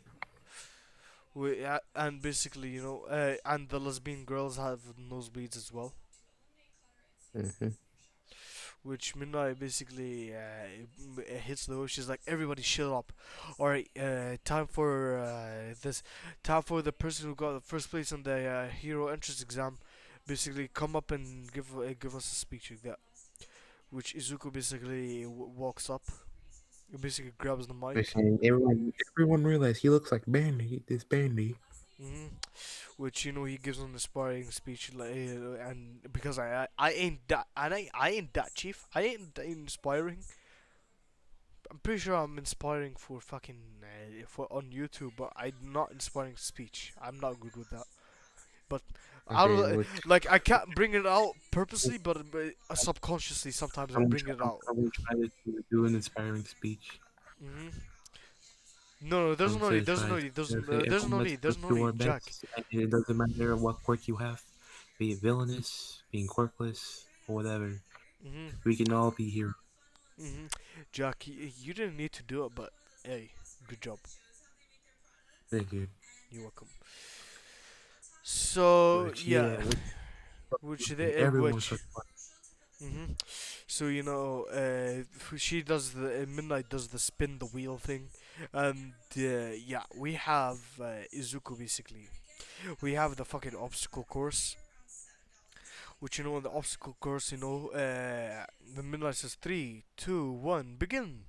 And basically, and the lesbian girls have nosebleeds as well. Mm-hmm. Which Midnight basically hits the She's like, everybody shut up. Alright, time for this. Time for the person who got the first place in the hero entrance exam. Basically, come up and give us a speech like that. Which Izuku basically walks up. He basically grabs the mic. And everyone realized he looks like Bendy. This Bendy. hmm Which he gives an inspiring speech, like, and because I ain't that I ain't that chief. I ain't that inspiring. I'm pretty sure I'm inspiring for fucking for on YouTube, but I'm not inspiring speech. I'm not good with that. But out of Okay, which like I can't bring it out purposely, but subconsciously sometimes I I'm gonna bring try, it I'm, out. I'm gonna try to do an inspiring speech. hmm No, I'm gonna say this there's no right. need, there's I'm gonna say everyone, let's there's no do need, our Jack. best. And it doesn't matter what quirk you have, be it villainous, being quirkless, or whatever. hmm We can all be heroes. hmm Jack, you didn't need to do it, but hey, good job. Thank you. You're welcome. So Which yeah, yeah, which everyone which starts watching. hmm So she does the Midnight does the spin the wheel thing, and yeah, we have Izuku basically. We have the fucking obstacle course, which in the obstacle course, the Midnight says 3, 2, 1, begin.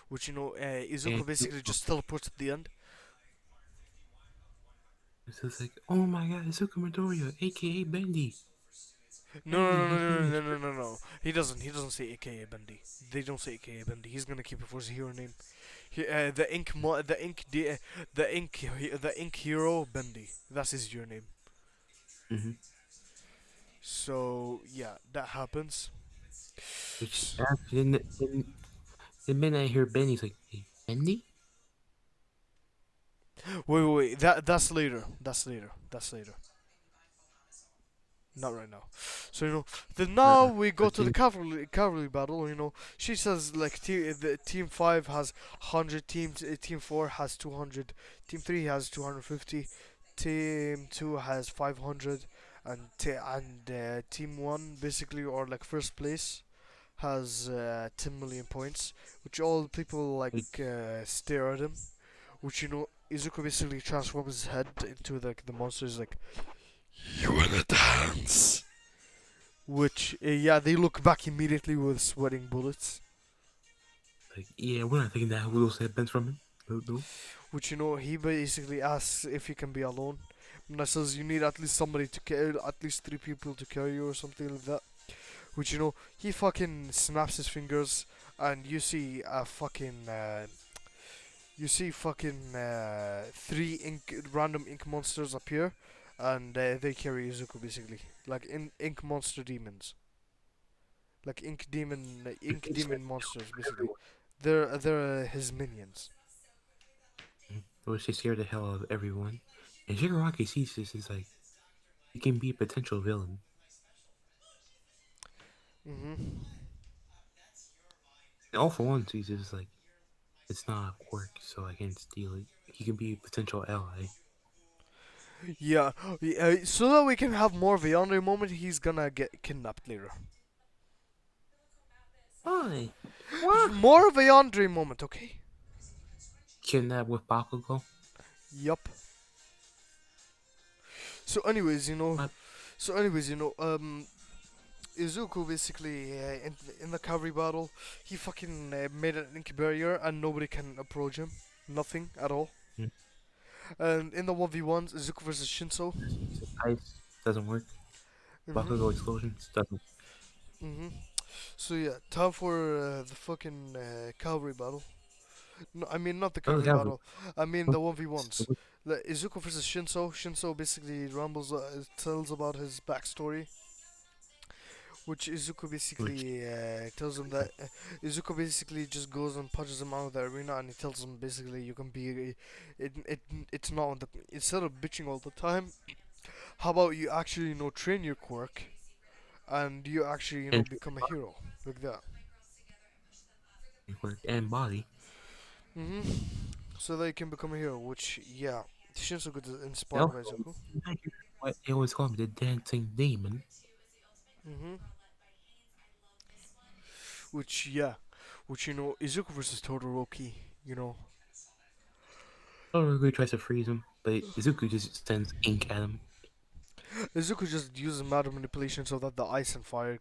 Which And Izuku basically just teleports at the end. it's just like, oh my god, Izuku Midoriya, aka Bendy. No, Bendy, no, you no, no, finished. no, no, no, no, no. He doesn't. He doesn't say AKA Bendy. They don't say AKA Bendy. He's gonna keep it for his hero name. The ink hero Bendy. That's his hero name. Mm-hmm. So yeah, that happens. Which after the minute I hear Bendy, he's like, hey, Bendy? Wait. That's later. That's later. That's later. Not right now. So then now we go Cause to the cavalry battle. She says like the team 5 has 100 teams. Team 4 has 200. Team 3 has 250. Team 2 has 500, and team 1 basically, or like first place, has 10 million points, which all people like like, stare at him. Which Izuku basically transforms his head into like the monsters like, you wanna dance? Which, yeah, they look back immediately with sweating bullets. yeah, we're not taking that little headbands from him. No, no. Which, he basically asks if he can be alone. And I says you need at least somebody to carry, at least 3 people to carry you or something like that. Which, he fucking snaps his fingers, and you see fucking 3 random ink monsters appear, and they carry Izuku basically. Like ink monster demons. Like ink It's like, demon monsters basically. everyone. They're his minions. Which they scare the hell out of everyone. And Shigaraki sees this is like, he can be a potential villain. Mhm. And All For One sees this as like, it's not a quirk, so I can't steal it. He can be a potential ally. Yeah, so that we can have more of a yandere moment, he's gonna get kidnapped later. Why? What? More of a yandere moment, okay? Kidnap with Bakugo? Yup. So, anyways, What? Izuku basically in the cavalry battle, he fucking made an ink barrier and nobody can approach him. Nothing at all. Hmm. And in the 1v1s, Izuku versus Shinso. He said ice doesn't work. Bakugo Mhm. explosions doesn't. Mhm. So yeah, time for the fucking cavalry battle. No, I mean not the Oh, cavalry yeah, battle. I mean the 1v1s. but The Izuku versus Shinso. Shinso basically rambles, tells about his backstory, which Izuku which basically tells him that Izuku basically just goes and punches him out of the arena, and he tells him basically you can be, it's not on the, instead of bitching all the time, how about you actually train your quirk, and you actually and become a hero like that. work and body. Mhm. So that you can become a hero, which yeah, Shinsuke is And inspired also, by Izuku. what they always call him the dancing demon. Mhm. Which yeah, which Izuku versus Todoroki. You know, Totally tries to freeze him, but Izuku just sends ink at him. Izuku just uses matter manipulation so that the ice and fire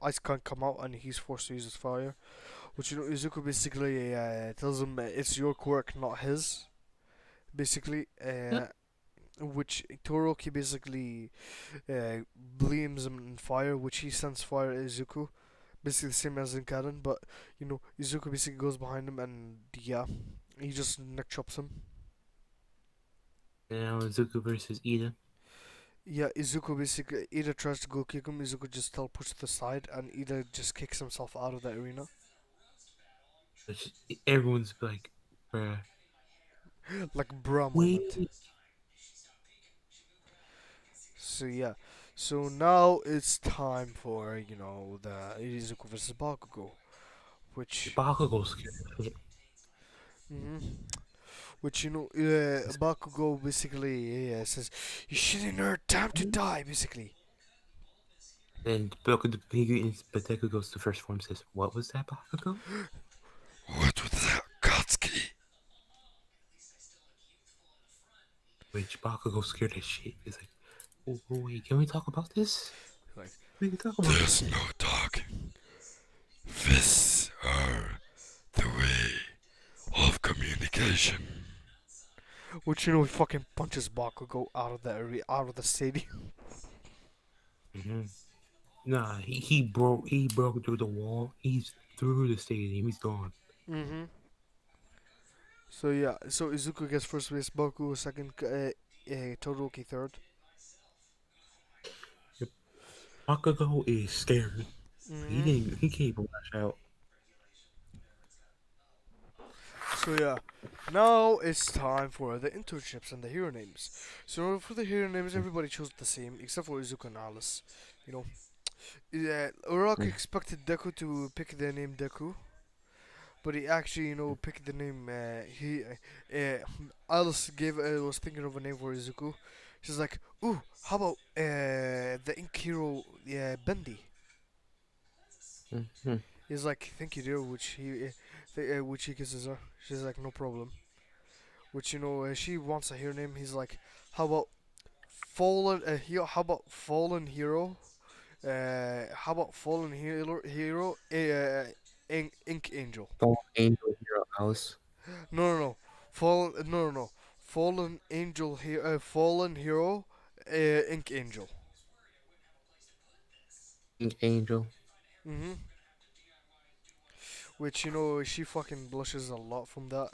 ice can't come out, and he's forced to use his fire. Which Izuku basically tells him it's your quirk, not his. Basically, Yeah. which Todoroki basically blames him in fire, which he sends fire at Izuku. Basically the same as in Karen, but Izuku basically goes behind him, and yeah, he just neck chops him. And now Izuku versus Ida, Yeah, Izuku basically Ida tries to go kick him. Izuku just teleports to the side, and Ida just kicks himself out of the arena. which everyone's like, bruh, Like bruh moment. wait, So yeah, so now it's time for the Izuku versus Bakugo, which Bakugo scared of it. hmm which Bakugo basically says, "You shitty nerd, time to die." Basically, And but Deku goes to first form says, what was that, Bakugo? what was that, Katsuki? Which Bakugo scared as shit. He's like, oh, wait, can we talk about this? Like, We can talk about there's this. no talking. Fists are the way of communication. Which he fucking punches Bakugo out of the stadium. Hmm. Nah, he broke through the wall. He's through the stadium. He's gone. Mm-hmm. So yeah, so Izuku gets first place, Boku second, Todoroki third. Yep. Bakugo is scared. Mm-hmm. He can't even lash out. So yeah, now it's time for the internships and the hero names. So for the hero names, everybody chose the same except for Izuku and Alice. You know, yeah, Uraraka Mm, expected Deku to pick the name Deku, but he actually, picked the name. Alice gave was thinking of a name for Izuku. She's like, "Ooh, how about the Ink Hero, Bendy?" mm. He's like, "Thank you, dear," which he kisses her. She's like, "No problem." Which she wants a hero name. He's like, "How about fallen? How about fallen hero? How about fallen hero? Ink Angel." Fallen Angel Hero Alice. No, no, no. Fallen. No, no, no. Fallen Angel here. Fallen hero. Ink Angel. Angel. Mhm. Which she fucking blushes a lot from that,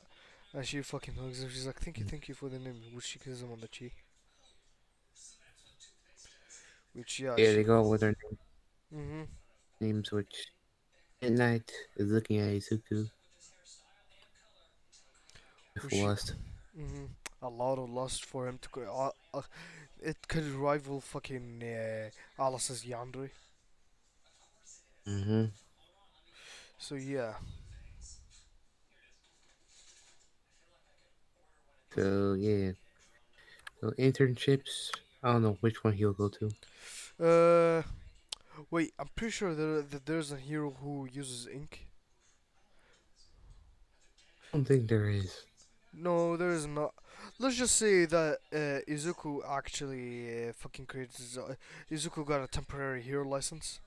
and she fucking hugs him. She's like, thank you for the name." Which she kisses him on the cheek. Which yeah, Yeah, she. they go with their Mhm. names, which at night is looking at Izuku with Which she. lust. Mhm. A lot of lust for him to go. It could rival fucking Alice's Yandere. Mm-hmm. So yeah. So yeah. So internships. I don't know which one he'll go to. Uh, Wait. I'm pretty sure that there's a hero who uses ink. I don't think there is. No, there is not. Let's just say that Izuku actually fucking created Izuku got a temporary hero license.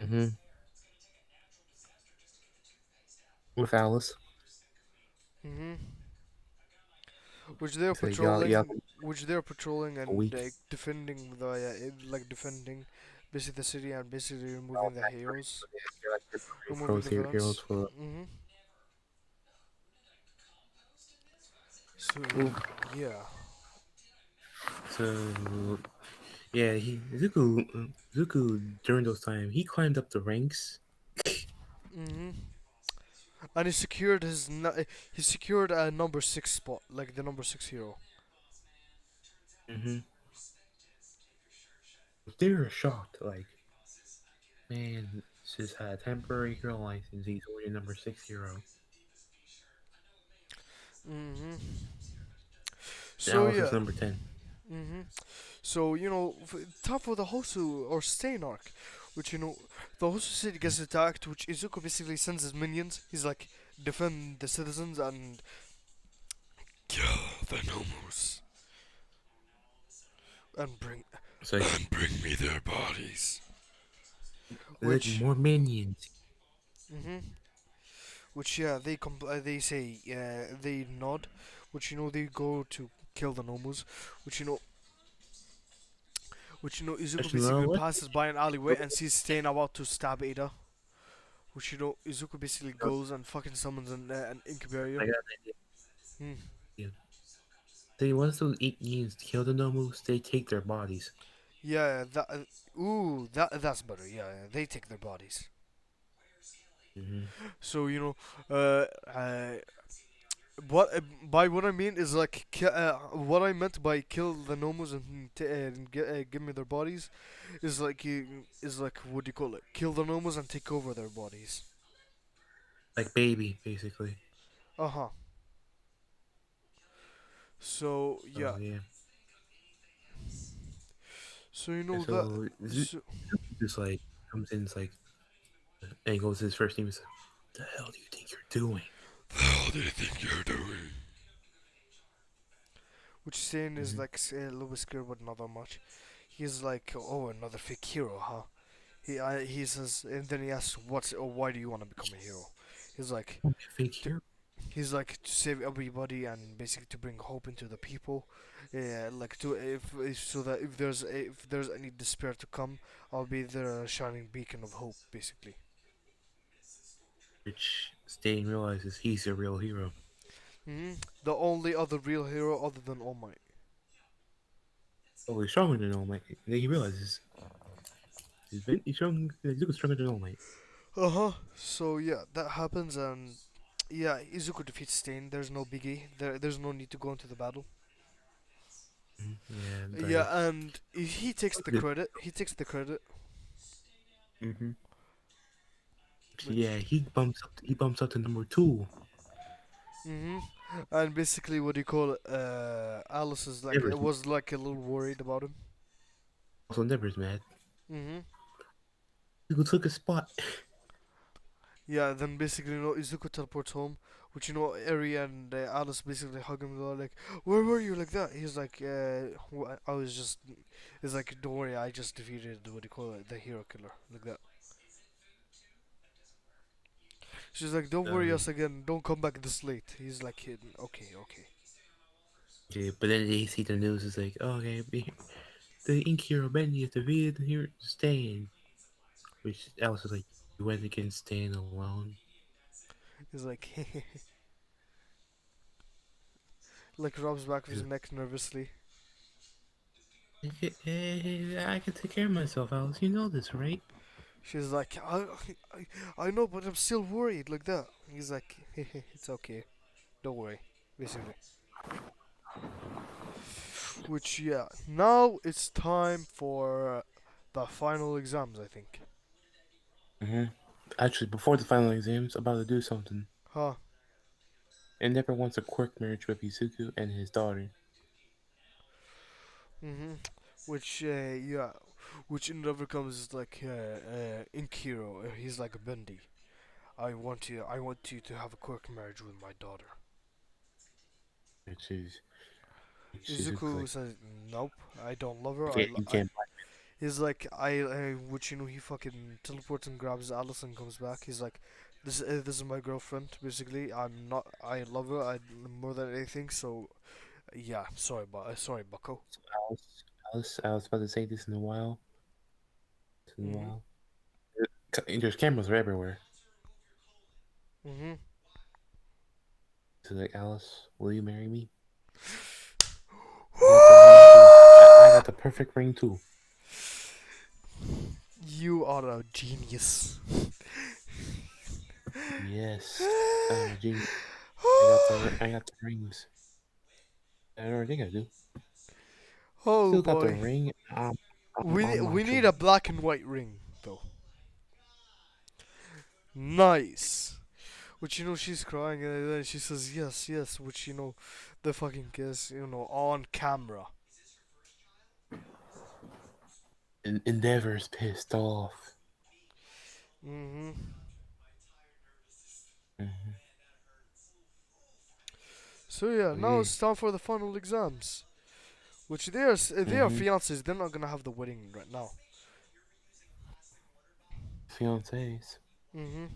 Mm-hmm. With Alice. Hmm. Which they're So y'all patrolling, which they're patrolling a and week. defending like defending basically the city and basically All removing the back three. heroes, So they're like temporary removing pros the here, heroes villains. for. Hmm. So Ooh. yeah. So yeah, Zuku during those times he climbed up the ranks. Hmm. And he secured a number six spot, like the number six hero. Mm-hmm. They were shocked, like, man, this just had a temporary hero license. He's already number 6 hero. Hmm. And So Alice is yeah. number 10. Hmm. So time for the Hosu or Stain arc, which the Hosu city gets attacked, which Izuku basically sends his minions. He's like, defend the citizens and kill the Nomus and bring It's like, me their bodies. Which, more minions. hmm yeah, they say, they nod, which they go to kill the Nomus, which Izuku Actually, well, basically what? passes by an alleyway and sees Stain about to stab Ada. Which Izuku basically goes and fucking summons an ink I barrier. got an Hmm. idea. They once those minions kill the Nomus, they take their bodies. Yeah, that's better. Yeah, yeah, they take their bodies. Mm-hmm. So uh, uh, by what I mean is like what I meant by kill the Nomus and give me their bodies is like, what do you call it? Kill the Nomus and take over their bodies. Like baby, basically. Uh huh. So yeah. So yeah. So And that. so So. just like comes in, it's like, and he goes to his first team. He's like, "What the hell do you think you're doing?" The hell do you think you're doing? Which Stain is Mm-hmm. like a little bit scared, but not that much. He's like, "Oh, another fake hero, huh?" He says, and then he asks, "Why do you want to become a hero?" He's like, Don't be a fake "To hero. He's like to save everybody and basically to bring hope into the people. Yeah, like to if so that if there's any despair to come, I'll be the shining beacon of hope, basically. which Stain realizes he's a real hero. hmm The only other real hero other than All Might. Oh, he's stronger than All Might. And then he realizes he's strong. Zuko's stronger than All Might. Uh huh. So yeah, that happens, and yeah, Izuku defeats Stain. There's no biggie. There's no need to go into the battle. Yeah, Yeah, like and he takes the credit. He takes the credit, mm-hmm. which Yeah, he bumps up to number two. hmm and basically what do you call it? Alice is like Never's it was like a little worried about him. also Never's mad. hmm Zuko took his spot. Yeah, then basically Izuku teleports home, which Eri and Alice basically hug him. They're like, "Where were you?" Like that. He's like, I was just." He's like, "Don't worry, I just defeated what do you call it, the hero killer." Like that. She's like, "Don't worry Um, us again. Don't come back this late." He's like, "Okay, okay." okay, but then they see the news. It's like, oh, okay, the ink hero Bendy is defeated here, Stain. Which Alice is like, you went against Stain alone. He's like, like rubs back of his She's neck nervously. like, hey, I can take care of myself, Alice. You know this, right? She's like, I know, but I'm still worried, like that. He's like, it's okay, don't worry, basically. Which, yeah, now it's time for the final exams, I think. Mm-hmm. Actually, before the final exams, about to do something. Huh? And never wants a quirk marriage with Izuku and his daughter. Mm-hmm. Which, yeah, which in Never comes like, Inkiro. He's like a Bendy. I want you to have a quirk marriage with my daughter. Which is, which Izuku's Izuku like, says, nope, I don't love her. you can't buy He's like, which he fucking teleports and grabs Alice and comes back. He's like, this is my girlfriend. Basically, I love her. More than anything. So yeah, sorry, Bucko. I was about to say this in a while. In a Mhm, while. There's cameras are everywhere. mhm. So like, Alice, will you marry me? I got the ring too. I got the perfect ring too. You are a genius. Yes, I'm a genius. I got the rings. I don't think I do. Oh Still got the boy, ring. I'm we macho. need a black and white ring though. Nice. Which she's crying and then she says yes, yes. Which the fucking kiss on camera. Endeavor's pissed off. Mhm. Hmm. So yeah, now Okay. it's time for the final exams. Which they are Hmm. fiancés. They're not gonna have the wedding right now. Fiancés. Mhm.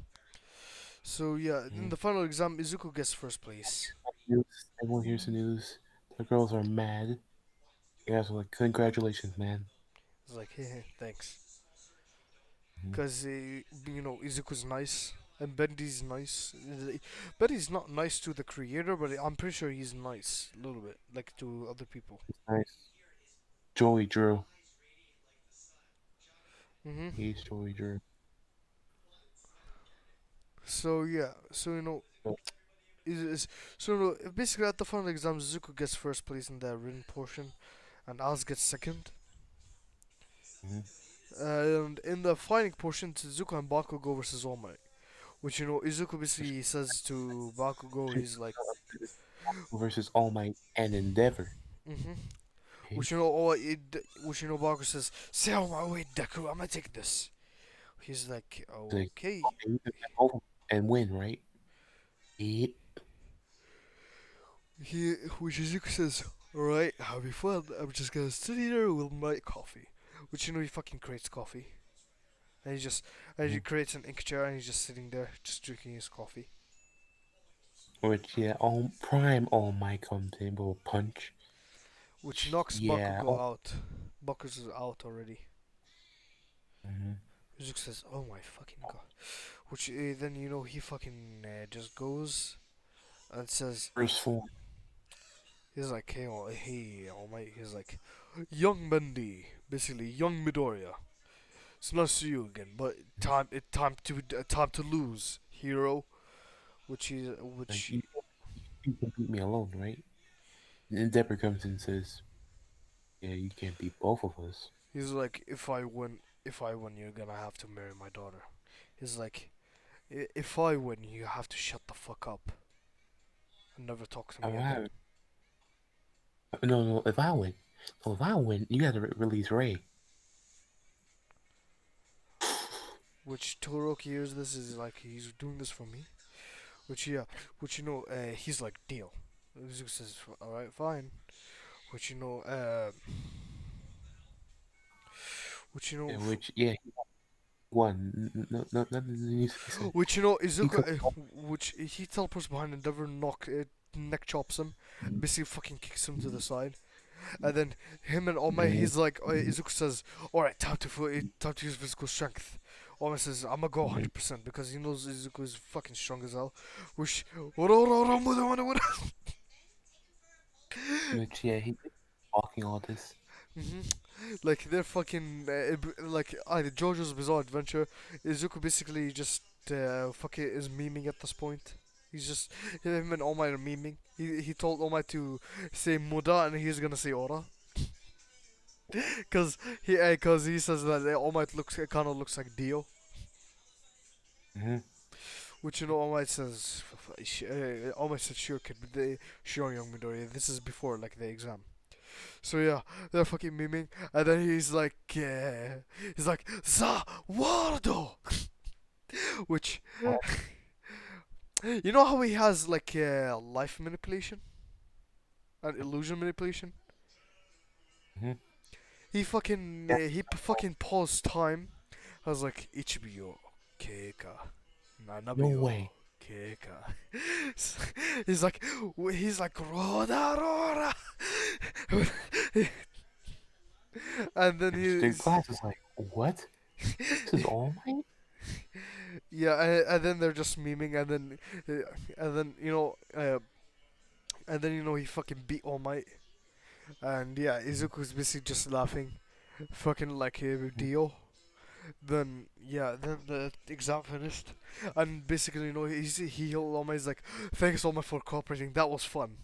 So yeah, in Mm. the final exam, Izuku gets first place. News. Everyone hears the news. The girls are mad. You guys are like, congratulations, man. It's like, hey, thanks. Hmm. Cause Izuku's nice and Bendy's nice. Bendy's not nice to the creator, but I'm pretty sure he's nice a little bit, like to other people. Nice. Joey Drew. Mhm. He's Joey Drew. So yeah, so is so basically at the final exam, Izuku gets first place in the written portion, and Az gets second. Hmm. And in the fighting portion, Suzuka and Bakugo versus All Might. Which Izuku basically says to Bakugo, he's like, Versus All Might and Endeavor. mm-hmm. Okay. Which Bakugo says, "Sail my way, Deku. I'm gonna take this." He's like, Like, "Okay." okay, you can both and win, right? Yeah. Which Izuku says, "Alright, have you fun. I'm just gonna sit here with my coffee." Which he fucking creates coffee, and he Mhm. creates an ink chair, and he's just sitting there, just drinking his coffee. Which yeah, all prime All Might comes in with a punch. which knocks Yeah. Bakugo Oh. out. Bakugo's out already. Mhm. Izuku says, "Oh my fucking god!" Which then he fucking just goes and says, First form. he's like, "Hey, hey, All Might." He's like, "Young Bendy, basically young Midoriya. It's nice to see you again, but time to lose, hero." Like Which you can beat me alone, right? And Deborah comes in and says, "Yeah, you can't beat both of us." he's like, if I win, you're gonna have to marry my daughter." He's like, If I win, you have to shut the fuck up and never talk to me again." Alright. No, no. If I win, you gotta release Ray. Which Todoroki hears this is like, he's doing this for me. Which yeah, which he's like, deal. Izuku says, all right, fine. Which which In which, yeah, he won. No, no, nothing needs to be said. which He Izuku, took. which he teleports behind Endeavor, neck chops him, basically fucking kicks him to the side. And then him and All Might, Mhm. he's like, Izuku says, all right, time to use physical strength. All Might says, I'm gonna go Mhm. 100% because he knows Izuku is fucking strong as hell. Which, Which, yeah, he talking all this. hmm like they're fucking like either JoJo's Bizarre Adventure. Izuku basically just fucking is memeing at this point. He's just him and All Might are memeing. He told All Might to say Muda and he's gonna say Ora. Cause he says that All Might looks kind of looks like Dio. Hmm. Which All Might says, All Might said sure kid, but they sure young Midori. This is before like the exam. So yeah, they're fucking memeing, and then he's like Za Wardo, which you know how he has like life manipulation and illusion manipulation. Hmm. Yeah. He fucking paused time. I was like Ichibio Keika No Nanabio way. Keika. He's like Roda Rora, and then The he's class is like, what? This is All Might? yeah, and then they're just memeing, and then he fucking beat All Might, and yeah, Izuku's basically just laughing, fucking like a Dio. Then yeah, then the exam finished, and basically he All Might's like, thanks All Might for cooperating, that was fun.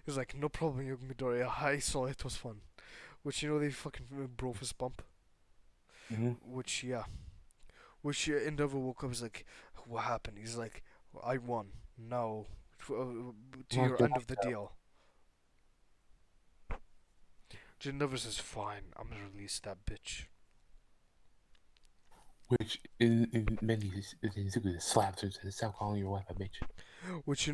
He's like, no problem, young Midoriya, I saw it was fun. Which they fucking bro fist bump. Mm-hmm. Which yeah, which Endeavor woke up, is like, what happened? He's like, I won. Now, to Not your the end of the deal. Endeavor says, fine, I'm gonna release that bitch. which in many Izuku slaps her and says, "Stop calling your wife a bitch." Which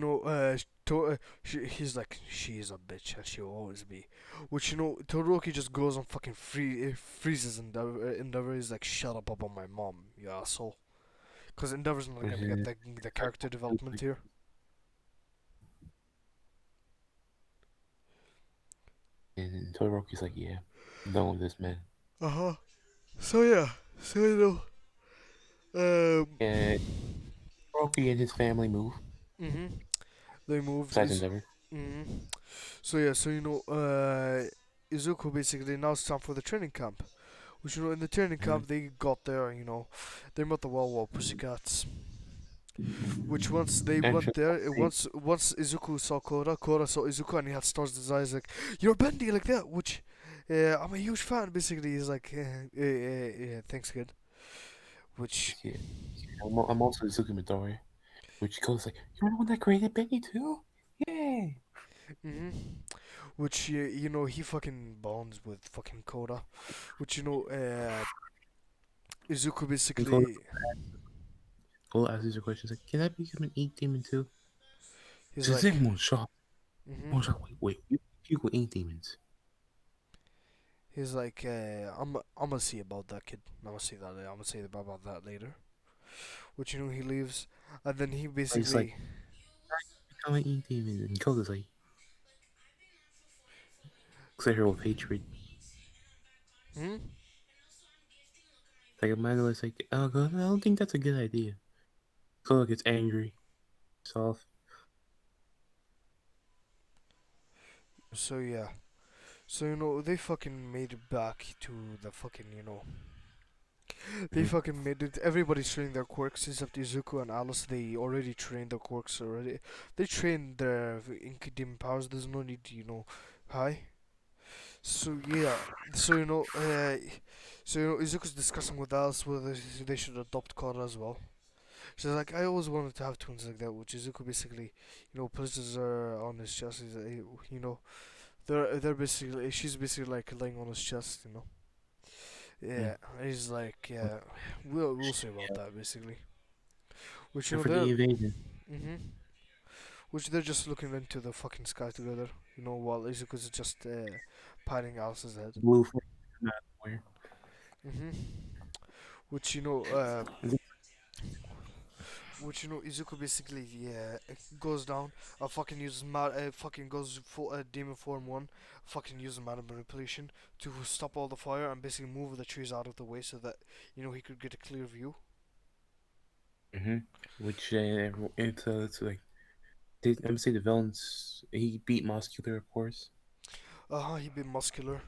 he's like, she is a bitch and she'll always be. Which Todoroki just goes on fucking freezes Endeavor. He's like, shut up about my mom, you asshole. Because Endeavor's not Which gonna get is the character development here. and Todoroki's like, "Yeah, I'm done with this man." Uh huh. So yeah, so And Todoroki and his family move. mhm. They moved Besides is Endeavor. mhm. So yeah, Izuku basically now it's time for the training camp. Which in the training Mm-hmm. camp they got there, they met the Wild Pussycats. Which once they went Actually, there, see, once Izuku saw Kora saw Izuku and he had stars in his eyes like, "You're Bendy like that," which I'm a huge fan. Basically, he's like, yeah, thanks, kid. Which yeah, I'm also Izuku Midori, which goes like, "You're the one that created Bendy too? Yay!" mhm. Which he fucking bonds with fucking Kora. Which Izuku And Koda, basically Koda asks her questions like, "Can I become an ink demon too?" he's Says like, everyone's shocked. Everyone's mhm. like, "Wait, you go ink demons?" He's like, I'm gonna see about that, kid. I'm gonna see that. I'm gonna say about that later. Which he leaves, and then he But he's like, basically time I eat demon, and Koga's like, looks at her with hatred. Hmm? Like Amanda's like, oh god, I don't think that's a good idea. Koga gets angry, soft. So yeah. So they fucking made it back to the fucking they Mm-hmm. fucking made it. Everybody's training their quirks except Izuku and Alice. They already trained their quirks already. They trained their Inky Demon powers. There's no need to hi. So yeah. So Izuku's discussing with Alice whether they should adopt Kara as well. She's like, I always wanted to have twins like that, which Izuku basically, places her on his chest. They're basically, she's basically like laying on his chest. Yeah. Yeah, he's like, But, yeah, we'll see about that basically. Which and for they're, the invasion, which they're just looking into the fucking sky together. While Izuku's just patting Alice's head. blue flame come out of nowhere. Mhm. Which Izuku basically goes down, fucking uses fucking goes full demon form one, fucking uses mana manipulation to stop all the fire and basically move the trees out of the way so that he could get a clear view. Mm-hmm. Which it's like I'm gonna say the villains. He beat Muscular, of course. He been muscular,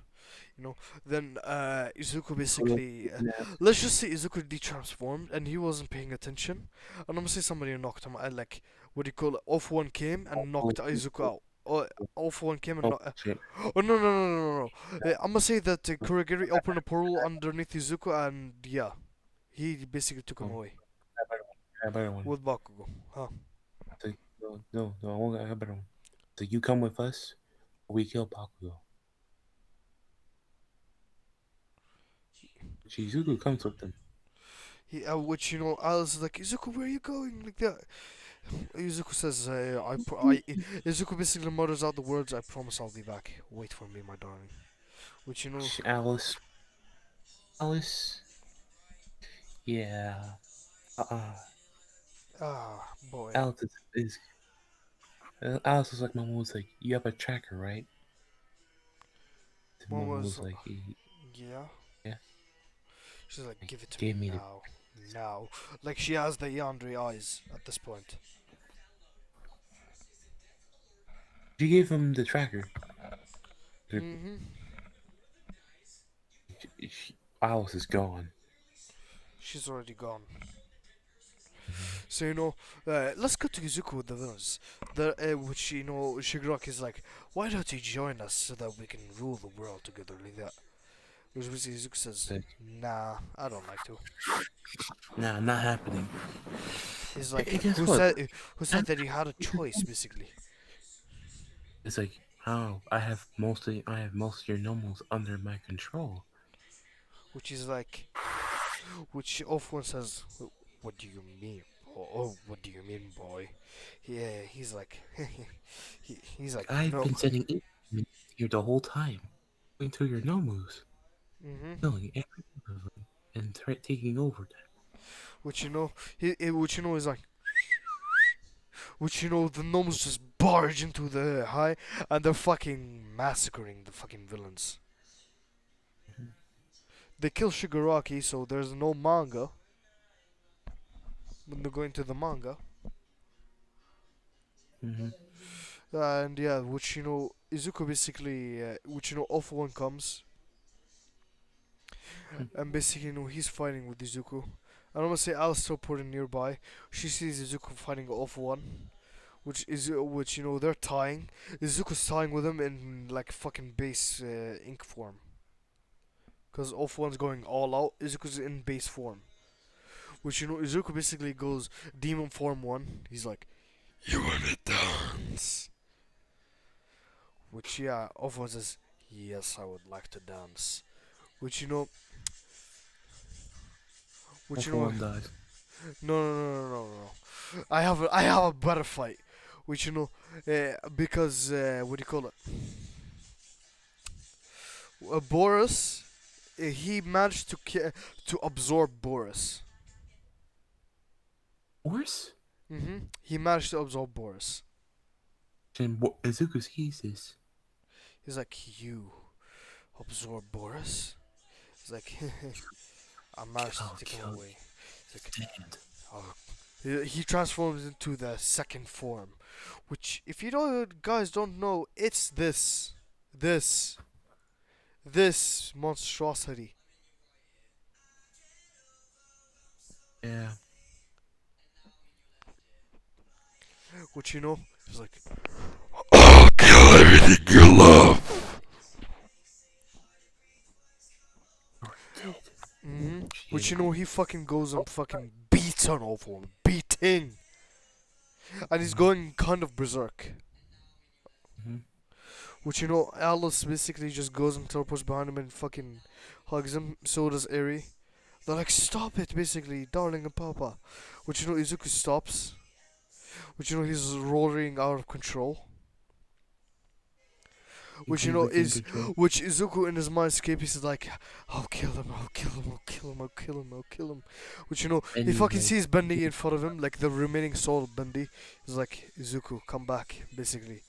you know. Then Izuku Koga basically, kicking ass. let's just say Izuku de-transformed and he wasn't paying attention, and I'm gonna say somebody knocked him. Like, what do you call it? Off one came Oh, and knocked oh, Izuku oh, out. Off one came and oh, knocked. shit! Oh no no no no no no! I'm gonna say that Kurogiri opened a portal underneath Izuku and yeah, he basically took him Oh, away I have a better one. I have a better one. with Bakugo. Huh? No, no, no. I have a better one. So you come with us, or we kill Bakugo. Shizuku comes with them. Which Alice is like, Izuku, where are you going? Like that. Izuku says, Izuku basically mutters out the words, I promise I'll be back. Wait for me, my darling. Which, Alice, Alice, yeah. boy. Alice is Alice was like, my mom was like, you have a tracker, right? The Mom mom was, was like, yeah. yeah. She's like, Like, give it to me gave me the. now. Now. Like she has the Yandere eyes at this point. She gave him the tracker. Mm-hmm. Alice is gone. She's already gone. Mhm. So let's go to Izuku with the villains. Which Shigaraki is like, why don't you join us so that we can rule the world together like that? Which basically Izuku says, Like, nah, I don't like to. nah, not happening. He's like, Guess what? who said that he had a choice basically? It's like, oh, I have most of your normals under my control. Which is like, which often says, what do you mean? Oh, what do you mean, boy? Yeah, he's like, he's like, I've no. been sending it here the whole time, going through your nomus, Mm-hmm. killing every one of them, and taking over them. Which which is like, which the gnomes just barge into the high and they're fucking massacring the fucking villains. They kill Shigaraki, so there's no manga when they go into the manga. Mm-hmm. And yeah, which Izuku basically, which off one comes, and basically he's fighting with Izuku. And I'm gonna say Alice teleporting nearby. She sees Izuku fighting off one, which they're tying. Izuku's tying with him in like fucking base ink form. Cause off one's going all out. Izuku's in base form. Which Izuku basically goes demon form one. He's like, you wanna dance? Which yeah, off one says, yes, I would like to dance. Which All which for one dies. no. I have a better fight. Which because what do you call it? Boris, he managed to absorb Boris. Horse? He managed to absorb Boris. Then Izuku sees this. He's like, you absorb Boris? He's like, I managed to I'll take him kill away. you. He's like, Stand. oh. He transforms into the second form, which, if you guys don't know, it's this, this monstrosity. Yeah. Which he's like, I'll kill everything you love. Or did. Which Shit. he fucking goes and fucking beats on all form, beating, and he's Mm-hmm. going kind of berserk. Mm-hmm. Which Alice basically just goes and teleports behind him and fucking hugs him. So does Eri. They're like, stop it, basically, darling and papa. Which Izuku stops. Which he's roaring out of control. Which Completely in is control. which Izuku in his mindscape he's like, I'll kill him, I'll kill him, I'll kill him, I'll kill him, I'll kill him. Which he Bendy's fucking like, sees Bendy in front of him, like the remaining soul of Bendy. He's like, Izuku, come back, basically.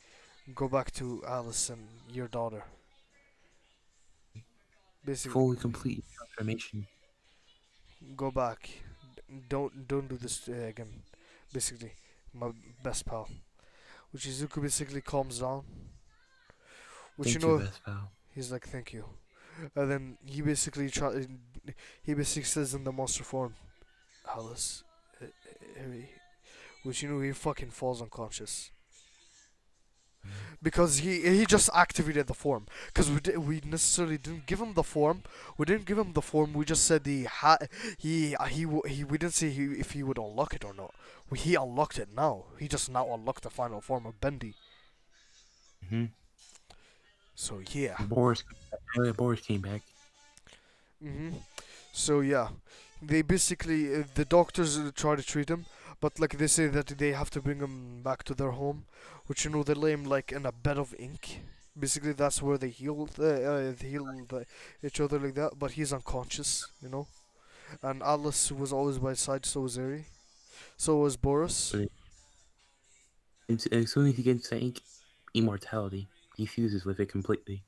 Go back to Alice and your daughter. Basically, fully complete transformation. go back. Don't do this again. Basically, my best pal. Which Izuku basically calms down. Which Thank you, best pal. he's like, thank you. And then he basically says in the monster form, Alice, Harry, which he fucking falls unconscious Mm-hmm. because he just activated the form. Because we necessarily didn't give him the form. We didn't give him the form. We just said we didn't say if he would unlock it or not. He unlocked it now. He just now unlocked the final form of Bendy. Mm-hmm. So yeah. Boris, Boris came back. So yeah, they basically the doctors try to treat him, but like they say that they have to bring him back to their home, which they lay him like in a bed of ink. Basically, that's where they heal each other like that. But he's unconscious. And Alice was always by his side. So was Eri. So was Boris. But as soon as he gets the ink, immortality, he fuses with it completely.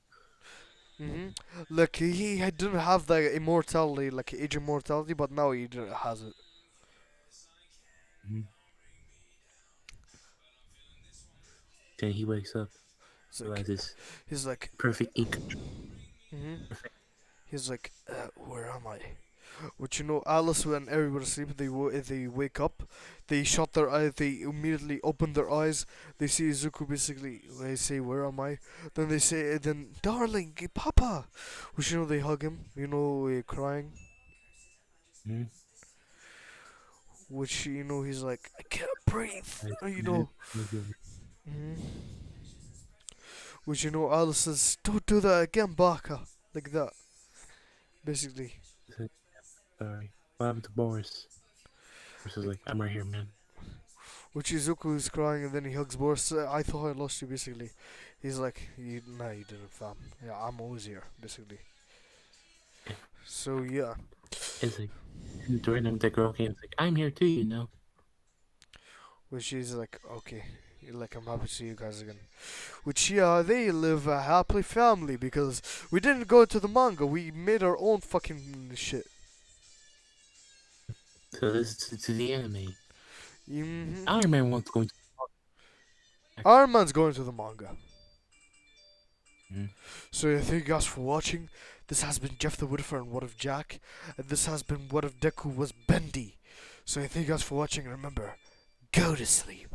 Like didn't have the immortality, like age immortality, but now he has it. Mm-hmm. Then he wakes up, It's like realizes he's like, perfect ink. hmm Perfect. he's like, where am I? Which Alice and everyone asleep. They wake up. They shut their eyes. They immediately open their eyes. They see Izuku. Basically, they say, "Where am I?" Then they say, "Then, darling, Papa." Which they hug him. Crying. Mm-hmm. Which he's like, "I can't breathe." Like, uh, You that know. was yours. hmm Which Alice says, "Don't do that again, Baka." Like that, basically. He's like, sorry. What happened to Boris? Boris is like, I'm right here, man. Which Izuku is crying and then he hugs Boris. I thought I lost you, basically. He's like, nah, you didn't, fam. Yeah, I'm always here, basically. So, yeah. It's like, during them, the girl came. It's like, I'm here too, you know. Which is like, okay. Like, I'm happy to see you guys again. Which, yeah, they live a happy family because we didn't go to the manga. We made our own fucking shit. So this is to the anime. hmm I remember once going to. Iron Man's going to the manga. Mm-hmm. So yeah, thank you guys for watching. This has been Jeff the Whitaker and What If Jack. And this has been What If Deku was Bendy. So yeah, thank you guys for watching and remember, go to sleep.